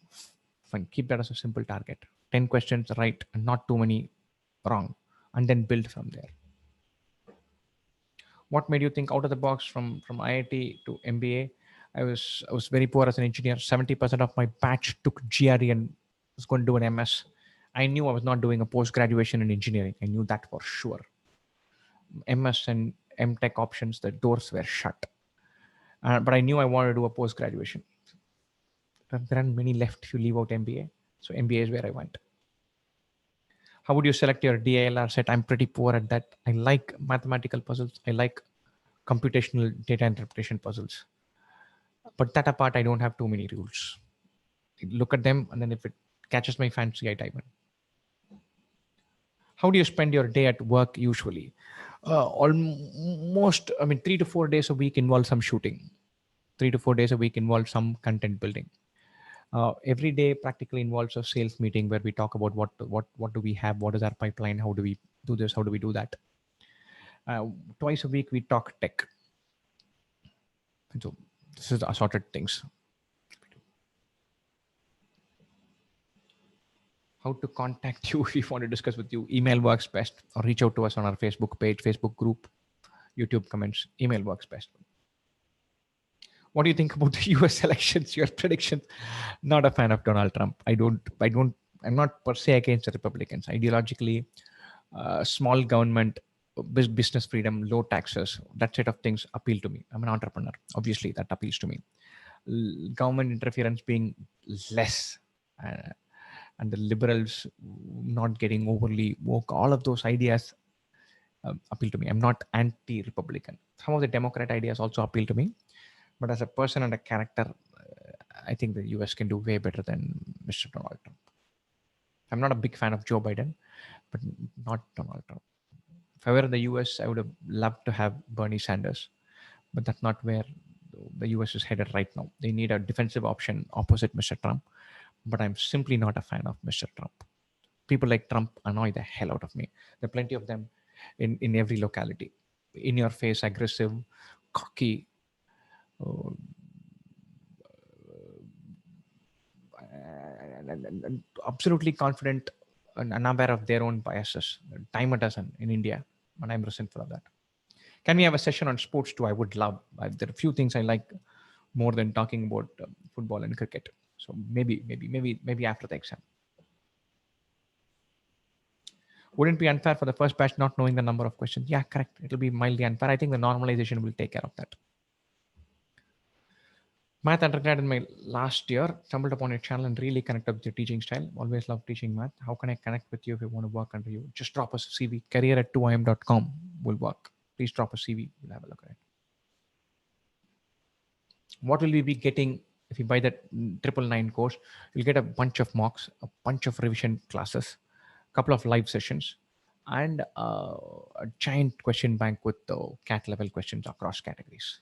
Fine. Keep that as a simple target. 10 questions right and not too many wrong, and then build from there. What made you think out of the box from IIT to MBA? I was very poor as an engineer. 70% of my batch took GRE and was going to do an MS. I knew I was not doing a post graduation in engineering. I knew that for sure. MS and MTech options, the doors were shut. But I knew I wanted to do a post graduation. There aren't many left if you leave out MBA. So MBA is where I went. How would you select your DILR set? I'm pretty poor at that. I like mathematical puzzles. I like computational data interpretation puzzles. But that apart, I don't have too many rules. I look at them, and then if it catches my fancy, I dive in. How do you spend your day at work usually? Almost, 3 to 4 days a week involves some shooting. 3 to 4 days a week involves some content building. Every day practically involves a sales meeting where we talk about what do we have, what is our pipeline, how do we do this, how do we do that. Twice a week we talk tech. And so this is the assorted things. How to contact you if you want to discuss with you? Email works best, or reach out to us on our Facebook page, Facebook group, YouTube comments. Email works best. What do you think about the US elections? Your predictions? Not a fan of Donald Trump. I'm not per se against the Republicans. Ideologically, small government, business freedom, low taxes, that set of things appeal to me. I'm an entrepreneur. Obviously, that appeals to me. Government interference being less, and the liberals not getting overly woke, all of those ideas appeal to me. I'm not anti-Republican. Some of the Democrat ideas also appeal to me. But as a person and a character, I think the US can do way better than Mr. Donald Trump. I'm not a big fan of Joe Biden, but not Donald Trump. If I were in the US, I would have loved to have Bernie Sanders, but that's not where the US is headed right now. They need a defensive option opposite Mr. Trump, but I'm simply not a fan of Mr. Trump. People like Trump annoy the hell out of me. There are plenty of them in every locality. In your face, aggressive, cocky, and absolutely confident and unaware of their own biases. Time a dozen in India, and I'm resentful of that. Can we have a session on sports too? I would love. There are a few things I like more than talking about football and cricket. So maybe after the exam. Wouldn't it be unfair for the first batch not knowing the number of questions? Yeah, correct. It'll be mildly unfair. I think the normalization will take care of that. Math undergrad in my last year, stumbled upon your channel and really connected with your teaching style. Always love teaching math. How can I connect with you if you want to work under you? Just drop us a CV. career@2im.com will work. Please drop a CV. We'll have a look at it. What will we be getting if you buy that 999 course? You'll get a bunch of mocks, a bunch of revision classes, a couple of live sessions, and a giant question bank with the CAT level questions across categories.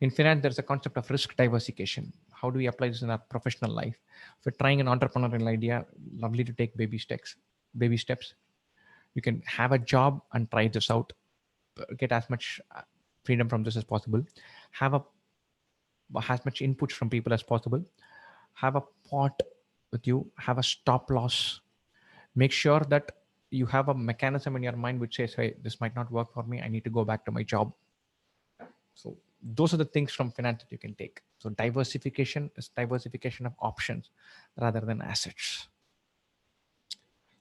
In finance, there's a concept of risk diversification. How do we apply this in our professional life? If you're trying an entrepreneurial idea, lovely to take baby steps. You can have a job and try this out. Get as much freedom from this as possible. Have as much input from people as possible. Have a pot with you. Have a stop loss. Make sure that you have a mechanism in your mind which says, hey, this might not work for me. I need to go back to my job. So those are the things from finance that you can take. So diversification is diversification of options rather than assets.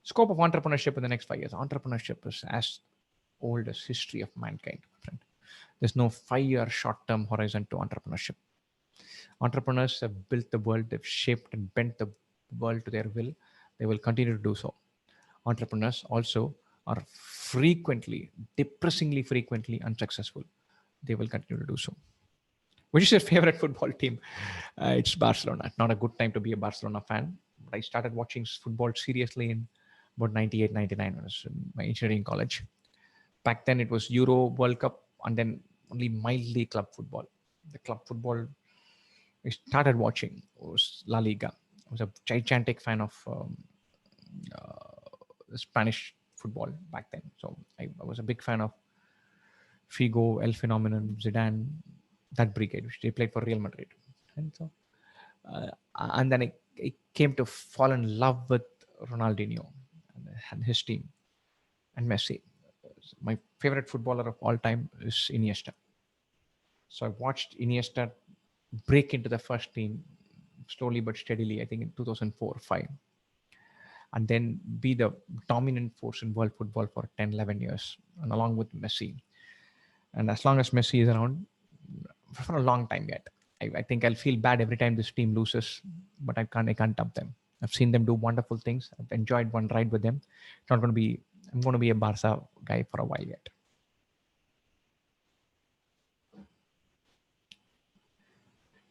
Scope of entrepreneurship in the next 5 years. Entrepreneurship is as old as history of mankind, my friend. There's no 5-year short-term horizon to entrepreneurship. Entrepreneurs have built the world. They've shaped and bent the world to their will. They will continue to do so. Entrepreneurs also are frequently, depressingly frequently unsuccessful. They will continue to do so. Which is your favorite football team? It's Barcelona. It's not a good time to be a Barcelona fan. But I started watching football seriously in about 98, 99 when I was in my engineering college. Back then it was Euro, World Cup, and then only mildly club football. The club football I started watching was La Liga. I was a gigantic fan of Spanish football back then. So I was a big fan of Figo, El Phenomenon, Zidane, that brigade, which they played for Real Madrid. And so, and then I came to fall in love with Ronaldinho and his team and Messi. My favorite footballer of all time is Iniesta. So I watched Iniesta break into the first team slowly but steadily, I think in 2004-5, and then be the dominant force in world football for 10, 11 years, and along with Messi. And as long as Messi is around, for a long time yet, I think I'll feel bad every time this team loses, but I can't dump them. I've seen them do wonderful things. I've enjoyed one ride with them. It's not going to be, I'm going to be a Barca guy for a while yet.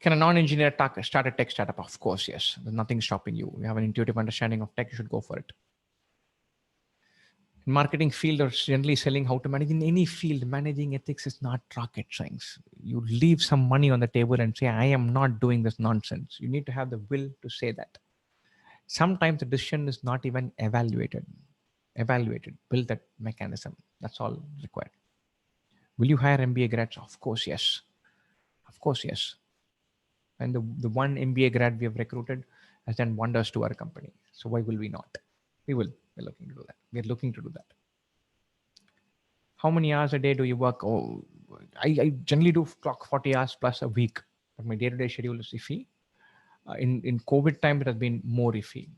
Can a non-engineer start a tech startup? Of course, yes. There's nothing stopping you. You have an intuitive understanding of tech, you should go for it. In marketing field or generally selling how to manage in any field, managing ethics is not rocket science. You leave some money on the table and say, I am not doing this nonsense. You need to have the will to say that. Sometimes the decision is not even evaluated. Build that mechanism. That's all required. Will you hire MBA grads? Of course, yes. Of course, yes. And the one MBA grad we have recruited has done wonders to our company. So why will we not? We will. We're looking to do that. We're looking to do that. How many hours a day do you work? Oh, I generally do clock 40 hours plus a week, but my day-to-day schedule is iffy. In COVID time, it has been more iffy.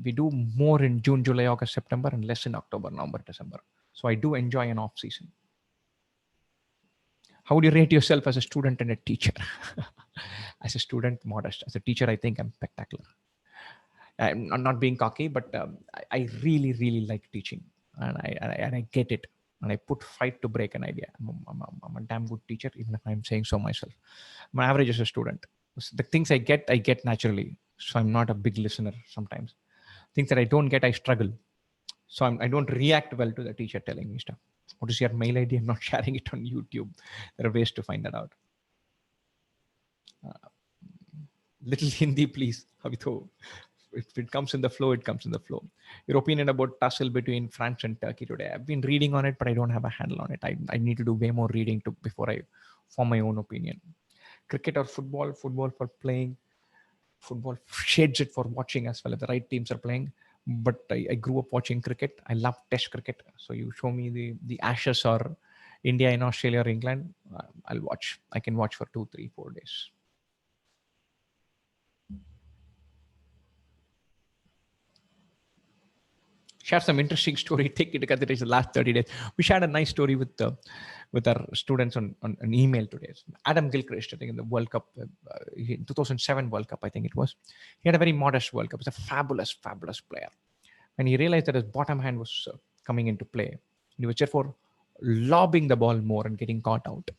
We do more in June, July, August, September, and less in October, November, December. So I do enjoy an off season. How would you rate yourself as a student and a teacher? As a student, modest. As a teacher, I think I'm spectacular. I'm not being cocky, but I really, really like teaching, and I get it, and I put fight to break an idea. I'm a damn good teacher, even if I'm saying so myself. I'm average as a student. The things I get naturally. So I'm not a big listener sometimes. Things that I don't get, I struggle. So I don't react well to the teacher telling me stuff. What is your mail ID? I'm not sharing it on YouTube. There are ways to find that out. Little Hindi, please. If it comes in the flow, it comes in the flow. Your opinion about tussle between France and Turkey today. I've been reading on it, but I don't have a handle on it. I need to do way more reading before I form my own opinion. Cricket or football? Football for playing. Football shades it for watching as well if the right teams are playing. But I grew up watching cricket. I love Test cricket. So you show me the Ashes or India in Australia or England, I'll watch. I can watch for 2, 3, 4 days. Share some interesting story. Take it together. The last 30 days. We shared a nice story with our students on an email today. Adam Gilchrist, I think in the World Cup, in 2007 World Cup, I think it was. He had a very modest World Cup. He's a fabulous, fabulous player. And he realized that his bottom hand was coming into play. He was therefore lobbing the ball more and getting caught out.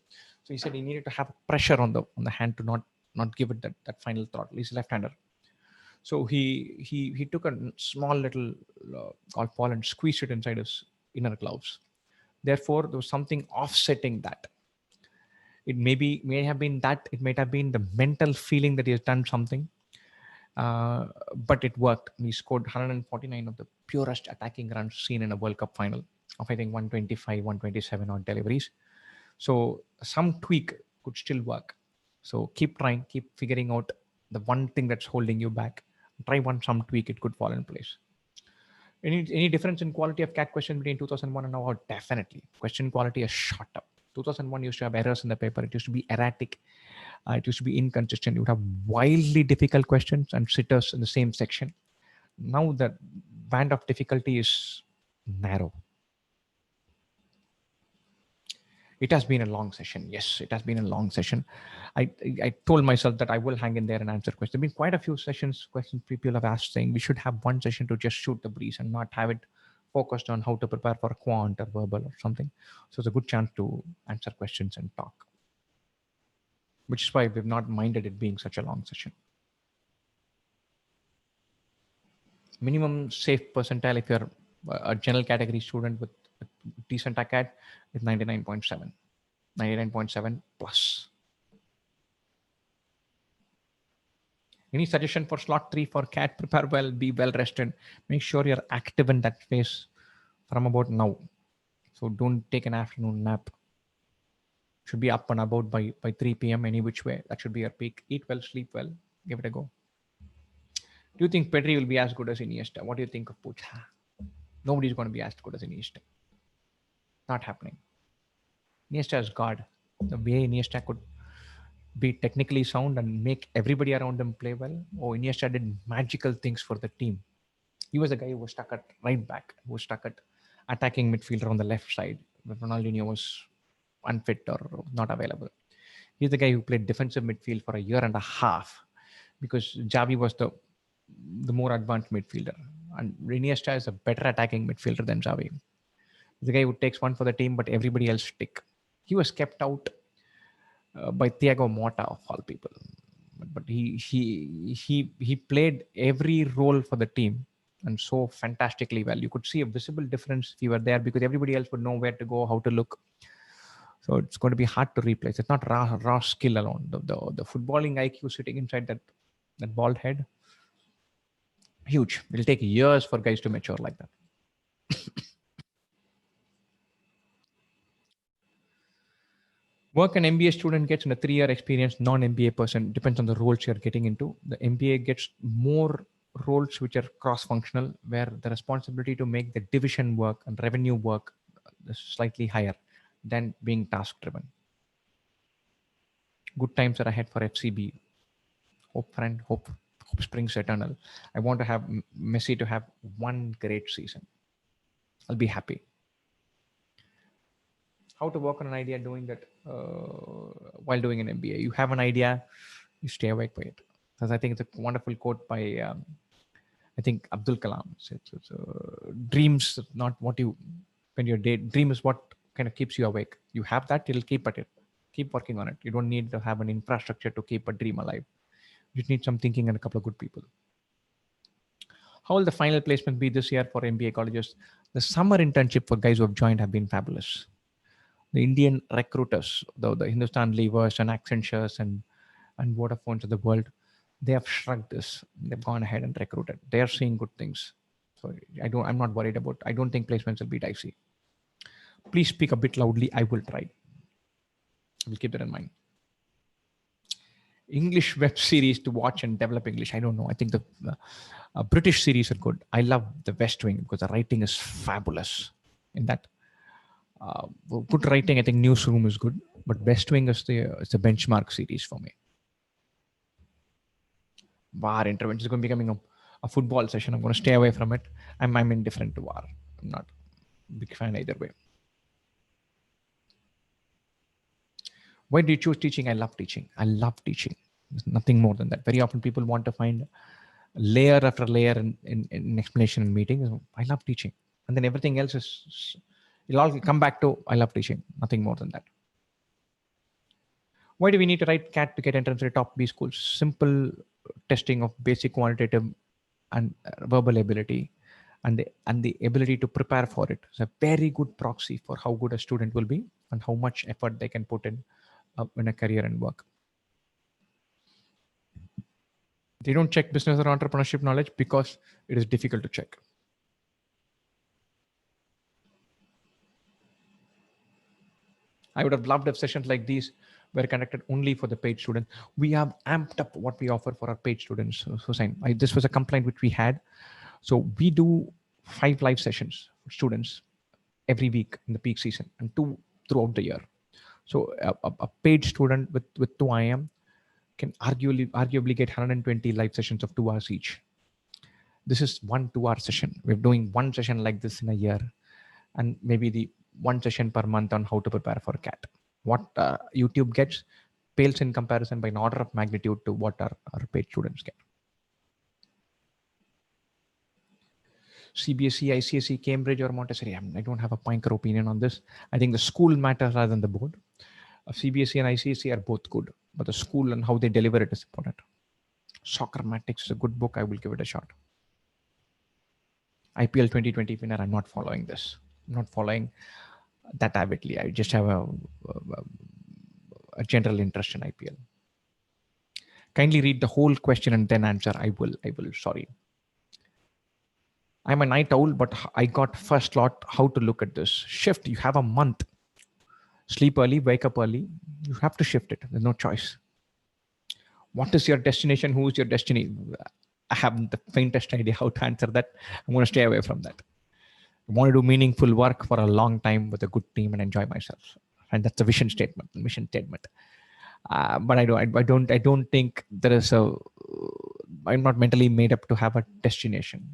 So he said he needed to have pressure on the hand to not give it that final throttle. He's a left-hander. So he took a small little golf ball and squeezed it inside his inner gloves. Therefore, there was something offsetting that. It may have been that. It might have been the mental feeling that he has done something. But it worked. He scored 149 of the purest attacking runs seen in a World Cup final of, I think, 125, 127 on deliveries. So some tweak could still work. So keep trying, keep figuring out the one thing that's holding you back. Try some tweak, it could fall in place. Any difference in quality of CAT question between 2001 and now? Oh, definitely. Question quality has shot up. 2001 used to have errors in the paper. It used to be erratic. It used to be inconsistent. You would have wildly difficult questions and sitters in the same section. Now the band of difficulty is narrow. It has been a long session. Yes, it has been a long session. I told myself that I will hang in there and answer questions. There have been quite a few questions people have asked saying we should have one session to just shoot the breeze and not have it focused on how to prepare for a quant or verbal or something. So it's a good chance to answer questions and talk, which is why we've not minded it being such a long session. Minimum safe percentile if you're a general category student with decent ACAD is 99.7. 99.7 plus. Any suggestion for slot 3 for CAT? Prepare well, be well rested. Make sure you're active in that space from about now. So don't take an afternoon nap. Should be up and about by 3 p.m. any which way. That should be your peak. Eat well, sleep well. Give it a go. Do you think Pedri will be as good as Iniesta? What do you think of Pucha? Nobody's going to be as good as Iniesta. Not happening. Iniesta is God. The way Iniesta could be technically sound and make everybody around him play well. Oh, Iniesta did magical things for the team. He was the guy who was stuck at right back, who was stuck at attacking midfielder on the left side when Ronaldinho was unfit or not available. He's the guy who played defensive midfield for a year and a half because Xavi was the more advanced midfielder. And Iniesta is a better attacking midfielder than Xavi. He's the guy who takes one for the team, but everybody else stick. He was kept out by Thiago Motta of all people. But he played every role for the team and so fantastically well. You could see a visible difference if you were there because everybody else would know where to go, how to look. So it's going to be hard to replace. It's not raw skill alone. The footballing IQ sitting inside that bald head, huge. It'll take years for guys to mature like that. Work an MBA student gets in a 3-year experience, non-MBA person, depends on the roles you're getting into. The MBA gets more roles which are cross-functional, where the responsibility to make the division work and revenue work is slightly higher than being task-driven. Good times are ahead for FCB. Hope, friend, hope springs eternal. I want to have Messi to have one great season. I'll be happy. How to work on an idea doing that while doing an MBA. You have an idea, you stay awake by it. Because I think it's a wonderful quote by, I think, Abdul Kalam. It's dreams, not what you, when your day, dream is what kind of keeps you awake. You have that, you'll keep at it. Keep working on it. You don't need to have an infrastructure to keep a dream alive. You just need some thinking and a couple of good people. How will the final placement be this year for MBA colleges? The summer internship for guys who have joined have been fabulous. The Indian recruiters, the Hindustan Levers and Accentures and Vodafones of the world, they have shrugged this. They've gone ahead and recruited. They are seeing good things. So I'm not worried about, I don't think placements will be dicey. Please speak a bit loudly. I will try. We'll keep that in mind. English web series to watch and develop English. I don't know. I think the British series are good. I love the West Wing because the writing is fabulous in that. Good writing, I think Newsroom is good, but West Wing is the benchmark series for me. VAR intervention is going to be becoming a football session. I'm going to stay away from it. I'm indifferent to VAR. I'm not a big fan either way. Why do you choose teaching? I love teaching. I love teaching. There's nothing more than that. Very often people want to find layer after layer in explanation and meetings. I love teaching. And then everything else is, it'll all come back to, I love teaching. Nothing more than that. Why do we need to write CAT to get entrance to the top B schools? Simple testing of basic quantitative and verbal ability and the ability to prepare for it. It's a very good proxy for how good a student will be and how much effort they can put in a career and work. They don't check business or entrepreneurship knowledge because it is difficult to check. I would have loved if sessions like these were conducted only for the paid students. We have amped up what we offer for our paid students. Hussain, this was a complaint which we had. So we do 5 live sessions for students every week in the peak season and 2 throughout the year. So a paid student with 2 IM can arguably get 120 live sessions of 2 hours each. This is 1 2-hour session. We're doing 1 session like this in a year and maybe the 1 session per month on how to prepare for CAT. What YouTube gets pales in comparison by an order of magnitude to what our paid students get. CBSE, ICSE, Cambridge or Montessori. I don't have a pointer opinion on this. I think the school matters rather than the board. CBSE and ICSE are both good, but the school and how they deliver it is important. Soccermatics is a good book. I will give it a shot. IPL 2020 winner. I'm not following this. I'm not following that avidly. I just have a general interest in IPL. Kindly read the whole question and then answer. I will. Sorry. I'm a night owl, but I got first lot how to look at this. Shift. You have a month. Sleep early, wake up early. You have to shift it. There's no choice. What is your destination? Who is your destiny? I haven't the faintest idea how to answer that. I'm going to stay away from that. I want to do meaningful work for a long time with a good team and enjoy myself. And that's a mission statement. But I don't think there is a. I'm not mentally made up to have a destination.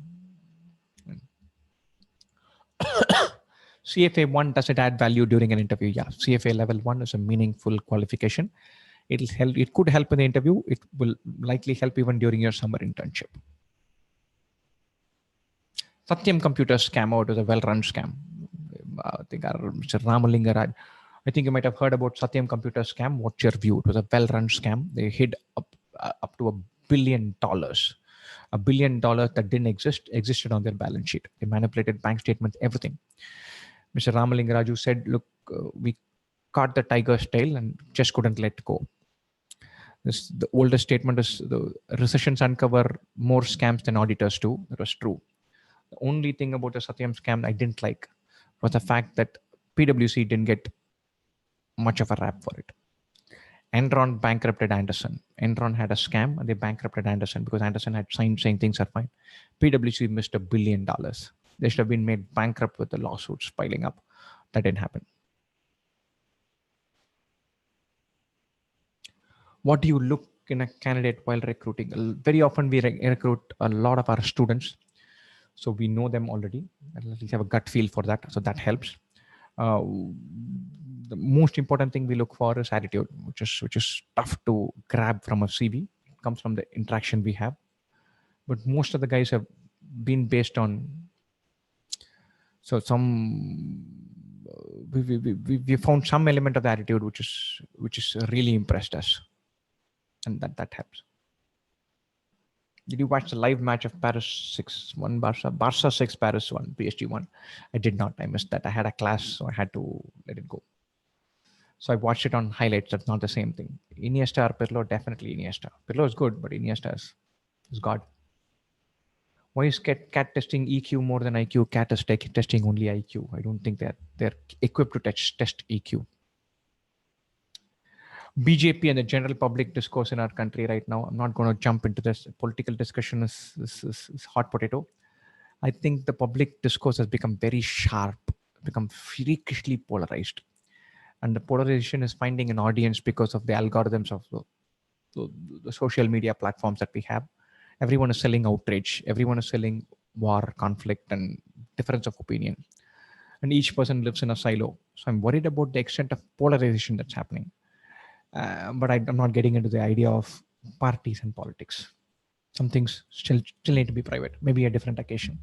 CFA 1, does it add value during an interview? Yeah, CFA level 1 is a meaningful qualification. It'll help. It could help in the interview. It will likely help even during your summer internship. Satyam Computer scam out was a well-run scam. I think Mr. Ramalingaraj. I think you might have heard about Satyam Computer scam. What's your view? It was a well-run scam. They hid up to $1 billion. $1 billion that didn't existed on their balance sheet. They manipulated bank statements, everything. Mr. Ramalingaraju said, look, we caught the tiger's tail and just couldn't let go. The oldest statement is the recessions uncover more scams than auditors do. That was true. The only thing about the Satyam scam I didn't like was the fact that PwC didn't get much of a rap for it. Enron bankrupted Anderson. Enron had a scam and they bankrupted Anderson because Anderson had signed saying things are fine. PwC missed $1 billion. They should have been made bankrupt with the lawsuits piling up. That didn't happen. What do you look in a candidate while recruiting? Very often we recruit a lot of our students. So we know them already. At least have a gut feel for that. So that helps. The most important thing we look for is attitude, which is tough to grab from a CV. It comes from the interaction we have. But most of the guys have been based on. So we found some element of the attitude which is really impressed us, and that helps. Did you watch the live match of Paris 6-1 Barca 6 Paris 1 PSG 1? I did not. I missed that. I had a class, so I had to let it go. So I watched it on highlights. That's not the same thing. Iniesta or Pirlo? Definitely Iniesta. Pirlo is good, but Iniesta is God. Why is cat testing EQ more than IQ? Cat is testing only IQ. I don't think they're equipped to test EQ. BJP and the general public discourse in our country right now. I'm not going to jump into this. Political discussion is hot potato. I think the public discourse has become very sharp, become freakishly polarized. And the polarization is finding an audience because of the algorithms of the social media platforms that we have. Everyone is selling outrage. Everyone is selling war, conflict, and difference of opinion. And each person lives in a silo. So I'm worried about the extent of polarization that's happening. But I'm not getting into the idea of parties and politics. Some things still need to be private, maybe a different occasion.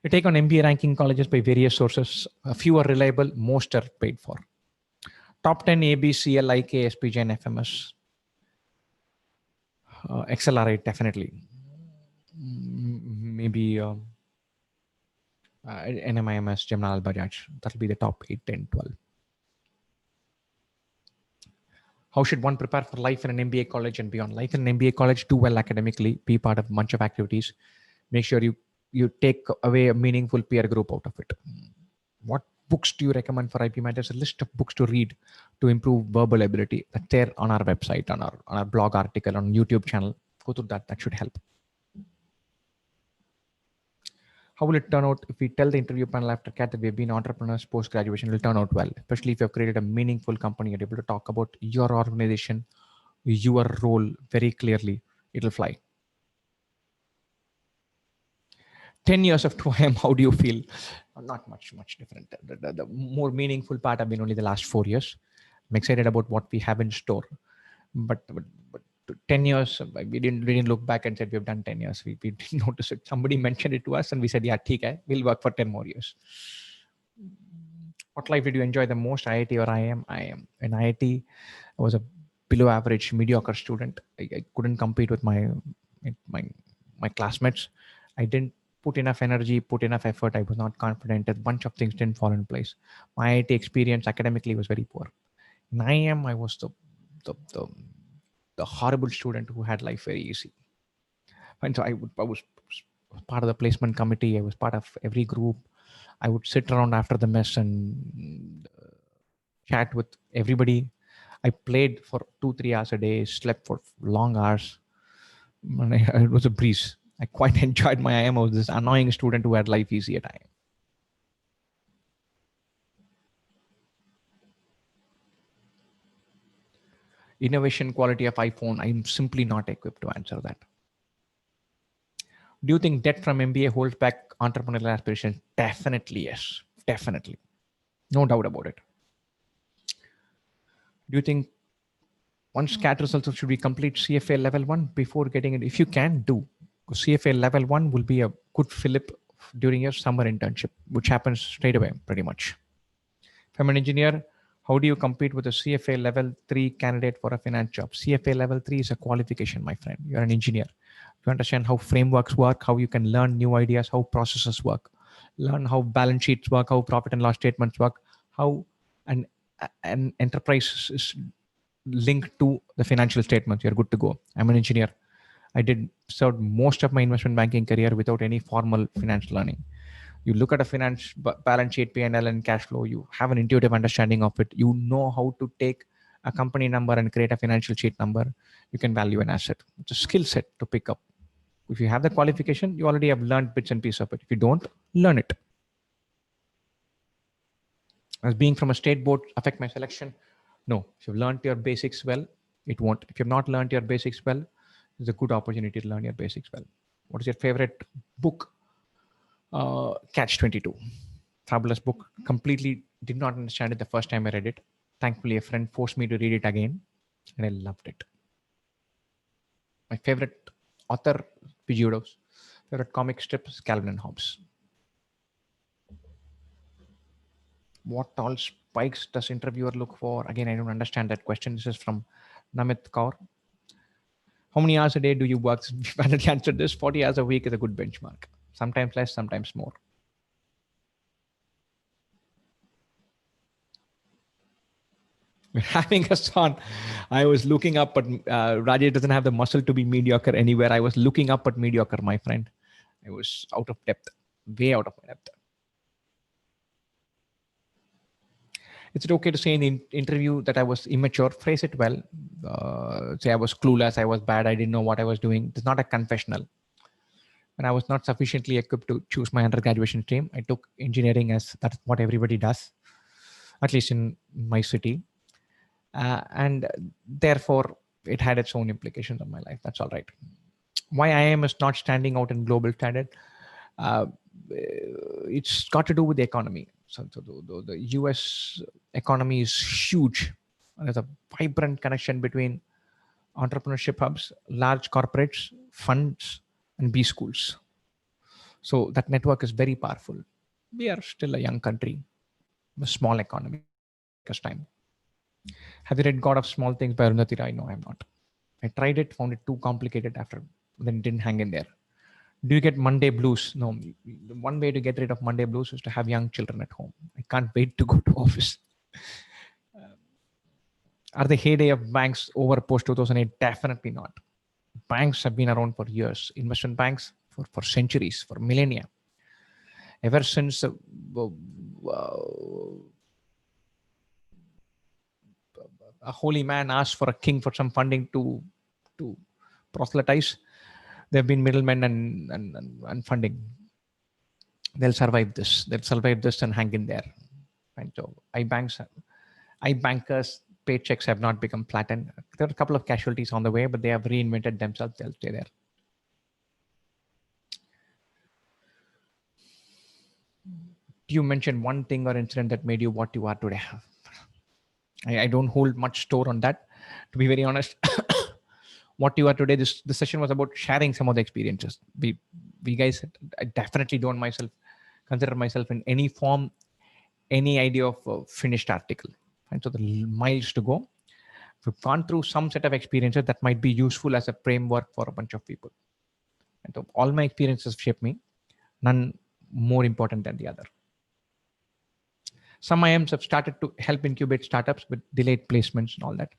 You take on MBA ranking colleges by various sources. A few are reliable, most are paid for. Top 10 AB, CL, IK, SPJ, and FMS. XLRI, definitely. Maybe NMIMS, Jamnal Bajaj. That'll be the top 8, 10, 12. How should one prepare for life in an MBA college and beyond? Life in an MBA college, do well academically, be part of a bunch of activities. Make sure you take away a meaningful peer group out of it. What books do you recommend for IP Matters? A list of books to read to improve verbal ability. That's there on our website, on our blog article, on YouTube channel. Go through that. That should help. How will it turn out if we tell the interview panel after CAT that we've been entrepreneurs post-graduation? It will turn out well, especially if you've created a meaningful company. You're able to talk about your organization, your role very clearly. It'll fly. 10 years of 2IM, how do you feel? Not much different. The more meaningful part have been only the last 4 years. I'm excited about what we have in store. But 10 years, we didn't look back and said we've done 10 years. We didn't notice it. Somebody mentioned it to us and we said, yeah, okay, we'll work for 10 more years. What life did you enjoy the most, IIT or IIM? IIM. In IIT, I was a below average, mediocre student. I couldn't compete with my classmates. I didn't put enough energy, put enough effort. I was not confident. A bunch of things didn't fall in place. My IIT experience academically was very poor. In IIM, I was the horrible student who had life very easy. And so I was part of the placement committee. I was part of every group. I would sit around after the mess and chat with everybody. I played for 2-3 hours a day, slept for long hours. And it was a breeze. I quite enjoyed my IM. I was this annoying student who had life easy at IM. Innovation quality of iPhone, I'm simply not equipped to answer that. Do you think debt from MBA holds back entrepreneurial aspirations? Definitely yes. Definitely. No doubt about it. Do you think once CAT results should we complete CFA level 1 before getting it? If you can, do. CFA level 1 will be a good fillip during your summer internship, which happens straight away pretty much. If I'm an engineer, how do you compete with a CFA level 3 candidate for a finance job? CFA level 3 is a qualification, my friend. You're an engineer. You understand how frameworks work, how you can learn new ideas, how processes work, learn how balance sheets work, how profit and loss statements work, how an enterprise is linked to the financial statements. You're good to go. I'm an engineer. I did served most of my investment banking career without any formal finance learning. You look at a finance balance sheet, P&L and cash flow, you have an intuitive understanding of it. You know how to take a company number and create a financial sheet number. You can value an asset. It's a skill set to pick up. If you have the qualification, you already have learned bits and pieces of it. If you don't, learn it. As being from a state board affect my selection? No. If you've learned your basics well, it won't. If you've not learned your basics well, it's a good opportunity to learn your basics well. What is your favorite book? Catch-22. Fabulous book. Completely did not understand it the first time I read it. Thankfully, a friend forced me to read it again, and I loved it. My favorite author, Judos. Favorite comic strips, Calvin and Hobbes. What all spikes does interviewer look for? Again, I don't understand that question. This is from Namit Kaur. How many hours a day do you work? We've already answered this. 40 hours a week is a good benchmark. Sometimes less, sometimes more. We're having us on. I was looking up, but Rajesh doesn't have the muscle to be mediocre anywhere. I was looking up at mediocre, my friend. I was out of depth, way out of my depth. Is it okay to say in the interview that I was immature? Phrase it well. Say I was clueless, I was bad, I didn't know what I was doing. It's not a confessional. When I was not sufficiently equipped to choose my undergraduate stream, I took engineering as that's what everybody does, at least in my city. And therefore, it had its own implications on my life. That's all right. Why IIM is not standing out in global standard? It's got to do with the economy. So the US economy is huge. There's a vibrant connection between entrepreneurship hubs, large corporates, funds, and B schools. So that network is very powerful. We are still a young country, a small economy. Because time. Have you read God of Small Things by Arundhati Roy? No, I have not. I tried it, found it too complicated after, then it didn't hang in there. Do you get Monday blues? No. The one way to get rid of Monday blues is to have young children at home. I can't wait to go to office. Are the heyday of banks over post 2008? Definitely not. Banks have been around for years. Investment banks for centuries, for millennia. Ever since a holy man asked for a king for some funding to proselytize, there have been middlemen and funding. They'll survive this. They'll survive this and hang in there. And so iBankers' paychecks have not become flattened. There are a couple of casualties on the way, but they have reinvented themselves. They'll stay there. Do you mention one thing or incident that made you what you are today? I don't hold much store on that, to be very honest. What you are today, this session was about sharing some of the experiences. We guys, I definitely don't consider myself in any form, any idea of a finished article. And so the miles to go. We've gone through some set of experiences that might be useful as a framework for a bunch of people. And so all my experiences shape me, none more important than the other. Some IMs have started to help incubate startups with delayed placements and all that.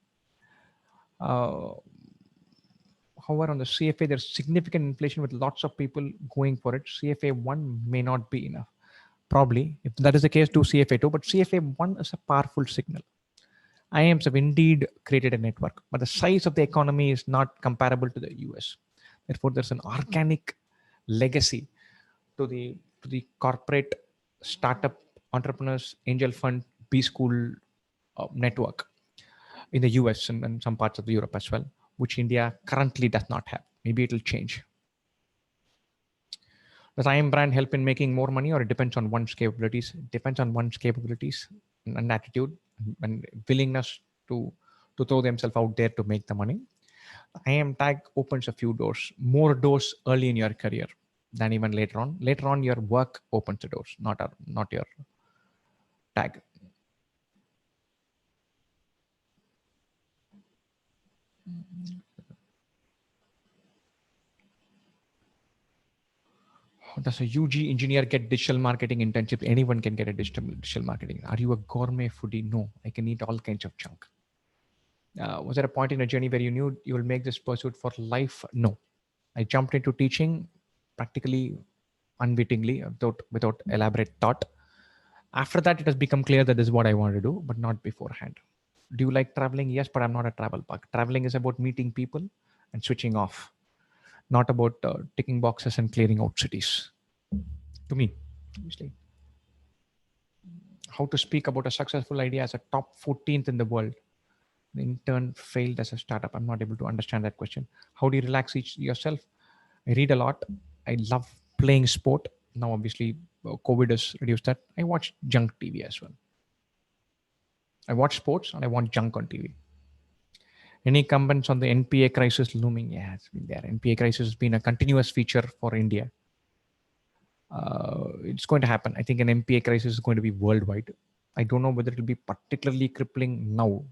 However, on the CFA, there's significant inflation with lots of people going for it. CFA 1 may not be enough. Probably, if that is the case, do CFA 2, but CFA 1 is a powerful signal. IIMs have indeed created a network, but the size of the economy is not comparable to the US. Therefore, there's an organic legacy to the corporate startup entrepreneurs angel fund B school network in the US and some parts of the Europe as well, which India currently does not have. Maybe it will change. Does IM brand help in making more money, or it depends on one's capabilities? It depends on one's capabilities and attitude and willingness to throw themselves out there to make the money. IM tag opens a few doors, more doors early in your career than even later on. Later on, your work opens the doors, not your tag. Does a UG engineer get digital marketing internship? Anyone can get a digital marketing. Are you a gourmet foodie? No, I can eat all kinds of junk. Was there a point in a journey where you knew you will make this pursuit for life? No. I jumped into teaching practically unwittingly, without elaborate thought. After that, it has become clear that this is what I want to do, but not beforehand. Do you like traveling? Yes, but I'm not a travel bug. Traveling is about meeting people and switching off, not about ticking boxes and clearing out cities. To me, obviously. How to speak about a successful idea as a top 14th in the world. The intern failed as a startup. I'm not able to understand that question. How do you relax yourself? I read a lot. I love playing sport. Now, obviously, COVID has reduced that. I watch junk TV as well. I watch sports and I want junk on TV. Any comments on the NPA crisis looming? Yeah, it's been there. NPA crisis has been a continuous feature for India. It's going to happen. I think an NPA crisis is going to be worldwide. I don't know whether it will be particularly crippling now.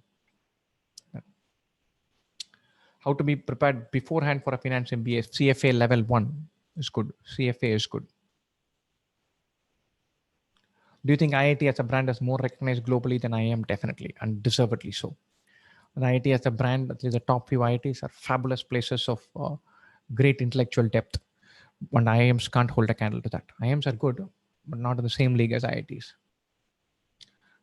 How to be prepared beforehand for a finance MBA? CFA level 1 is good. CFA is good. Do you think IIT as a brand is more recognized globally than IIM? Definitely, and deservedly so. And IIT as a brand, the top few IITs are fabulous places of great intellectual depth. And IIMs can't hold a candle to that. IIMs are good, but not in the same league as IITs.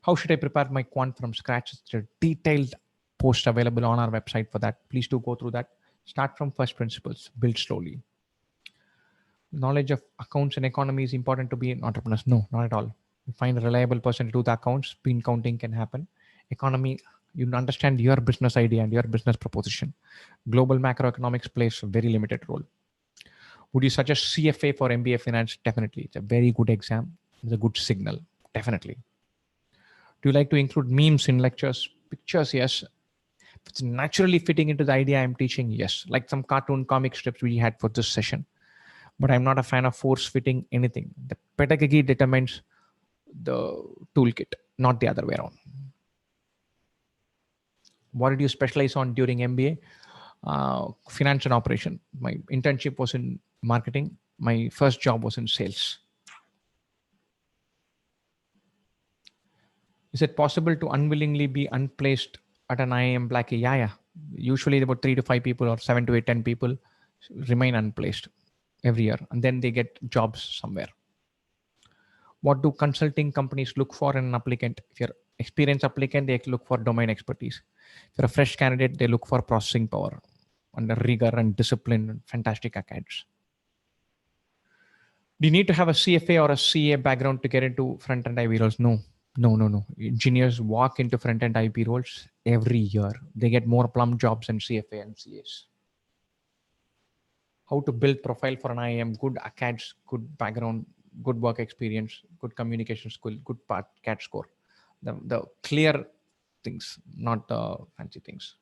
How should I prepare my quant from scratch? It's a detailed post available on our website for that. Please do go through that. Start from first principles, build slowly. Knowledge of accounts and economy is important to be an entrepreneur. No, not at all. You find a reliable person to do the accounts, bean counting can happen. Economy, you understand your business idea and your business proposition. Global macroeconomics plays a very limited role. Would you suggest CFA for MBA Finance? Definitely. It's a very good exam. It's a good signal. Definitely. Do you like to include memes in lectures? Pictures, yes. If it's naturally fitting into the idea I'm teaching, yes. Like some cartoon comic strips we had for this session. But I'm not a fan of force-fitting anything. The pedagogy determines the toolkit, not the other way around. What did you specialize on during MBA? Finance and operation. My internship was in marketing. My first job was in sales. Is it possible to unwillingly be unplaced at an IIM Blackie? Yeah. Usually about 3 to 5 people or 7 to 8, 10 people remain unplaced every year, and then they get jobs somewhere. What do consulting companies look for in an applicant? If you're an experienced applicant, they look for domain expertise. If you're a fresh candidate, they look for processing power and rigor and discipline and fantastic acads. Do you need to have a CFA or a CA background to get into front-end IB roles? No. Engineers walk into front-end IB roles every year. They get more plum jobs than CFA and CAs. How to build profile for an IIM? Good acads, good background, good work experience, good communication skill, good CAT score. The clear things, not the fancy things.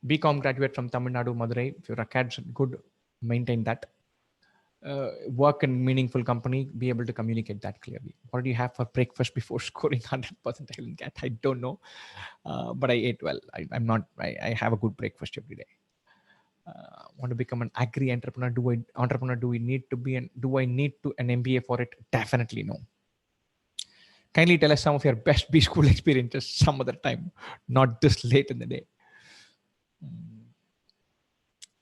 BCom graduate from Tamil Nadu, Madurai. If your acads good, maintain that. Work in meaningful company, be able to communicate that clearly. What do you have for breakfast before scoring 100% in CAT? I don't know, but I ate well. I have a good breakfast every day. Want to become an agri entrepreneur? Do I need to be an MBA for it? Definitely no. Kindly tell us some of your best B school experiences some other time, not this late in the day.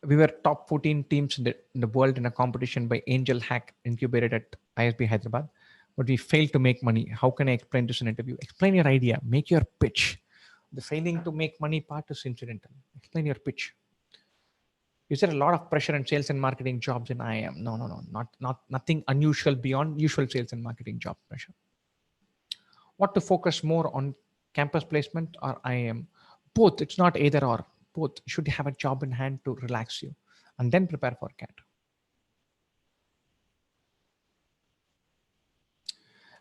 We were top 14 teams in the world in a competition by Angel Hack incubated at ISB Hyderabad, but we failed to make money. How can I explain this in an interview? Explain your idea, make your pitch. The failing to make money part is incidental. Explain your pitch. Is there a lot of pressure in sales and marketing jobs in IIM? No, nothing unusual beyond usual sales and marketing job pressure. What to focus more on, campus placement or IIM? Both. It's not either or. Both. You should have a job in hand to relax you and then prepare for CAT.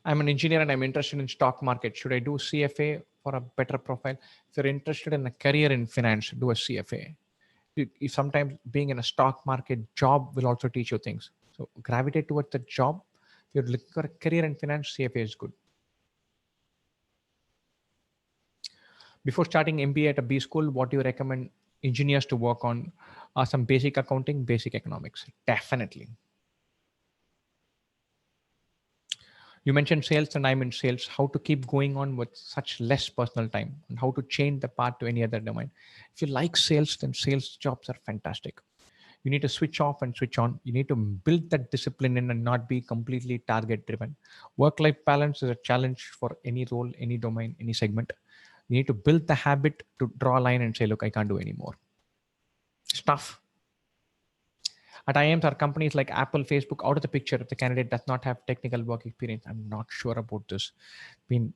I'm an engineer and I'm interested in stock market. Should I do CFA for a better profile? If you're interested in a career in finance, do a CFA. Sometimes being in a stock market job will also teach you things. So gravitate towards the job. If you're looking for a career in finance, CFA is good. Before starting MBA at a B school, what do you recommend engineers to work on? Some basic accounting, basic economics. Definitely. You mentioned sales and I'm in sales. How to keep going on with such less personal time and how to change the path to any other domain. If you like sales, then sales jobs are fantastic. You need to switch off and switch on. You need to build that discipline in and not be completely target driven. Work-life balance is a challenge for any role, any domain, any segment. You need to build the habit to draw a line and say, look, I can't do anymore. It's tough. At IIMs, are companies like Apple, Facebook out of the picture if the candidate does not have technical work experience? I'm not sure about this. It's been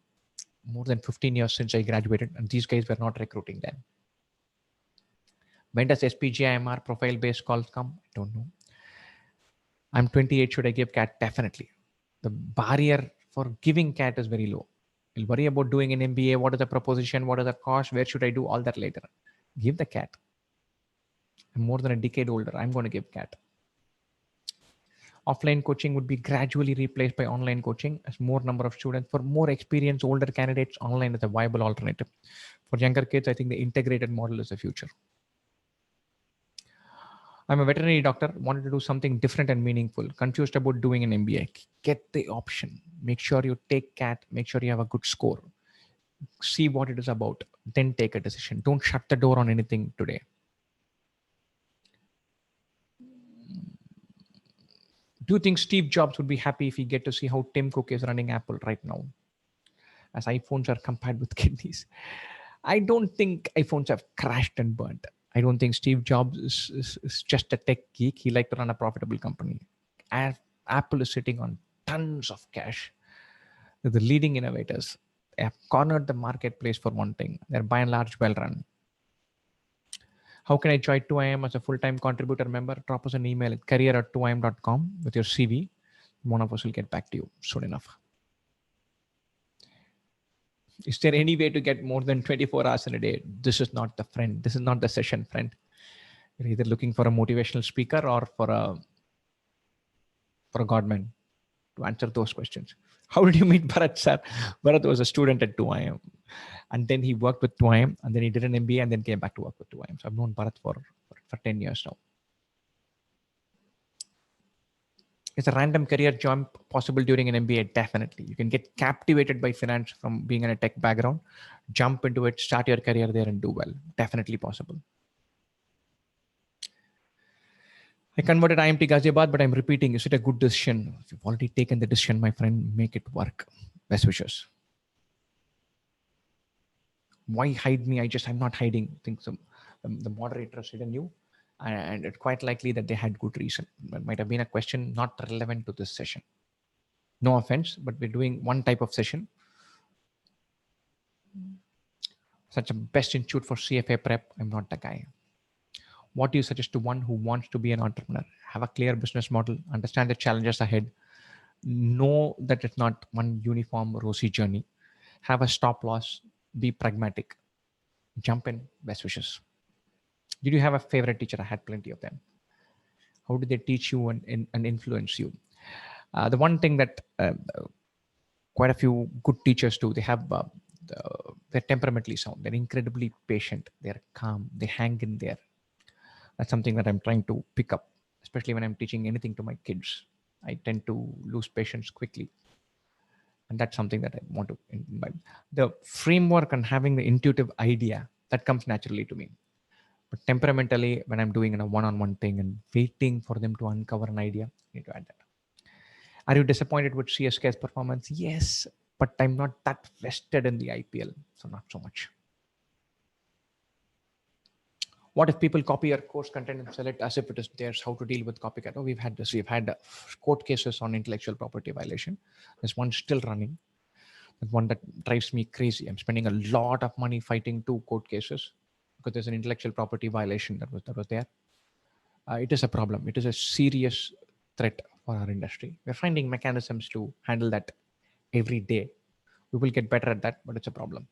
more than 15 years since I graduated, and these guys were not recruiting then. When does SPGIMR profile-based calls come? I don't know. I'm 28. Should I give CAT? Definitely. The barrier for giving CAT is very low. You'll worry about doing an MBA. What is the proposition? What is the cost? Where should I do? All that later. Give the CAT. I'm more than a decade older. I'm going to give CAT. Offline coaching would be gradually replaced by online coaching as more number of students. For more experienced, older candidates, online is a viable alternative. For younger kids, I think the integrated model is the future. I'm a veterinary doctor, wanted to do something different and meaningful, confused about doing an MBA. Get the option. Make sure you take CAT. Make sure you have a good score. See what it is about. Then take a decision. Don't shut the door on anything today. Do you think Steve Jobs would be happy if he get to see how Tim Cook is running Apple right now? As iPhones are compared with kidneys. I don't think iPhones have crashed and burnt. I don't think Steve Jobs is just a tech geek. He liked to run a profitable company. Apple is sitting on tons of cash. They're the leading innovators. They have cornered the marketplace for one thing. They're by and large well run. How can I join 2IIM as a full-time contributor member? Drop us an email at career@2IIM.com with your CV. One of us will get back to you soon enough. Is there any way to get more than 24 hours in a day? This is not the friend. This is not the session, friend. You're either looking for a motivational speaker or for a godman to answer those questions. How did you meet Bharat, sir? Bharat was a student at 2IIM. And then he worked with 2IIM, and then he did an MBA and then came back to work with 2IIM. So I've known Bharat for 10 years now. Is a random career jump possible during an MBA? Definitely. You can get captivated by finance from being in a tech background, jump into it, start your career there and do well. Definitely possible. I converted IMT Ghaziabad, but I'm repeating, is it a good decision? If you've already taken the decision, my friend, make it work. Best wishes. Why hide me? I'm not hiding. I think the moderator said you. And it's quite likely that they had good reason. It might have been a question not relevant to this session. No offense, but we're doing one type of session. Such a best institute for CFA prep. I'm not the guy. What do you suggest to one who wants to be an entrepreneur? Have a clear business model, understand the challenges ahead, know that it's not one uniform rosy journey, have a stop loss, be pragmatic, jump in, best wishes. Did you have a favorite teacher? I had plenty of them. How did they teach you and influence you? The one thing that quite a few good teachers do, they're temperamentally sound. They're incredibly patient. They're calm. They hang in there. That's something that I'm trying to pick up, especially when I'm teaching anything to my kids. I tend to lose patience quickly. And that's something that I want to imbibe. The framework and having the intuitive idea, that comes naturally to me. But temperamentally, when I'm doing a one-on-one thing and waiting for them to uncover an idea, I need to add that. Are you disappointed with CSK's performance? Yes, but I'm not that vested in the IPL, so not so much. What if people copy your course content and sell it as if it is theirs? How to deal with copycat? Oh, we've had this. We've had court cases on intellectual property violation. There's one still running. That one that drives me crazy. I'm spending a lot of money fighting 2 court cases because there's an intellectual property violation that was there. It is a problem. It is a serious threat for our industry. We're finding mechanisms to handle that every day. We will get better at that, but it's a problem.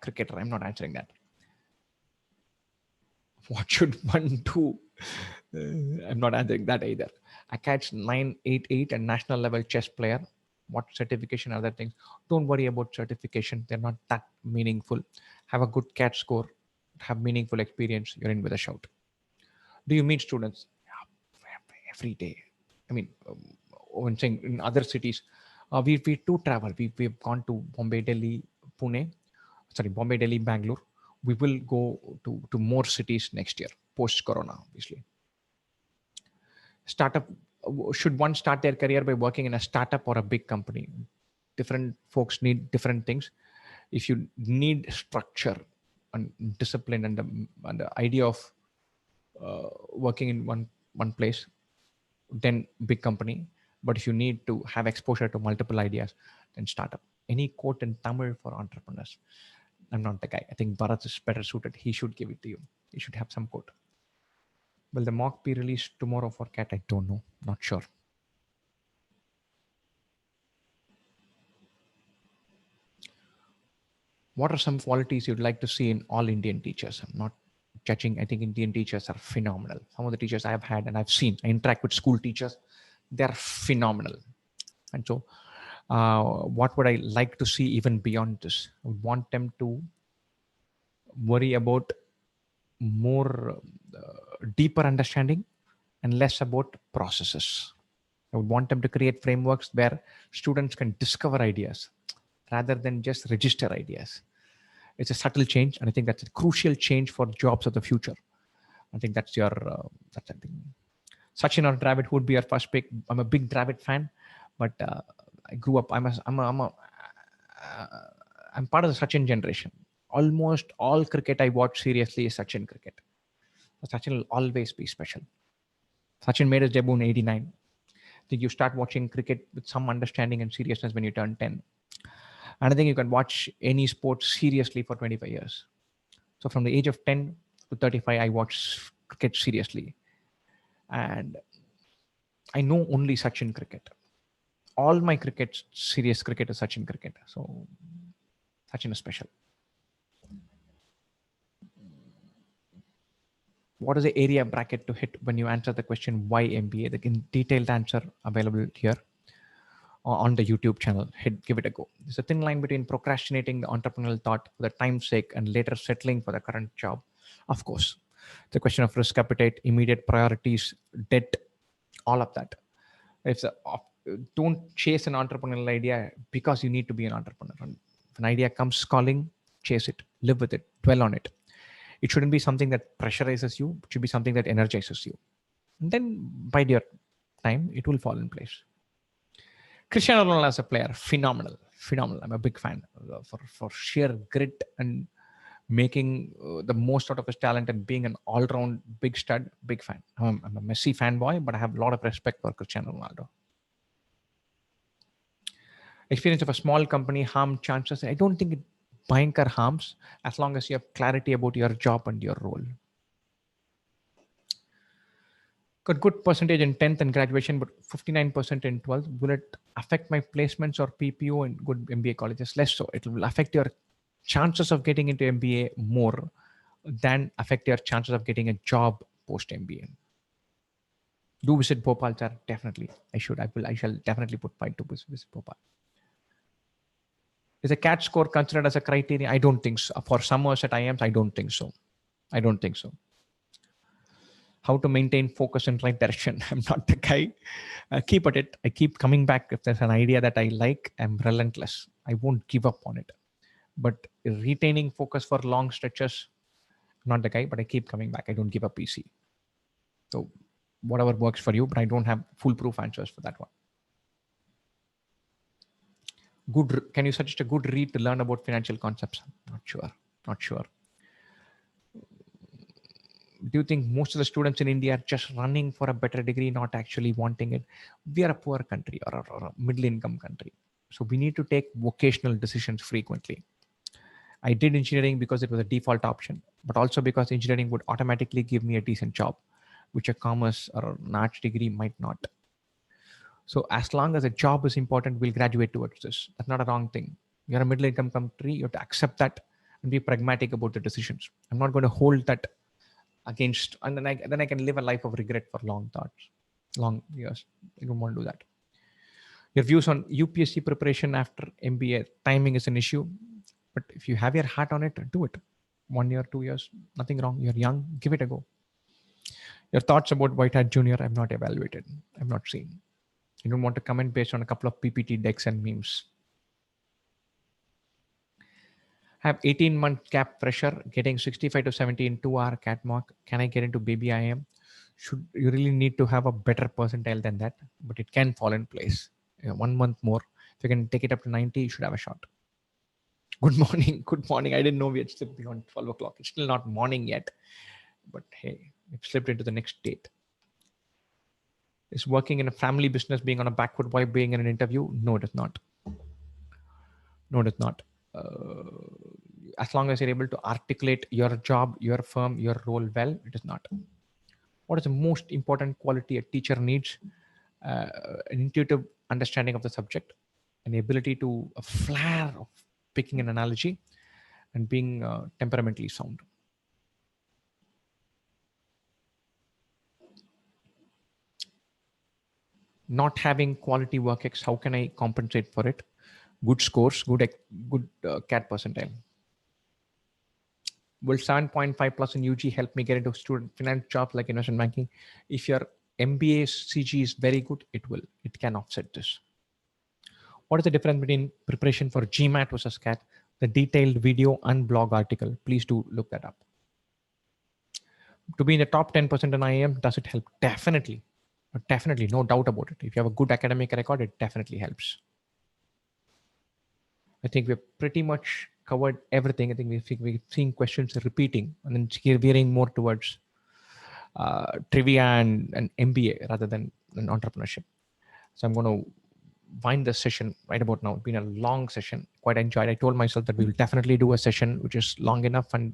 Cricketer, I'm not answering that. What should one do? I'm not answering that either. I catch 988 and national level chess player. What certification, other things? Don't worry about certification. They're not that meaningful. Have a good CAT score. Have meaningful experience. You're in with a shout. Do you meet students? Yeah, every day. I mean, when saying in other cities, we do travel. We've gone to Bombay, Delhi, Pune. Sorry, Bombay, Delhi, Bangalore. We will go to more cities next year, post-corona, obviously. Startup, should one start their career by working in a startup or a big company? Different folks need different things. If you need structure and discipline and the idea of working in one place, then big company. But if you need to have exposure to multiple ideas, then startup. Any quote in Tamil for entrepreneurs? I'm not the guy. I think Bharat is better suited. He should give it to you. He should have some quote. Will the mock be released tomorrow for CAT? I don't know. Not sure. What are some qualities you'd like to see in all Indian teachers? I'm not judging. I think Indian teachers are phenomenal. Some of the teachers I've had and I've seen, I interact with school teachers. They're phenomenal. And so what would I like to see even beyond this? I would want them to worry about more deeper understanding and less about processes. I would want them to create frameworks where students can discover ideas rather than just register ideas. It's a subtle change, and I think that's a crucial change for jobs of the future. I think that's your that's something. Sachin or Dravid, who would be your first pick? I'm a big Dravid fan, but I grew up. I'm part of the Sachin generation. Almost all cricket I watch seriously is Sachin cricket. Sachin will always be special. Sachin made his debut in '89. I think you start watching cricket with some understanding and seriousness when you turn 10. And I think you can watch any sport seriously for 25 years. So from the age of 10 to 35, I watch cricket seriously. And I know only Sachin cricket. All my cricket, serious cricket is Sachin cricket. So Sachin is special. What is the area bracket to hit when you answer the question, why MBA? The detailed answer available here on the YouTube channel. Give it a go. There's a thin line between procrastinating the entrepreneurial thought for the time's sake and later settling for the current job. Of course, the question of risk appetite, immediate priorities, debt, all of that. Don't chase an entrepreneurial idea because you need to be an entrepreneur. If an idea comes calling, chase it, live with it, dwell on it. It shouldn't be something that pressurizes you. It should be something that energizes you. And then by your time, it will fall in place. Cristiano Ronaldo as a player, phenomenal. I'm a big fan for sheer grit and making the most out of his talent and being an all-round big stud, big fan. I'm a Messi fanboy, but I have a lot of respect for Cristiano Ronaldo. Experience of a small company harm chances. I don't think Bhayankar harms as long as you have clarity about your job and your role. Got good percentage in 10th and graduation, but 59% in 12th. Will it affect my placements or PPO in good MBA colleges? Less so. It will affect your chances of getting into MBA more than affect your chances of getting a job post MBA. Do visit Bhopal, sir. Definitely. I shall definitely put point to visit Bhopal. Is a CAT score considered as a criteria? I don't think so. For summers at IIMs, I don't think so. How to maintain focus in right direction? I'm not the guy. Keep at it. I keep coming back. If there's an idea that I like, I'm relentless. I won't give up on it. But retaining focus for long stretches, I'm not the guy, but I keep coming back. I don't give up easy. So whatever works for you, but I don't have foolproof answers for that one. Can you suggest a good read to learn about financial concepts? Not sure. Do you think most of the students in India are just running for a better degree, not actually wanting it? We are a poor country or a middle income country. So we need to take vocational decisions frequently. I did engineering because it was a default option, but also because engineering would automatically give me a decent job, which a commerce or an arts degree might not. So as long as a job is important, we'll graduate towards this. That's not a wrong thing. You're a middle income country. You have to accept that and be pragmatic about the decisions. I'm not going to hold that against, and then I can live a life of regret for long years. I don't want to do that. Your views on UPSC preparation after MBA, timing is an issue, but if you have your heart on it, do it. 1 year, 2 years, nothing wrong. You're young, give it a go. Your thoughts about White Hat Junior, I've not evaluated. I've not seen. You don't want to comment based on a couple of PPT decks and memes. Have 18-month cap pressure, getting 65 to 70 in 2-hour cat mark. Can I get into baby IM? You really need to have a better percentile than that, but it can fall in place. 1 month more. If you can take it up to 90, you should have a shot. Good morning. Good morning. I didn't know we had slipped beyond 12 o'clock. It's still not morning yet, but hey, we've slipped into the next date. Is working in a family business being on a back foot while being in an interview? No, it is not. No, it is not. As long as you're able to articulate your job, your firm, your role well, it is not. What is the most important quality a teacher needs? An intuitive understanding of the subject, an ability to a flair of picking an analogy, and being temperamentally sound. Not having quality work X, how can I compensate for it? Good scores, good CAT percentile. Will 7.5 plus in UG help me get into student finance jobs like investment banking? If your MBA CG is very good, it will. It can offset this. What is the difference between preparation for GMAT versus CAT? The detailed video and blog article. Please do look that up. To be in the top 10% in IIM, does it help? Definitely. Definitely, no doubt about it. If you have a good academic record, it definitely helps. I think we've pretty much covered everything. I think we've seen questions repeating and then veering more towards trivia and MBA rather than an entrepreneurship. So I'm going to wind this session right about now. It's been a long session, quite enjoyed. I told myself that we will definitely do a session which is long enough and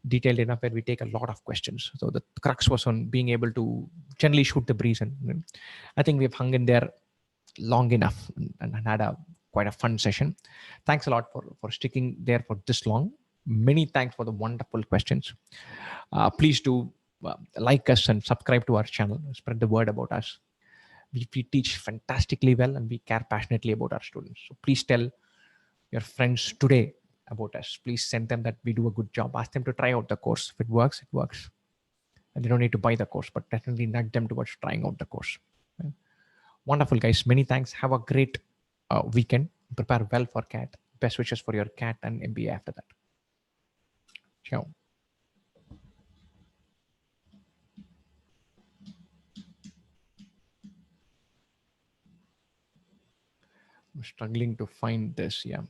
detailed enough where we take a lot of questions. So the crux was on being able to generally shoot the breeze. And I think we've hung in there long enough and had quite a fun session. Thanks a lot for sticking there for this long. Many thanks for the wonderful questions. Please do like us and subscribe to our channel. Spread the word about us. We teach fantastically well and we care passionately about our students. So please tell your friends today about us. Please send them that we do a good job. Ask them to try out the course. If it works, it works. And they don't need to buy the course, but definitely nudge them towards trying out the course. Okay. Wonderful, guys. Many thanks. Have a great weekend. Prepare well for CAT. Best wishes for your CAT and MBA after that. Ciao. I'm struggling to find this. Yeah.